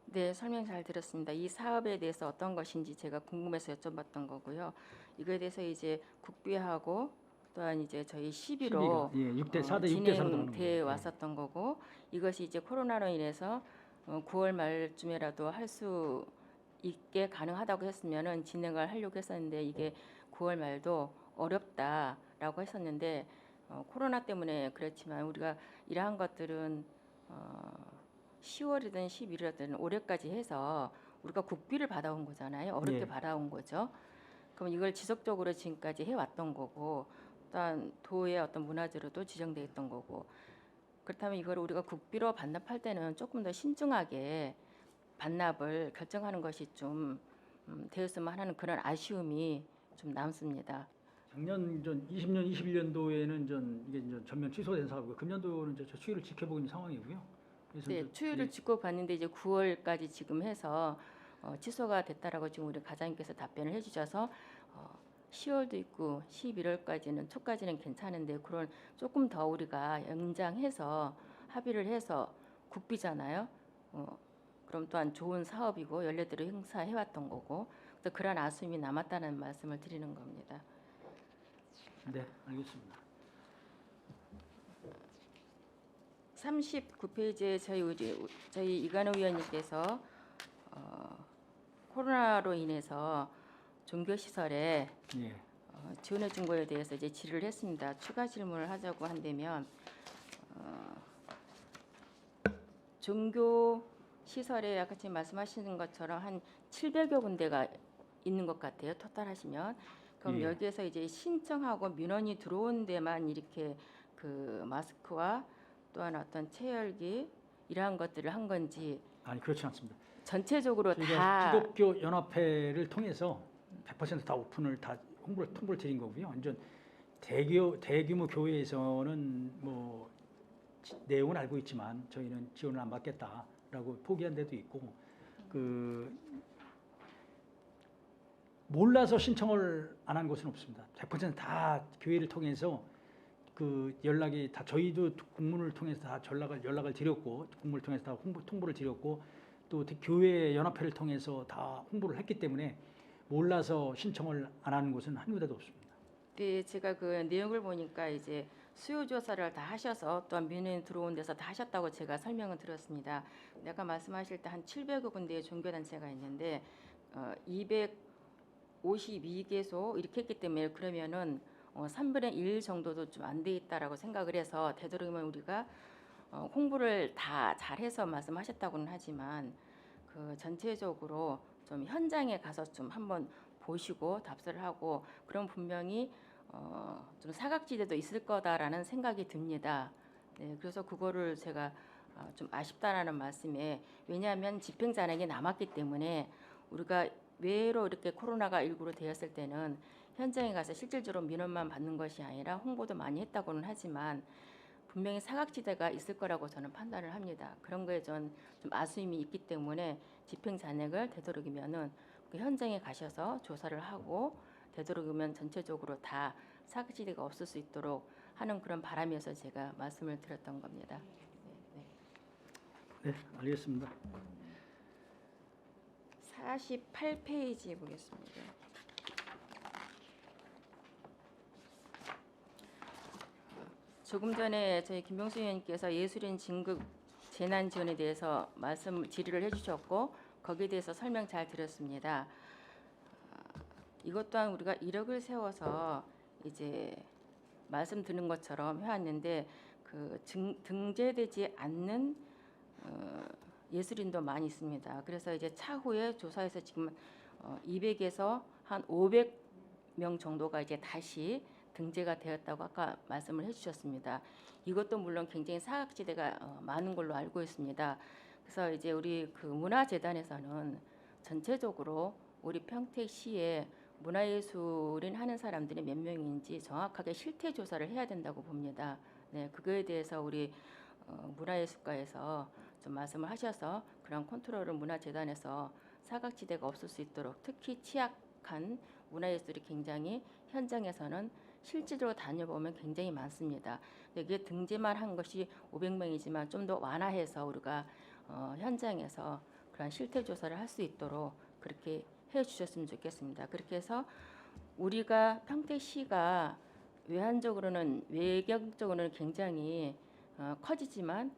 네, 설명 잘 들었습니다. 이 사업에 대해서 어떤 것인지 제가 궁금해서 여쭤봤던 거고요. 이거에 대해서 이제 국비하고 또한 이제 저희 시비로 6대 4대 6대 4로 들어가는 진행돼 거예요. 왔었던 거고 이것이 이제 코로나로 인해서 9월 말쯤에라도 할 수 있게 가능하다고 했으면은 진행을 하려고 했었는데 이게 9월 말도 어렵다라고 했었는데 코로나 때문에 그렇지만 우리가 이러한 것들은 10월이든 11월이든 올해까지 해서 우리가 국비를 받아온 거잖아요. 어렵게 예. 받아온 거죠. 그럼 이걸 지속적으로 지금까지 해왔던 거고 또한 도의 어떤 문화재로도 지정돼 있던 거고 그렇다면 이걸 우리가 국비로 반납할 때는 조금 더 신중하게 반납을 결정하는 것이 좀 되었으면 하는 그런 아쉬움이 좀 남습니다. 작년 전 20년 21년도에는 이게 이제 전면 취소된 사업이고 금년도는 이제 추이를 지켜보고 있는 상황이고요. 그래서 네, 이제 추이를 짓고 봤는데 이제 9월까지 지금 해서 취소가 됐다라고 지금 우리 과장님께서 답변을 해주셔서 10월도 있고 11월까지는 초까지는 괜찮은데 그런 조금 더 우리가 연장해서 합의를 해서 국비잖아요. 그럼 또한 좋은 사업이고 연례대로 행사해왔던 거고 그래서 그런 아쉬움이 남았다는 말씀을 드리는 겁니다. 네, 알겠습니다. 39페이지에 저희 이관우 위원님께서 코로나로 인해서 종교 시설에 예. 지원해 준 거에 대해서 이제 질의를 했습니다. 추가 질문을 하자고 한다면 종교 시설에 아까 지금 말씀하시는 것처럼 한 700여 군데가 있는 것 같아요. 토탈하시면 그럼 예. 여기에서 이제 신청하고 민원이 들어온 데만 이렇게 그 마스크와 또한 어떤 체열기 이러한 것들을 한 건지 아니 그렇지 않습니다. 전체적으로 저희가 다 기독교 연합회를 통해서 100% 오픈을 다 통보를 드린 거고요. 완전 대규모 교회에서는 뭐 내용은 알고 있지만 저희는 지원을 안 받겠다라고 포기한 데도 있고 그 몰라서 신청을 안 한 곳은 없습니다. 100% 다 교회를 통해서 그 연락이 다 저희도 국문을 통해서 다 연락을 드렸고 국문을 통해서 다 통보를 드렸고 또 교회 연합회를 통해서 다 홍보를 했기 때문에 몰라서 신청을 안 하는 곳은 한 군데도 없습니다. 네, 제가 그 내용을 보니까 이제 수요 조사를 다 하셔서 또한 민원이 들어온 데서 다 하셨다고 제가 설명을 드렸습니다. 아까 말씀하실 때 한 700여 군데의 종교 단체가 있는데 252개소 이렇게 했기 때문에 그러면은 3분의 1 정도도 좀 안 돼 있다라고 생각을 해서 되도록이면 우리가 홍보를 다 잘해서 말씀하셨다고는 하지만 그 전체적으로 좀 현장에 가서 좀 한번 보시고 답사를 하고 그럼 분명히 좀 사각지대도 있을 거다라는 생각이 듭니다. 네, 그래서 그거를 제가 좀 아쉽다라는 말씀에 왜냐하면 집행 잔액이 남았기 때문에 우리가 외로 이렇게 코로나가 19로 되었을 때는 현장에 가서 실질적으로 민원만 받는 것이 아니라 홍보도 많이 했다고는 하지만 분명히 사각지대가 있을 거라고 저는 판단을 합니다. 그런 거에 좀 아쉬움이 있기 때문에 집행 잔액을 되도록이면은 그 현장에 가셔서 조사를 하고 되도록이면 전체적으로 다 사각지대가 없을 수 있도록 하는 그런 바람에서 제가 말씀을 드렸던 겁니다. 네, 알겠습니다. 48페이지 보겠습니다. 조금 전에 저희 김병수 의원님께서 예술인 진급 재난 지원에 대해서 질의를 해주셨고 거기에 대해서 설명 잘 들었습니다. 이것 또한 우리가 이력을 세워서 이제 말씀 드린 것처럼 해왔는데 그 등재되지 않는 예술인도 많이 있습니다. 그래서 이제 차후에 조사에서 지금 200에서 한 500명 정도가 이제 다시 등재가 되었다고 아까 말씀을 해주셨습니다. 이것도 물론 굉장히 사각지대가 많은 걸로 알고 있습니다. 그래서 이제 우리 그 문화재단에서는 전체적으로 우리 평택시에 문화예술인 하는 사람들이 몇 명인지 정확하게 실태 조사를 해야 된다고 봅니다. 네, 그거에 대해서 우리 문화예술과에서 좀 말씀을 하셔서 그런 컨트롤을 문화재단에서 사각지대가 없을 수 있도록 특히 취약한 문화예술이 굉장히 현장에서는 실제로 다녀보면 굉장히 많습니다. 이게 등재만 한 것이 500명이지만 좀 더 완화해서 우리가 현장에서 그런 실태 조사를 할 수 있도록 그렇게 해주셨으면 좋겠습니다. 그렇게 해서 우리가 평택시가 외경적으로는 굉장히 커지지만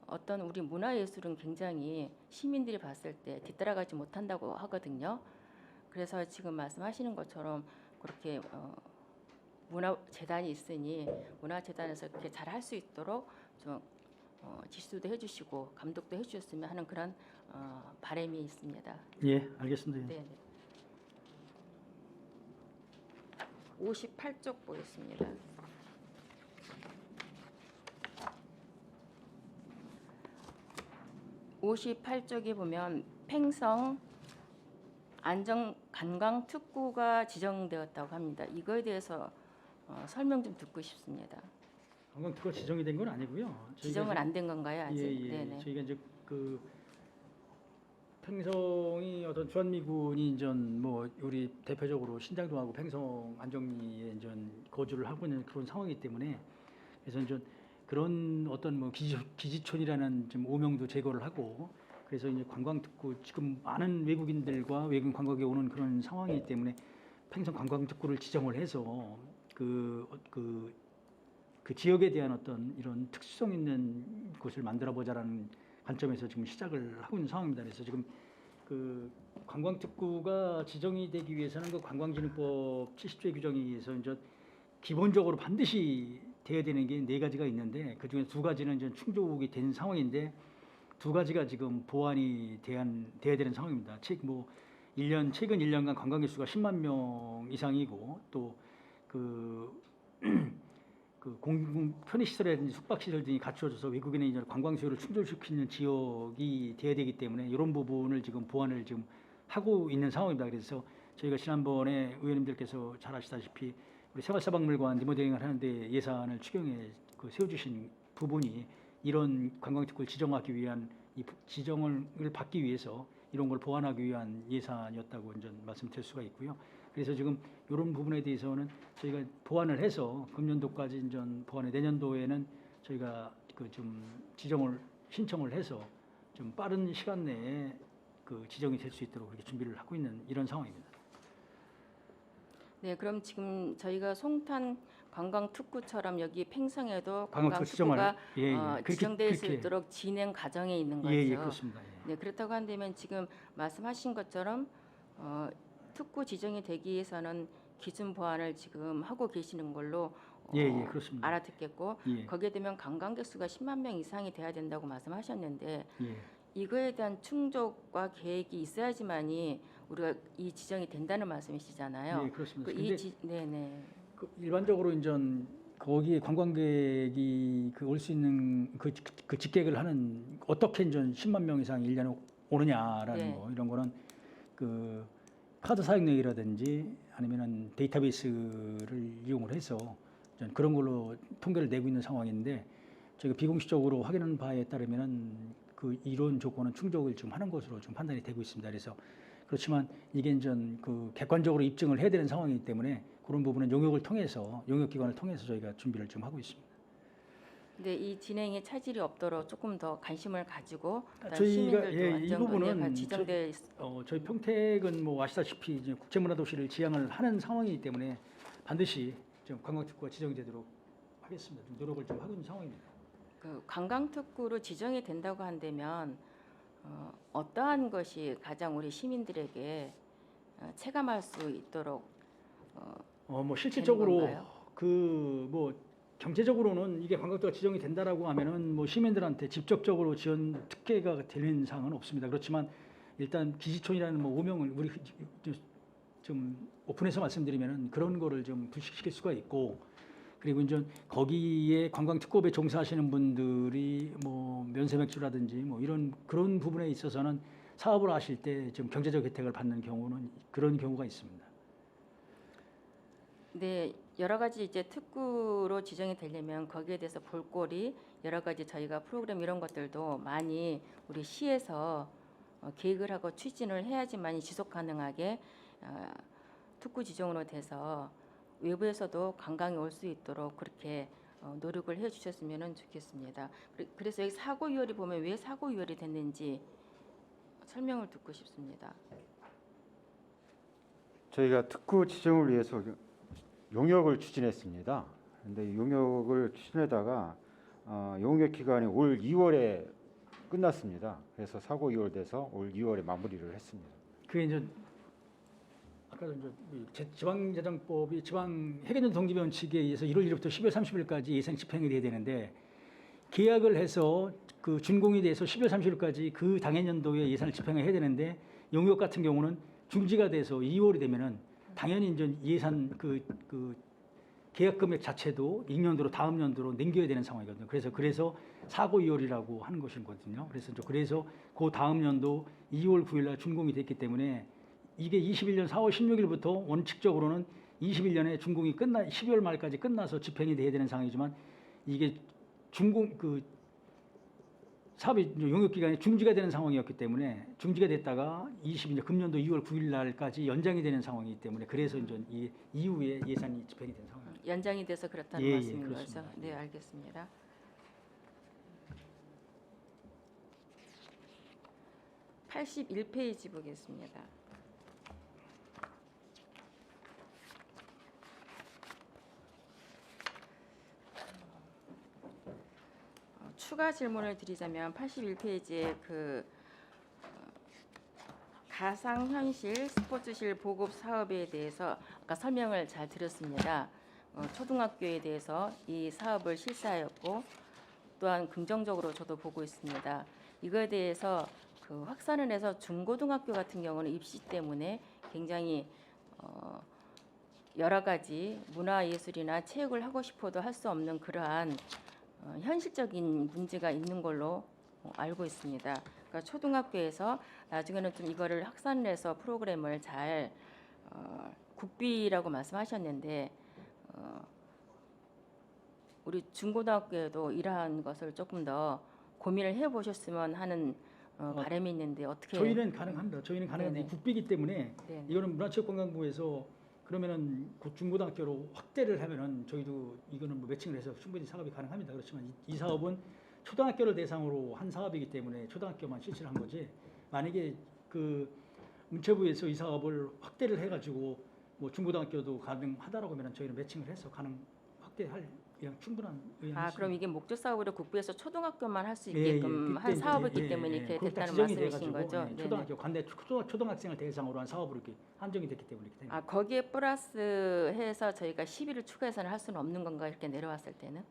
어떤 우리 문화예술은 굉장히 시민들이 봤을 때 뒤따라가지 못한다고 하거든요. 그래서 지금 말씀하시는 것처럼 그렇게 문화재단이 있으니 문화재단에서 그렇게 잘 할 수 있도록 좀 지시도 해주시고 감독도 해주셨으면 하는 그런 바람이 있습니다. 예, 알겠습니다. 네. 58쪽 보겠습니다. (58쪽에) 보면 팽성 안전 관광 특구가 지정되었다고 합니다. 이거에 대해서 설명 좀 듣고 싶습니다. 관광특구가 지정이 된 건 아니고요. 지정은 안 된 건가요, 아직? 예. 네네. 저희가 이제 그 팽성이 어떤 주한미군이 전 뭐 우리 대표적으로 신장동하고 팽성 안정리에 이제 거주를 하고 있는 그런 상황이기 때문에 그래서 이제 그런 어떤 뭐 기지촌이라는 좀 오명도 제거를 하고 그래서 이제 관광특구 지금 많은 외국인들과 외국인 관광객이 오는 그런 상황이기 때문에 팽성 관광특구를 지정을 해서 그 지역에 대한 어떤 이런 특수성 있는 곳을 만들어 보자라는 관점에서 지금 시작을 하고 있는 상황입니다. 그래서 지금 그 관광특구가 지정이 되기 위해서는 그 관광진흥법 70조의 규정에 의해서 이제 기본적으로 반드시 돼야 되는 게 4가지가 있는데 그 중에 2가지는 이제 충족이 된 상황인데 2가지가 지금 보완이 돼야 되는 상황입니다. 최근 1년간 관광객 수가 10만 명 이상이고 또 그 공공 편의시설이라든지 숙박시설 등이 갖추어져서 외국인의 이제 관광 수요를 충족시키는 지역이 돼야 되기 때문에 이런 부분을 지금 보완을 지금 하고 있는 상황입니다. 그래서 저희가 지난번에 의원님들께서 잘 아시다시피 우리 생활사박물관 리모델링을 하는데 예산을 추경에 세워주신 부분이 이런 관광특구를 지정하기 위한 지정을 받기 위해서 이런 걸 보완하기 위한 예산이었다고 이제 말씀드릴 수가 있고요. 그래서 지금 이런 부분에 대해서는 저희가 보완을 해서 금년도까지 이제 보완해 내년도에는 저희가 그 좀 지정을 신청을 해서 좀 빠른 시간 내에 그 지정이 될 수 있도록 그렇게 준비를 하고 있는 이런 상황입니다. 네, 그럼 지금 저희가 송탄 관광특구처럼 여기 팽성에도 관광특구 지정을 관광특구가 지정될 수 있도록 진행 과정에 있는 거죠. 예, 그렇습니다. 예. 네, 그렇다고 한다면 지금 말씀하신 것처럼 특구 지정이 되기 위해서는 기준 보완을 지금 하고 계시는 걸로 그렇습니다. 알아듣겠고 예. 거기에 되면 관광객 수가 10만 명 이상이 돼야 된다고 말씀하셨는데 예. 이거에 대한 충족과 계획이 있어야지만이 우리가 이 지정이 된다는 말씀이시잖아요. 네, 그렇습니다. 네네. 일반적으로 이제 거기에 관광객이 올 수 있는 그 직객을 하는 어떻게 이제 10만 명 이상 1년에 오느냐라는 네. 거 이런 거는 그 카드 사용량이라든지 아니면은 데이터베이스를 이용을 해서 그런 걸로 통계를 내고 있는 상황인데 저희가 비공식적으로 확인한 바에 따르면은 그 이론 조건은 충족을 지금 하는 것으로 좀 판단이 되고 있습니다. 그래서 그렇지만 이게 이제 그 객관적으로 입증을 해야 되는 상황이기 때문에 그런 부분은 용역기관을 통해서 저희가 준비를 좀 하고 있습니다. 근데 이 진행에 차질이 없도록 조금 더 관심을 가지고 그다음 저희가 시민들도 이 안전관리가 부분은 지정돼 저희 평택은 뭐 아시다시피 이제 국제문화도시를 지향을 하는 상황이기 때문에 반드시 좀 관광특구가 지정되도록 하겠습니다. 좀 노력을 좀 하고 있는 상황입니다. 그 관광특구로 지정이 된다고 한다면 어떠한 것이 가장 우리 시민들에게 체감할 수 있도록 뭐 실질적으로 건가요? 그 뭐 경제적으로는 이게 관광도가 지정이 된다라고 하면은 뭐 시민들한테 직접적으로 지원 특혜가 되는 사항은 없습니다. 그렇지만 일단 기지촌이라는 뭐 오명을 우리 좀 오픈해서 말씀드리면은 그런 거를 좀 불식시킬 수가 있고, 그리고 이제 거기에 관광특급에 종사하시는 분들이 뭐 면세맥주라든지 뭐 이런 그런 부분에 있어서는 사업을 하실 때 좀 경제적 혜택을 받는 경우는 그런 경우가 있습니다. 네, 여러 가지 이제 특구로 지정이 되려면 거기에 대해서 볼거리 여러 가지 저희가 프로그램 이런 것들도 많이 우리 시에서 계획을 하고 추진을 해야지만 지속 가능하게 특구 지정으로 돼서 외부에서도 관광이 올 수 있도록 그렇게 노력을 해주셨으면 좋겠습니다. 그래서 여기 사고 유혈이 보면 왜 사고 유혈이 됐는지 설명을 듣고 싶습니다. 저희가 특구 지정을 위해서 용역을 추진했습니다. 근데 용역을 추진하다가 용역 기간이 올 2월에 끝났습니다. 그래서 사고 2월 돼서 올 2월에 마무리를 했습니다. 그게 이제 아까 이제 지방재정법이 지방 해계년 동기변칙에 의해서 1월 1일부터 12월 30일까지 예산 집행이 돼야 되는데, 계약을 해서 그 준공이 돼서 12월 30일까지 그 당해년도에 예산을 집행을 해야 되는데, 용역 같은 경우는 중지가 돼서 2월이 되면은 당연히 이제 예산 그 계약 금액 자체도 2년도로 다음 년도로 넘겨야 되는 상황이거든요. 그래서 사고 2월이라고 하는 것이거든요. 그래서 그 다음 년도 2월 9일 날 준공이 됐기 때문에 이게 21년 4월 16일부터 원칙적으로는 21년에 준공이 12월 말까지 끝나서 집행이 돼야 되는 상황이지만, 이게 준공 그 사업이 용역 기간이 중지가 되는 상황이었기 때문에 중지가 됐다가 22년 금년도 2월 9일 날까지 연장이 되는 상황이기 때문에, 그래서 이제 이 이후에 예산이 집행이 된 상황입니다. 연장이 돼서 그렇다는 예, 말씀인 그렇습니다. 거죠? 네, 알겠습니다. 81페이지 보겠습니다. 추가 질문을 드리자면 81페이지에 그 가상현실 스포츠실 보급 사업에 대해서 아까 설명을 잘 드렸습니다. 초등학교에 대해서 이 사업을 실시하였고, 또한 긍정적으로 저도 보고 있습니다. 이거에 대해서 그 확산을 해서 중고등학교 같은 경우는 입시 때문에 굉장히 여러 가지 문화예술이나 체육을 하고 싶어도 할 수 없는 그러한 현실적인 문제가 있는 걸로 알고 있습니다. 그러니까 초등학교에서 나중에는 좀 이거를 확산을 해서 프로그램을 잘 국비라고 말씀하셨는데 우리 중고등학교에도 이러한 것을 조금 더 고민을 해보셨으면 하는 바람이 있는데 어떻게? 저희는 가능합니다. 저희는 가능한데 네네. 국비이기 때문에 네. 이거는 문화체육관광부에서 그러면은 중고등학교로 확대를 하면은 저희도 이거는 뭐 매칭을 해서 충분히 사업이 가능합니다. 그렇지만 이 사업은 초등학교를 대상으로 한 사업이기 때문에 초등학교만 실시를 한 거지, 만약에 그 문체부에서 이 사업을 확대를 해가지고 뭐 중고등학교도 가능하다라고 하면 저희는 매칭을 해서 확대할 그냥 충분한 의향이 그럼 이게 목적 사업으로 국부에서 초등학교만 할 수 예, 있게끔 한 사업이기 때문에 이렇게 그렇게 딱 됐다는 지정이 말씀이신 돼가지고, 거죠? 예, 네네. 초등학교 관내 초등학생을 대상으로 한 사업으로 이렇게 한정이 됐기 때문에 이렇게 된 거예요. 거기에 플러스해서 저희가 시비를 추가해서는 할 수는 없는 건가, 이렇게 내려왔을 때는?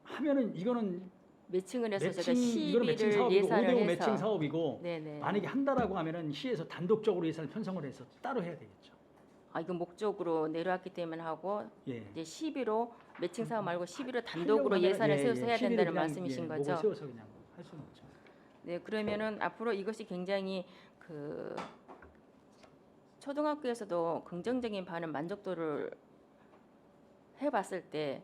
하면은 이거는 매칭을 해서 제가 이거는 매칭 시비를 사업이고 예산을 5대5 해서 매칭 사업이고, 네네. 만약에 한다라고 하면은 시에서 단독적으로 예산을 편성을 해서 따로 해야 되겠죠. 이건 목적으로 내려왔기 때문에 하고 예. 이제 시비로 매칭 사업 말고 시비로 단독으로 하려고 예산을 하면은, 세워서 해야 시비를 된다는 그냥, 말씀이신 목을 거죠? 세워서 그냥 할 수는 없죠. 네, 그러면은 앞으로 이것이 굉장히 그 초등학교에서도 긍정적인 반응, 만족도를 해봤을 때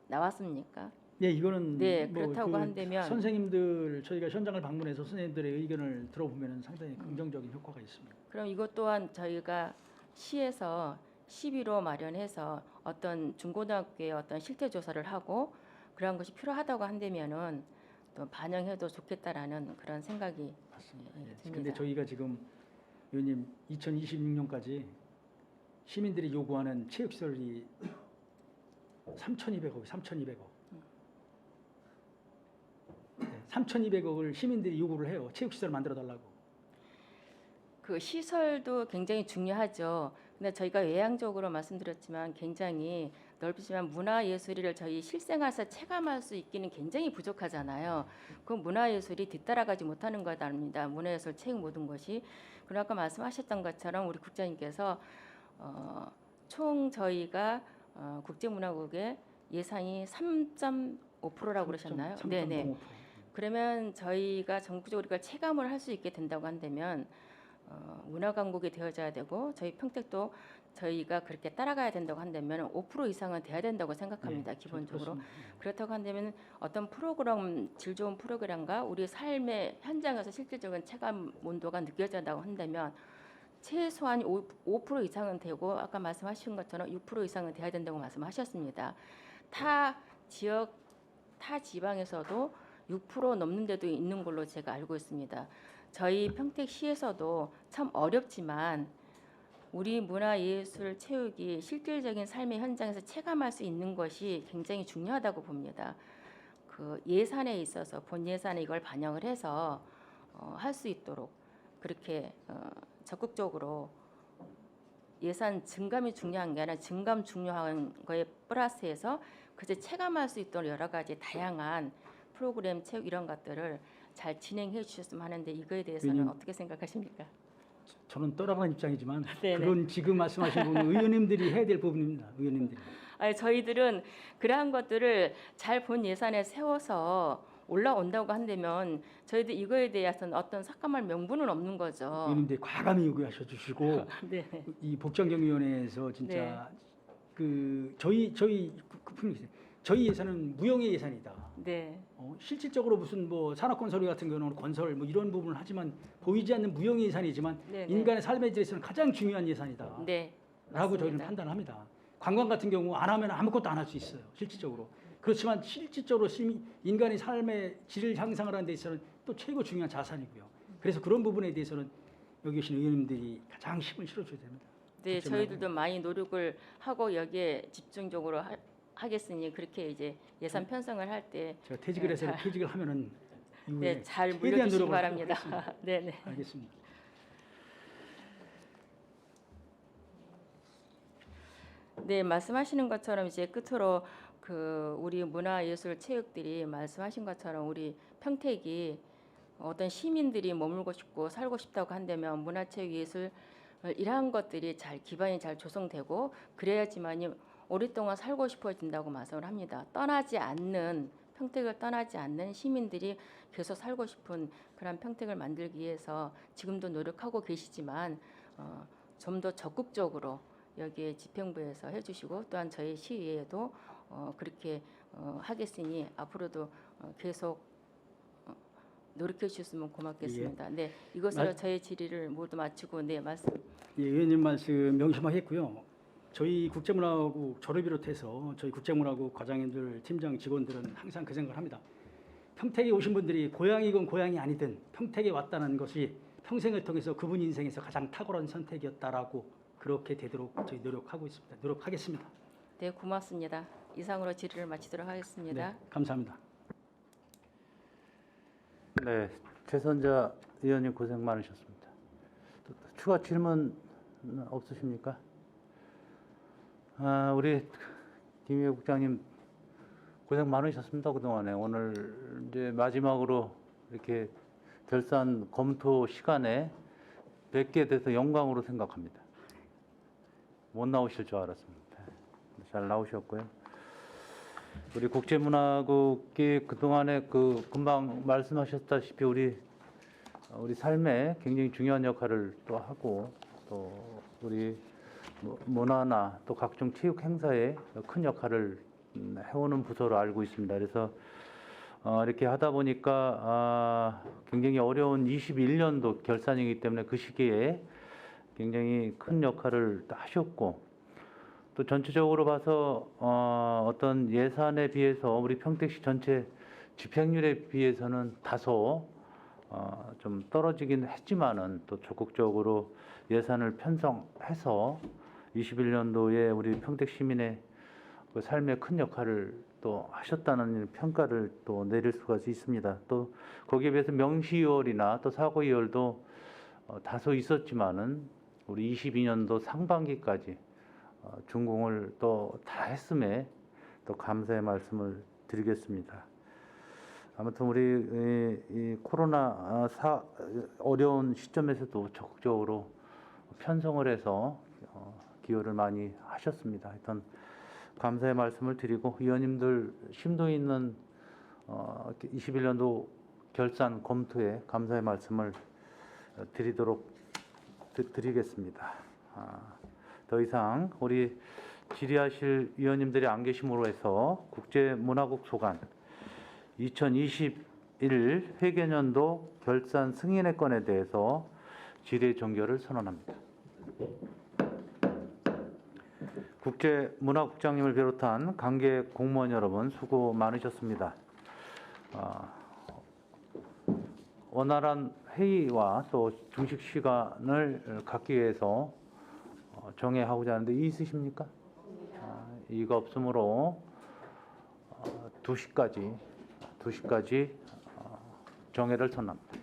나왔습니까? 예, 이거는 네, 뭐 그렇다고 그 한다면 선생님들 저희가 현장을 방문해서 선생님들의 의견을 들어보면 상당히 긍정적인 효과가 있습니다. 그럼 이것 또한 저희가 시에서 시비로 마련해서 어떤 중고등학교에 어떤 실태 조사를 하고 그러한 것이 필요하다고 한다면은 또 반영해도 좋겠다라는 그런 생각이 맞습니다. 듭니다. 근데 저희가 지금 의원님 2026년까지 시민들이 요구하는 체육시설이 3,200억, 3,200억. 3,200억을 시민들이 요구를 해요. 체육시설 만들어 달라고. 그 시설도 굉장히 중요하죠. 근데 저희가 외향적으로 말씀드렸지만 굉장히 넓지만 문화예술을 저희 실생활에서 체감할 수 있기는 굉장히 부족하잖아요. 그 문화예술이 뒤따라가지 못하는 것입니다. 문화예술, 체육 모든 것이. 그리고 아까 말씀하셨던 것처럼 우리 국장님께서 총 저희가 국제문화국의 예산이 3.5%라고 그러셨나요? 네네. 그러면 저희가 전국적으로 이걸 체감을 할 수 있게 된다고 한다면 문화강국이 되어져야 되고 저희 평택도 저희가 그렇게 따라가야 된다고 한다면 5% 이상은 돼야 된다고 생각합니다. 네, 기본적으로. 그렇다고 한다면 어떤 프로그램, 질 좋은 프로그램과 우리 삶의 현장에서 실질적인 체감 온도가 느껴진다고 한다면 최소한 5% 이상은 되고 아까 말씀하신 것처럼 6% 이상은 돼야 된다고 말씀하셨습니다. 타 지역, 타 지방에서도 6% 넘는 데도 있는 걸로 제가 알고 있습니다. 저희 평택시에서도 참 어렵지만 우리 문화예술 체육이 실질적인 삶의 현장에서 체감할 수 있는 것이 굉장히 중요하다고 봅니다. 그 예산에 있어서 본 예산에 이걸 반영을 해서 할 수 있도록 그렇게 적극적으로 예산 증감이 중요한 게 아니라 증감 중요한 거에 플러스해서 그저 체감할 수 있도록 여러 가지 다양한 프로그램 체육 이런 것들을 잘 진행해 주셨으면 하는데 이거에 대해서는 어떻게 생각하십니까? 저는 떠나가는 입장이지만 네네. 그건 지금 말씀하신 부분은 의원님들이 해야 될 부분입니다. 의원님들이. 아니, 저희들은 그러한 것들을 잘 본 예산에 세워서 올라온다고 한다면 저희들 이거에 대해서는 어떤 삭감할 명분은 없는 거죠. 의원님들이 과감히 요구하셔 주시고 네. 이 복장경위원회에서 진짜 그 저희 예산은 무형의 예산이다. 네. 실질적으로 무슨 뭐 산업건설 같은 경우는 건설 뭐 이런 부분을 하지만 보이지 않는 무형의 예산이지만 네, 인간의 삶의 질에서는 가장 중요한 예산이다. 네. 라고 맞습니다. 저희는 판단합니다. 관광 같은 경우 안 하면 아무것도 안 할 수 있어요. 실질적으로. 그렇지만 실질적으로 인간의 삶의 질 향상을 하는 데 있어서는 또 최고 중요한 자산이고요. 그래서 그런 부분에 대해서는 여기 계신 의원님들이 가장 힘을 실어줘야 됩니다. 네, 저희들도 많이 노력을 하고 여기에 집중적으로 하겠으니 그렇게 이제 예산 편성을 할 때 제가 퇴직을 해서 퇴직을 하면은 이후에 네, 잘 최대한 물려주시기 노력을 바랍니다. 하겠습니다. 네, 네. 알겠습니다. 네, 말씀하시는 것처럼 이제 끝으로 그 우리 문화예술 체육들이 말씀하신 것처럼 우리 평택이 어떤 시민들이 머물고 싶고 살고 싶다고 한다면 문화체육예술 이러한 것들이 잘 기반이 잘 조성되고 그래야지만이 오랫동안 살고 싶어진다고 말씀을 합니다. 떠나지 않는 평택을 떠나지 않는 시민들이 계속 살고 싶은 그런 평택을 만들기 위해서 지금도 노력하고 계시지만 좀 더 적극적으로 여기에 집행부에서 해주시고 또한 저희 시의회도 그렇게 하겠으니 앞으로도 계속 노력해 주셨으면 고맙겠습니다. 네, 이것으로 저희 질의를 모두 마치고 네 말씀. 예, 의원님 말씀 명심하겠고요. 저희 국제문화국 저를 비롯해서 저희 국제문화국 과장님들, 팀장, 직원들은 항상 그 생각을 합니다. 평택에 오신 분들이 고향이건 고향이 아니든 평택에 왔다는 것이 평생을 통해서 그분 인생에서 가장 탁월한 선택이었다라고 그렇게 되도록 저희 노력하고 있습니다. 노력하겠습니다. 네, 고맙습니다. 이상으로 질의를 마치도록 하겠습니다. 네, 감사합니다. 네, 최선자 의원님 고생 많으셨습니다. 또 추가 질문 없으십니까? 우리 김희애 국장님 고생 많으셨습니다. 그동안에 오늘 이제 마지막으로 이렇게 결산 검토 시간에 뵙게 돼서 영광으로 생각합니다. 못 나오실 줄 알았습니다. 잘 나오셨고요. 우리 국제문화국이 그동안에 금방 말씀하셨다시피 우리 삶에 굉장히 중요한 역할을 또 하고 또 우리 문화나 또 각종 체육 행사에 큰 역할을 해오는 부서로 알고 있습니다. 그래서 이렇게 하다 보니까 굉장히 어려운 21년도 결산이기 때문에 그 시기에 굉장히 큰 역할을 하셨고 또 전체적으로 봐서 어떤 예산에 비해서 우리 평택시 전체 집행률에 비해서는 다소 좀 떨어지긴 했지만은 또 적극적으로 예산을 편성해서 21년도에 우리 평택 시민의 그 삶에 큰 역할을 또 하셨다는 평가를 또 내릴 수가 있습니다. 또 거기에 비해서 명시이월이나 또 사고이월도 다소 있었지만은 우리 22년도 상반기까지 준공을 또 다 했음에 또 감사의 말씀을 드리겠습니다. 아무튼 우리 이 코로나 어려운 시점에서도 적극적으로 편성을 해서 기여를 많이 하셨습니다. 하여튼 감사의 말씀을 드리고 위원님들 심도 있는 21년도 결산 검토에 감사의 말씀을 드리겠습니다. 더 이상 우리 질의하실 위원님들이 안 계심으로 해서 국제문화국 소관 2021 회계년도 결산 승인의 건에 대해서 질의 종결을 선언합니다. 국제문화국장님을 비롯한 관계 공무원 여러분 수고 많으셨습니다. 원활한 회의와 또 중식 시간을 갖기 위해서 정회하고자 하는데 이의 있으십니까? 이의가 없으므로 2시까지 정회를 선언합니다.